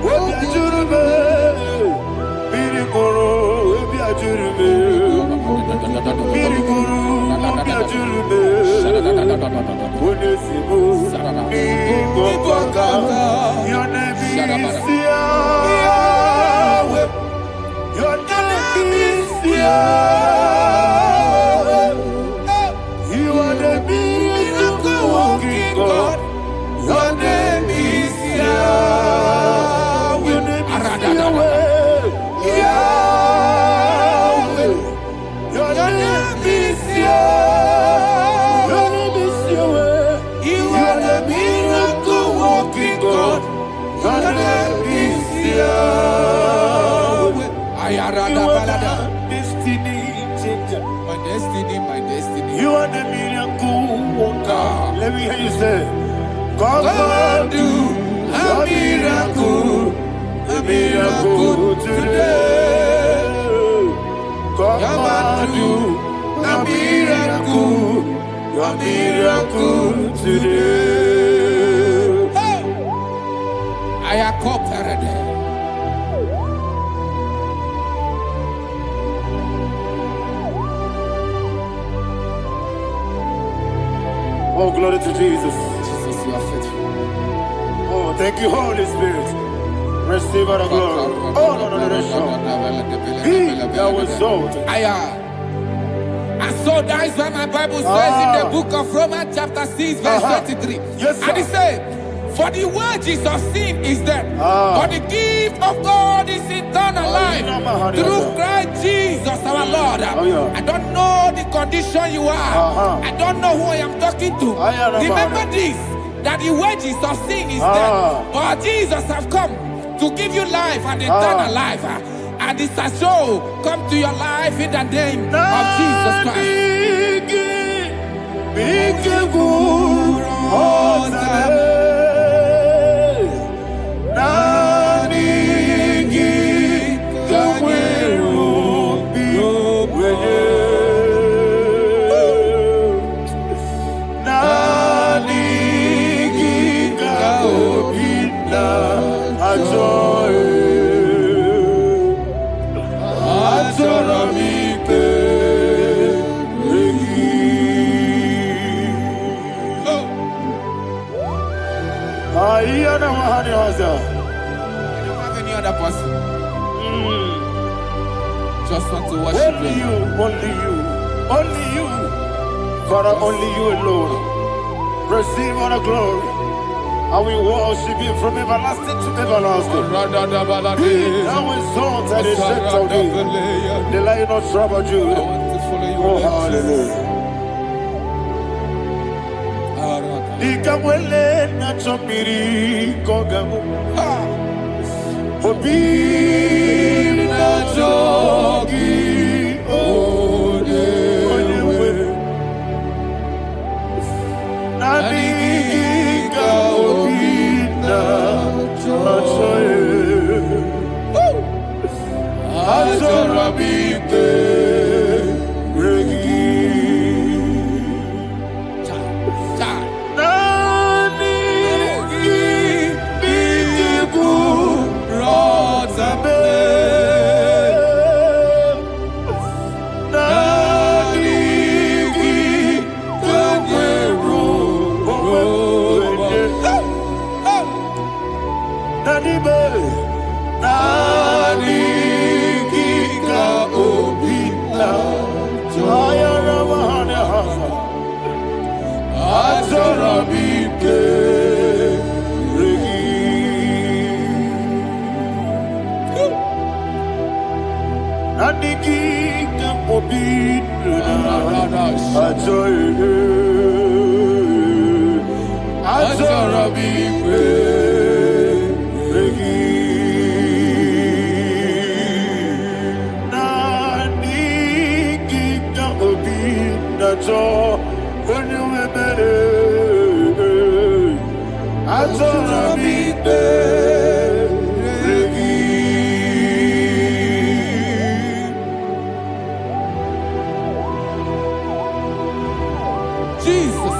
obiajurube, miriguru obiajurube, miriguru obiajurube, ujesebo ibo kaka. Your name is Yahweh. Your name is Yahweh. You are the miracle working God. Your name is Yahweh. Your name is Yahweh. Yahweh. Your name is Yahweh. Your name is Yahweh. You are the miracle working God. Your name is Yahweh. You are destiny changer. My destiny, my destiny. You are the miracle worker. Let me hear you say, come and do a miracle today. Come and do a miracle today. I am cooperated. Oh, glory to Jesus. Jesus, you are faithful. Oh, thank you, Holy Spirit. Receive our glory. Oh, no, Be thou exalted. And so that is why my Bible says in the book of Romans chapter 6 verse 23. Yes, sir. And it says, for the wages of sin is death, but the gift of God is eternal life through Christ Jesus our Lord. I don't know the condition you are. I don't know who I am talking to. Remember this, that the wages of sin is death, but Jesus have come to give you life and eternal life. And this shall so come to your life in the name of Jesus Christ. You don't have any other person. just want to worship Only Him. you, only you, only you. Father, only you alone. Receive all the glory. I will worship you from everlasting to everlasting. Be thou exalted and set of thee. The Lion of Tribe of I Judah. want to follow you. Oh, Lord hallelujah. Jesus. Ikamwele na chomiri kogamu. Obi na jogi onyewe. Nadiga obi na choye. Azorabite regi. Jesus.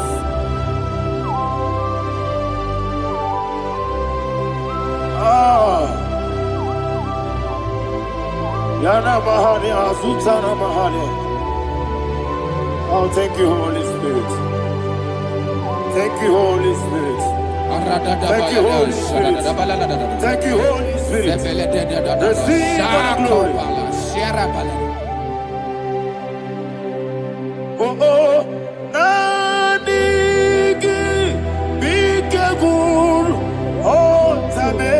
Yana Mahani, Azutana Mahani. Oh, thank you, Holy Spirit. Thank you, Holy Spirit. Thank you, Holy Spirit. Thank you, Holy Spirit. Receive all the glory. Oh, oh, Nadigi, Bikagur, oh, Tabe.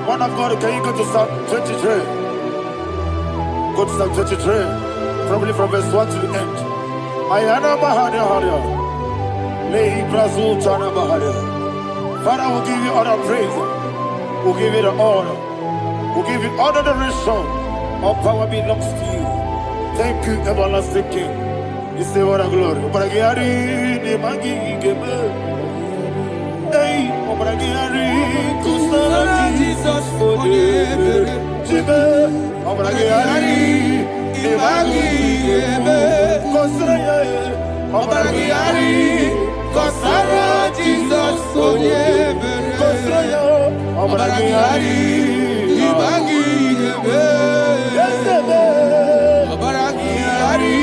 One of God, can you go to Psalm 23? Go to Psalm 23, probably from verse 1 to the end. Father, we'll give you all the praise. We'll give you the honor. We'll give you all the adoration. All power belongs to you. Thank you, everlasting King. You say what a glory. Obragiari ni magi gebe. Hey, obragiari kusara Jesus forever. Jibe, obragiari ni magi gebe. Kusara ye, obragiari kusara Jesus forever. Kusara ye, obragiari ni magi gebe. Yesebe, obragiari.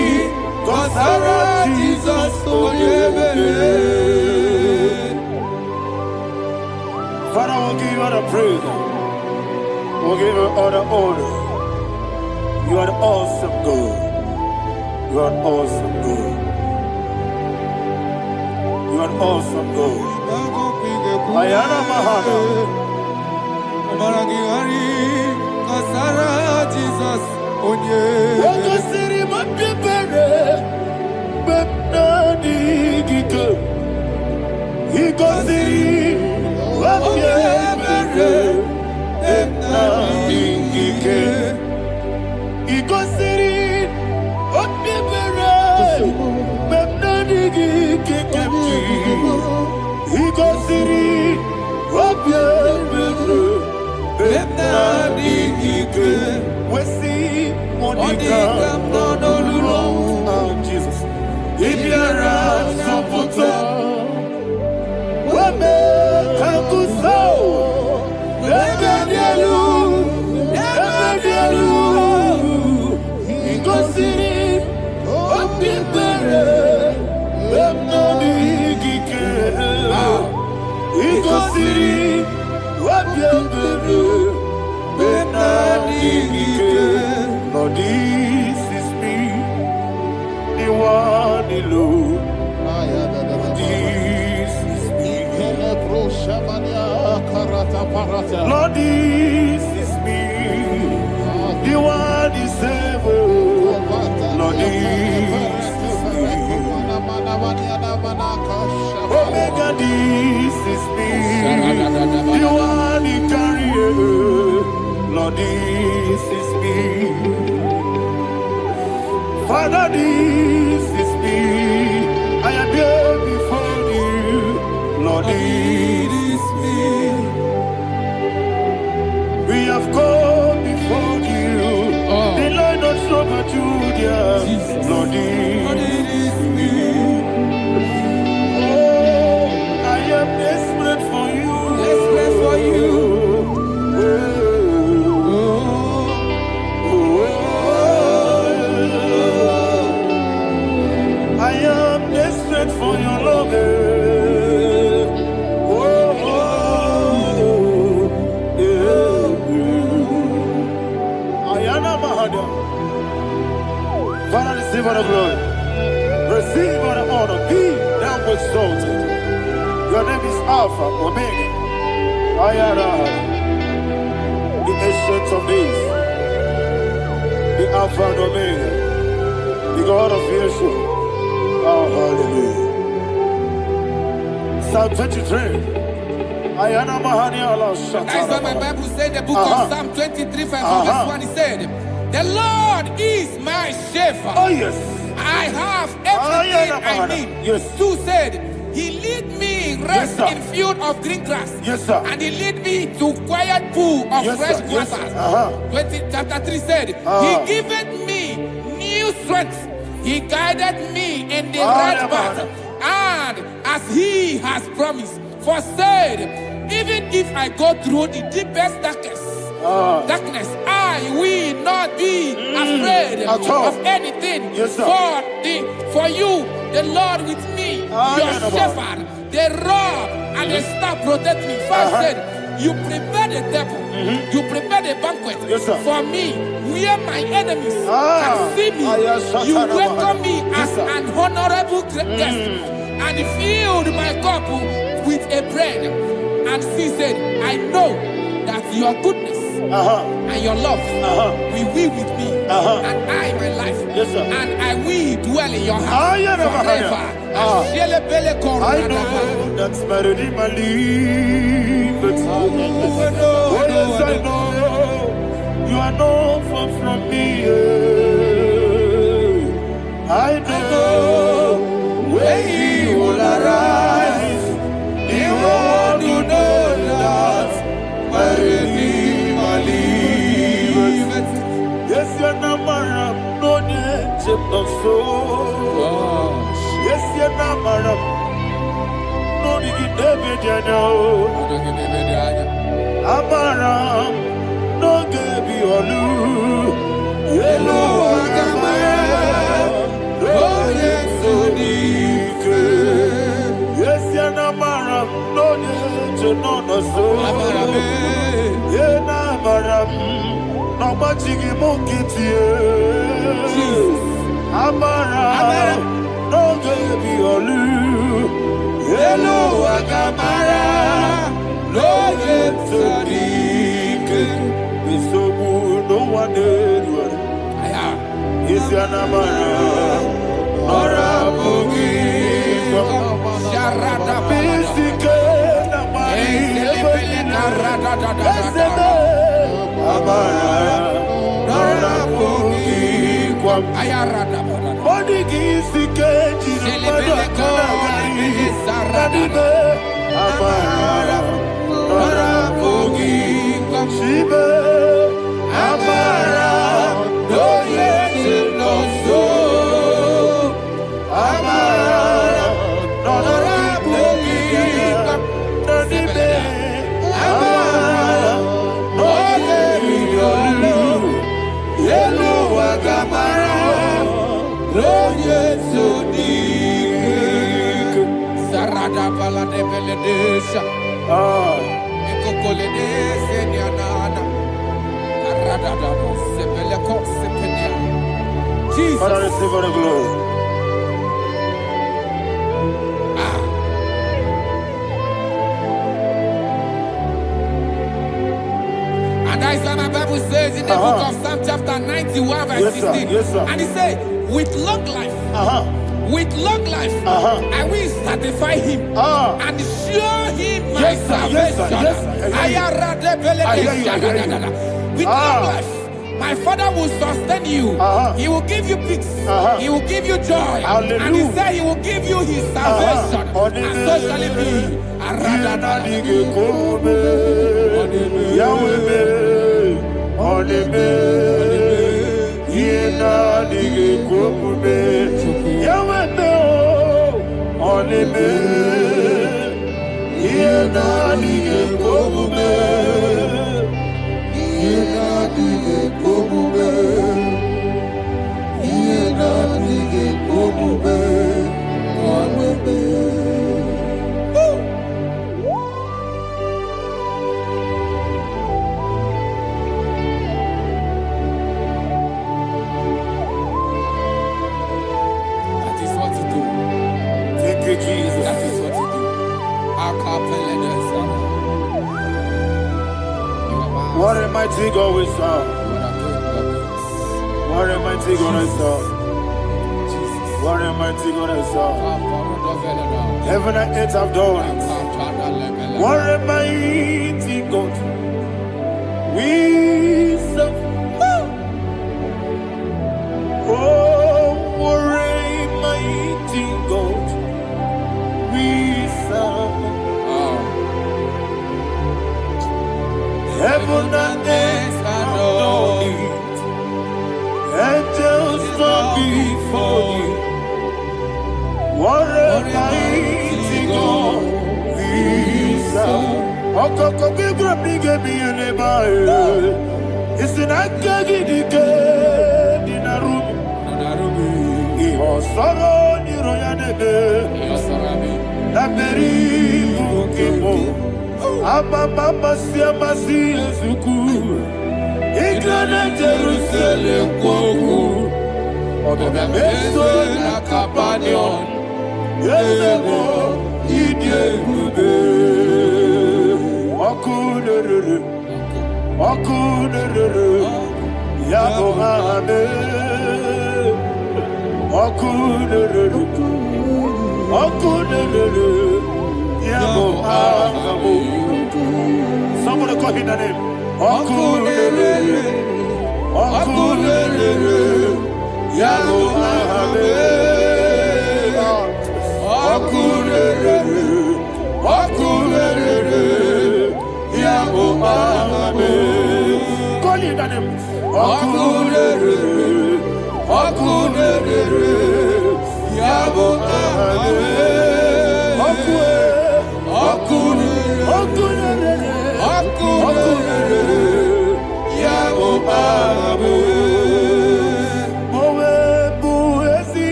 Kusara Jesus forever. Father, we'll give you all the praise. We'll give you all the honor. You are the awesome God. You are the awesome God. You are the awesome God. Ayana Mahana. Kusara Jesus Jesus. If you're Lord, this is me, the one alone. This is me. Lord, this is me, the one is ever. Lord, this is me. Omega, this is me, the one in carrier. Lord, this is me. Father, this is me. I am here before you. Lord, this is me. We have come before you. The Lord of Super Judea. Lord, this is me. Oh, I am desperate for you. Desperate for you. For your love, Ayana Mahada. Father, receive all the glory, receive all the honor. Be thou exalted. Your name is Alpha, Omega. Ayana, the ancient of days, the Alpha and Omega, the God of Yeshua. Oh, hallelujah. Psalm 23. Ayana Mahani Allah Shata. That is what my Bible said, the book of Psalm 23, verse 1. It said, the Lord is my shepherd. Oh, yes. I have everything I need. Yes. 2 said, he lead me rest in field of green grass. Yes, sir. And he lead me to quiet pool of fresh waters. 20, chapter 3 said, he giveth me new strength. He guided me in the right path, and as he has promised, for said, even if I go through the deepest darkness, I will not be afraid of anything. Yes, for you, the Lord with me, your shepherd, the rod and the staff protect me. First said, you prepare the table, you prepare the banquet for me, where my enemies can see me. You welcome me as an honorable guest, and filled my cup with a bread. And she said, I know that your goodness and your love will be with me, and I, my life, and I will dwell in your house forever. I know that's better than my life. Oh, yes, I know you are not far from me. I know. no so. Yes, you're not madam. No, you get David, you know. Amaram, no, give you a loo. Yellow, oh, yes, so deep. Yes, you're not madam. No, you know, no so. Yeah, not madam. No, but you give monkey to you. Amaram, no, give you a loo. Hello, Agamara, no yet so deep. It's so good, no one did. Is your Namara, or a boogie? Sharada, basic, Amara, or a boogie. Body is the cage, Amara, Nora Bogi, Shiba, Amara, no yet no so. Amara, Nora Bogi, Nodibe, Amara, no yet no Yellow Agamara, no yet so deep. Sarada Bala de Beledesha, Ecocole de Seniana, Arada Sepeleco Sepenia. Jesus, Father, receive the glory. And that's what my Bible says in the book of Psalm chapter 91 verse 16. Yes, sir. And he said, with long life, with long life, I will satisfy him and show him my salvation. With long life, my Father will sustain you. He will give you peace. He will give you joy. Hallelujah. And he said he will give you his salvation. And so shall it be. What a mighty God we serve. What a mighty God I serve. What a mighty God I serve. Heaven and earth have done it. What a mighty God we serve. Oh, what a mighty God we serve. Heaven and earth adore it. Angels bow before you. What a mighty God we serve. Okoko bigro bige bi eleba. It's an akagi dike dinarubi. Iho soro ni royanebe. La beri bukebo. Mama siamasi ezuku Igrana Jerusalem kwoku Obe meso na kapanion Yelebo idye kube Okunere Yabo hame Okunere Yabo hame. Somebody call him the name. Okunere, Yabo Ahame. Okunere, Yabo Ahame. Call him the name. Okunere,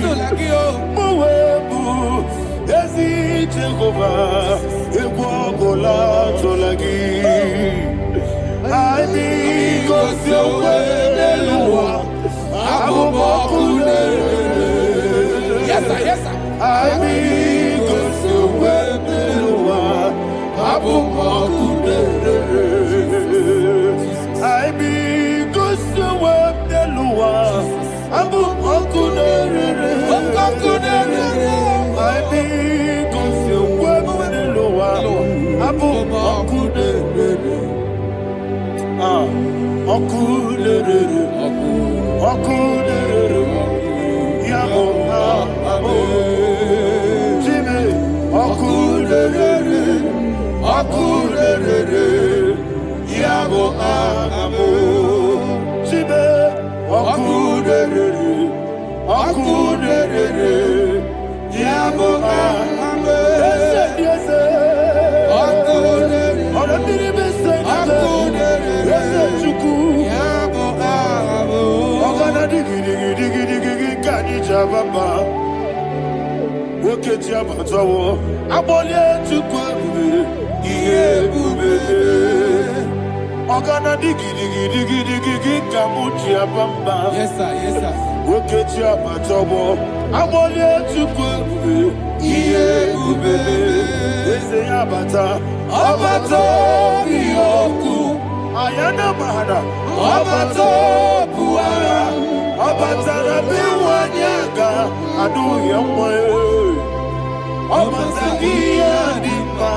tolagi. Mowebu ezi Jehovah egwogola tolagi. I be Gosio Yes, sir, yes, sir. I be Gosio I be Gosio Yes, sir, yes, sir. Ayana mahana Abato buara Abatara biwanyaga Adu yamwe Abatagia dima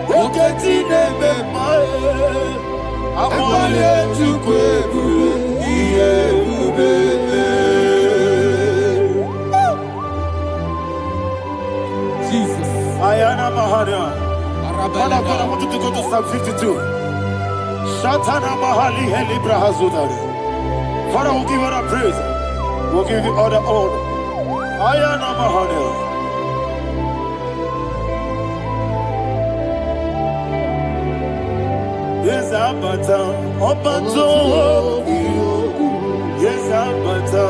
Oketi nebe mae Amale tukwebu Iye ubebe Jesus. Ayana mahana Father, I want you to go to Psalm 52. Shatana Mahali Heli Brahazudari. Father, we'll give you the praise. We'll give you all the honor. Ayana Mahali. Yes, Abata. Obato. Yes, Abata.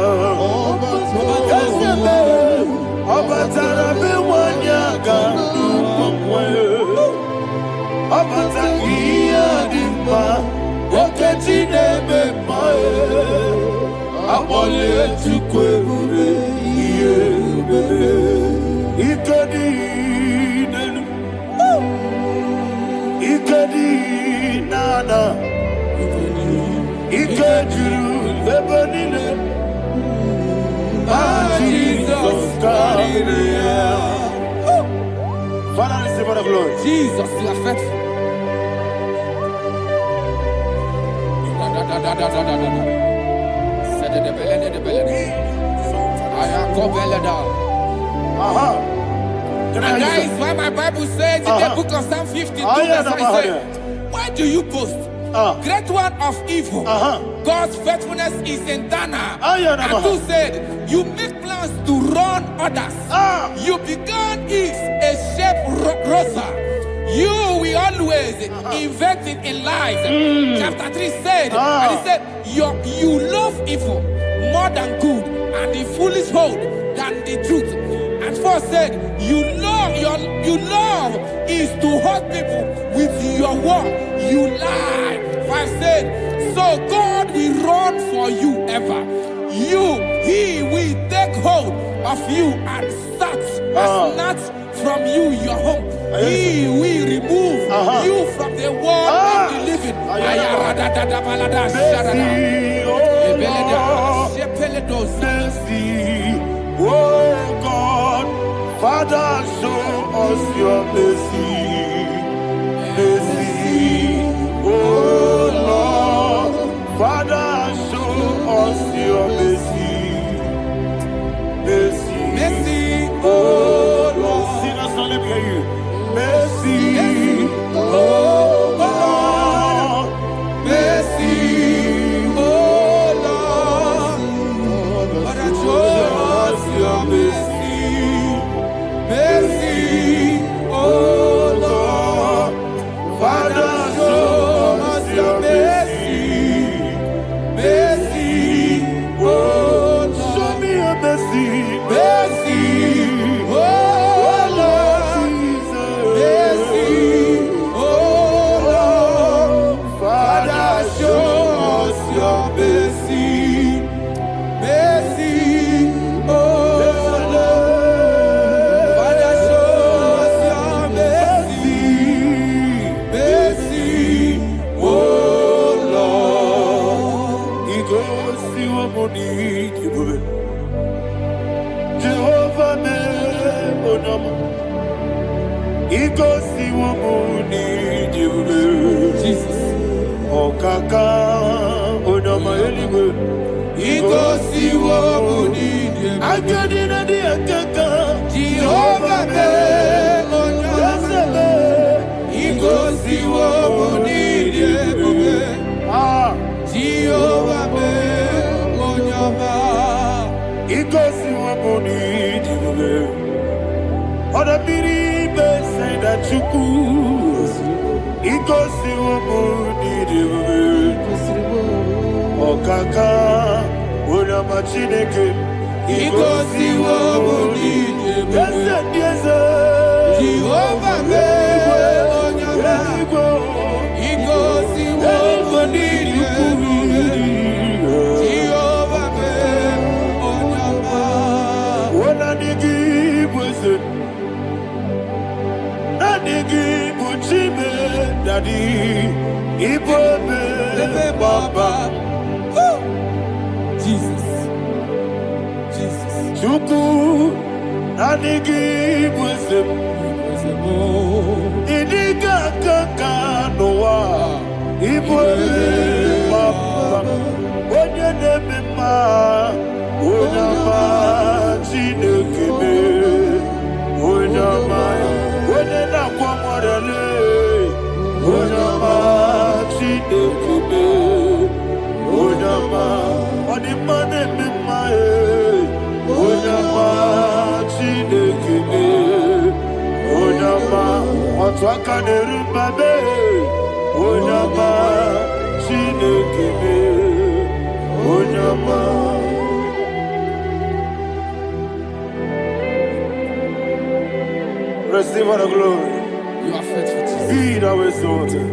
Yes, Abata. Rabi Wanyaga. Abata iya dimba Oketi nebe mae Abole tukwebure Iye ubebe Ikedi nenu Ikedi nana Ikediru ebenine Jesus God. Father, receive all the glory. Jesus, you are faithful. And that is why my Bible says in the book of Psalm 52, verse 5, why do you boast? Great one of evil. God's faithfulness is eternal. And who said, you make plans to run others. You began is a shape rosa. You will always invent it in lies. Chapter 3 said, and he said, you love evil more than good, and the foolish hold than the truth. And 4 said, you love is to hurt people with your word. You lie. 5 said, so God will run for you ever. He will take hold of you and snatch from you your home. He will remove you from the world of the living. Oh God, Father, show us your mercy. Oh Lord, Father, show us your mercy. Oh Lord, sing us all, let me hear you. Mercy, oh Lord, mercy, oh Lord, Father, show us your mercy. Oh Lord. Jehovah me onyama igosi wo bonidi ebube. Jehovah me onyama igosi wo bonidi ebube. Oda biri be say that you could igosi wo bonidi ebube. Okaka onyama chineke igosi wo bonidi ebube. Jehovah me onyama igosi wo bonidi ebube. Jehovah me onyama wona nigi bwese na nigi buchime dadi ibobe baba. Jesus, Jesus. Chuku nanigi bwese idiga kaka noa ibwese baba. Onye nemema onyama chinekebe onyama onye nakwa mwarele onyama chinekebe onyama odimane mema onyama chinekebe onyama otwaka nerubabe onyama chinekebe onyama. Receive all the glory. You are faithful, Jesus. Be thou exalted.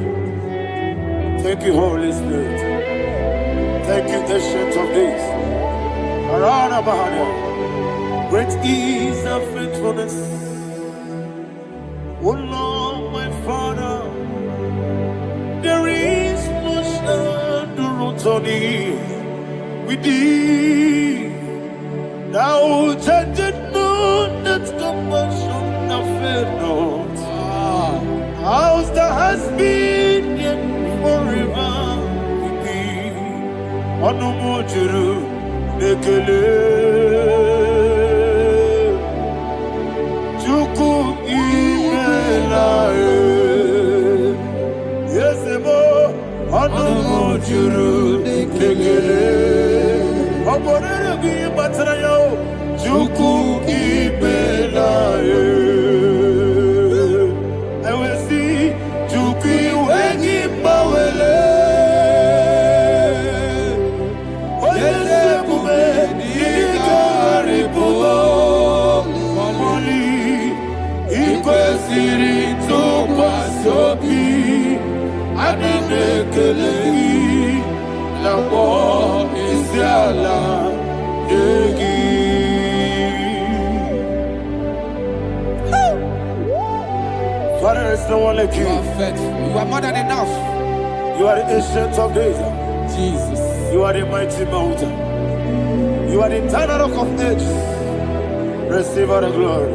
Thank you, Holy Spirit. Thank you, Ancient of Days. Arana Bahania. Great is thy faithfulness. Oh Lord, my Father, there is much endurance on thee. With thee, thou changest not that compassion of faith not. How's the has been yet forever with thee? Onumujuru nekele Chuku imelae Yesemo onumujuru nekele Oborere gi batrayo Chuku imelae Ewesi Chuku wengi bawele Father, there's no one like you. You are faithful. You are more than enough. You are the ancient of days. Jesus. You are the mighty mountain. You are the eternal rock of ages. Receive all the glory.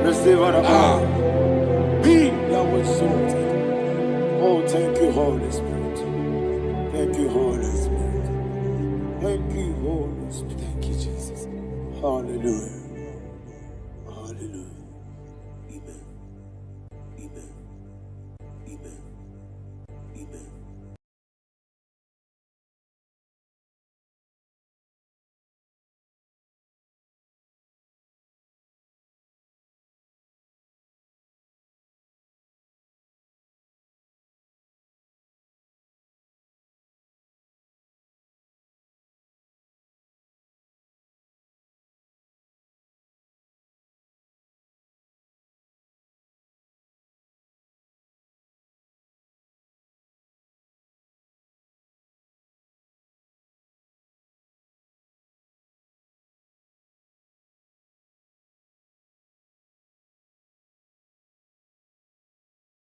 Receive all the honor. Be thou exalted. Oh, thank you, Holy Spirit. Thank you, Holy Spirit. Thank you, Holy Spirit. Thank you, Jesus. Hallelujah.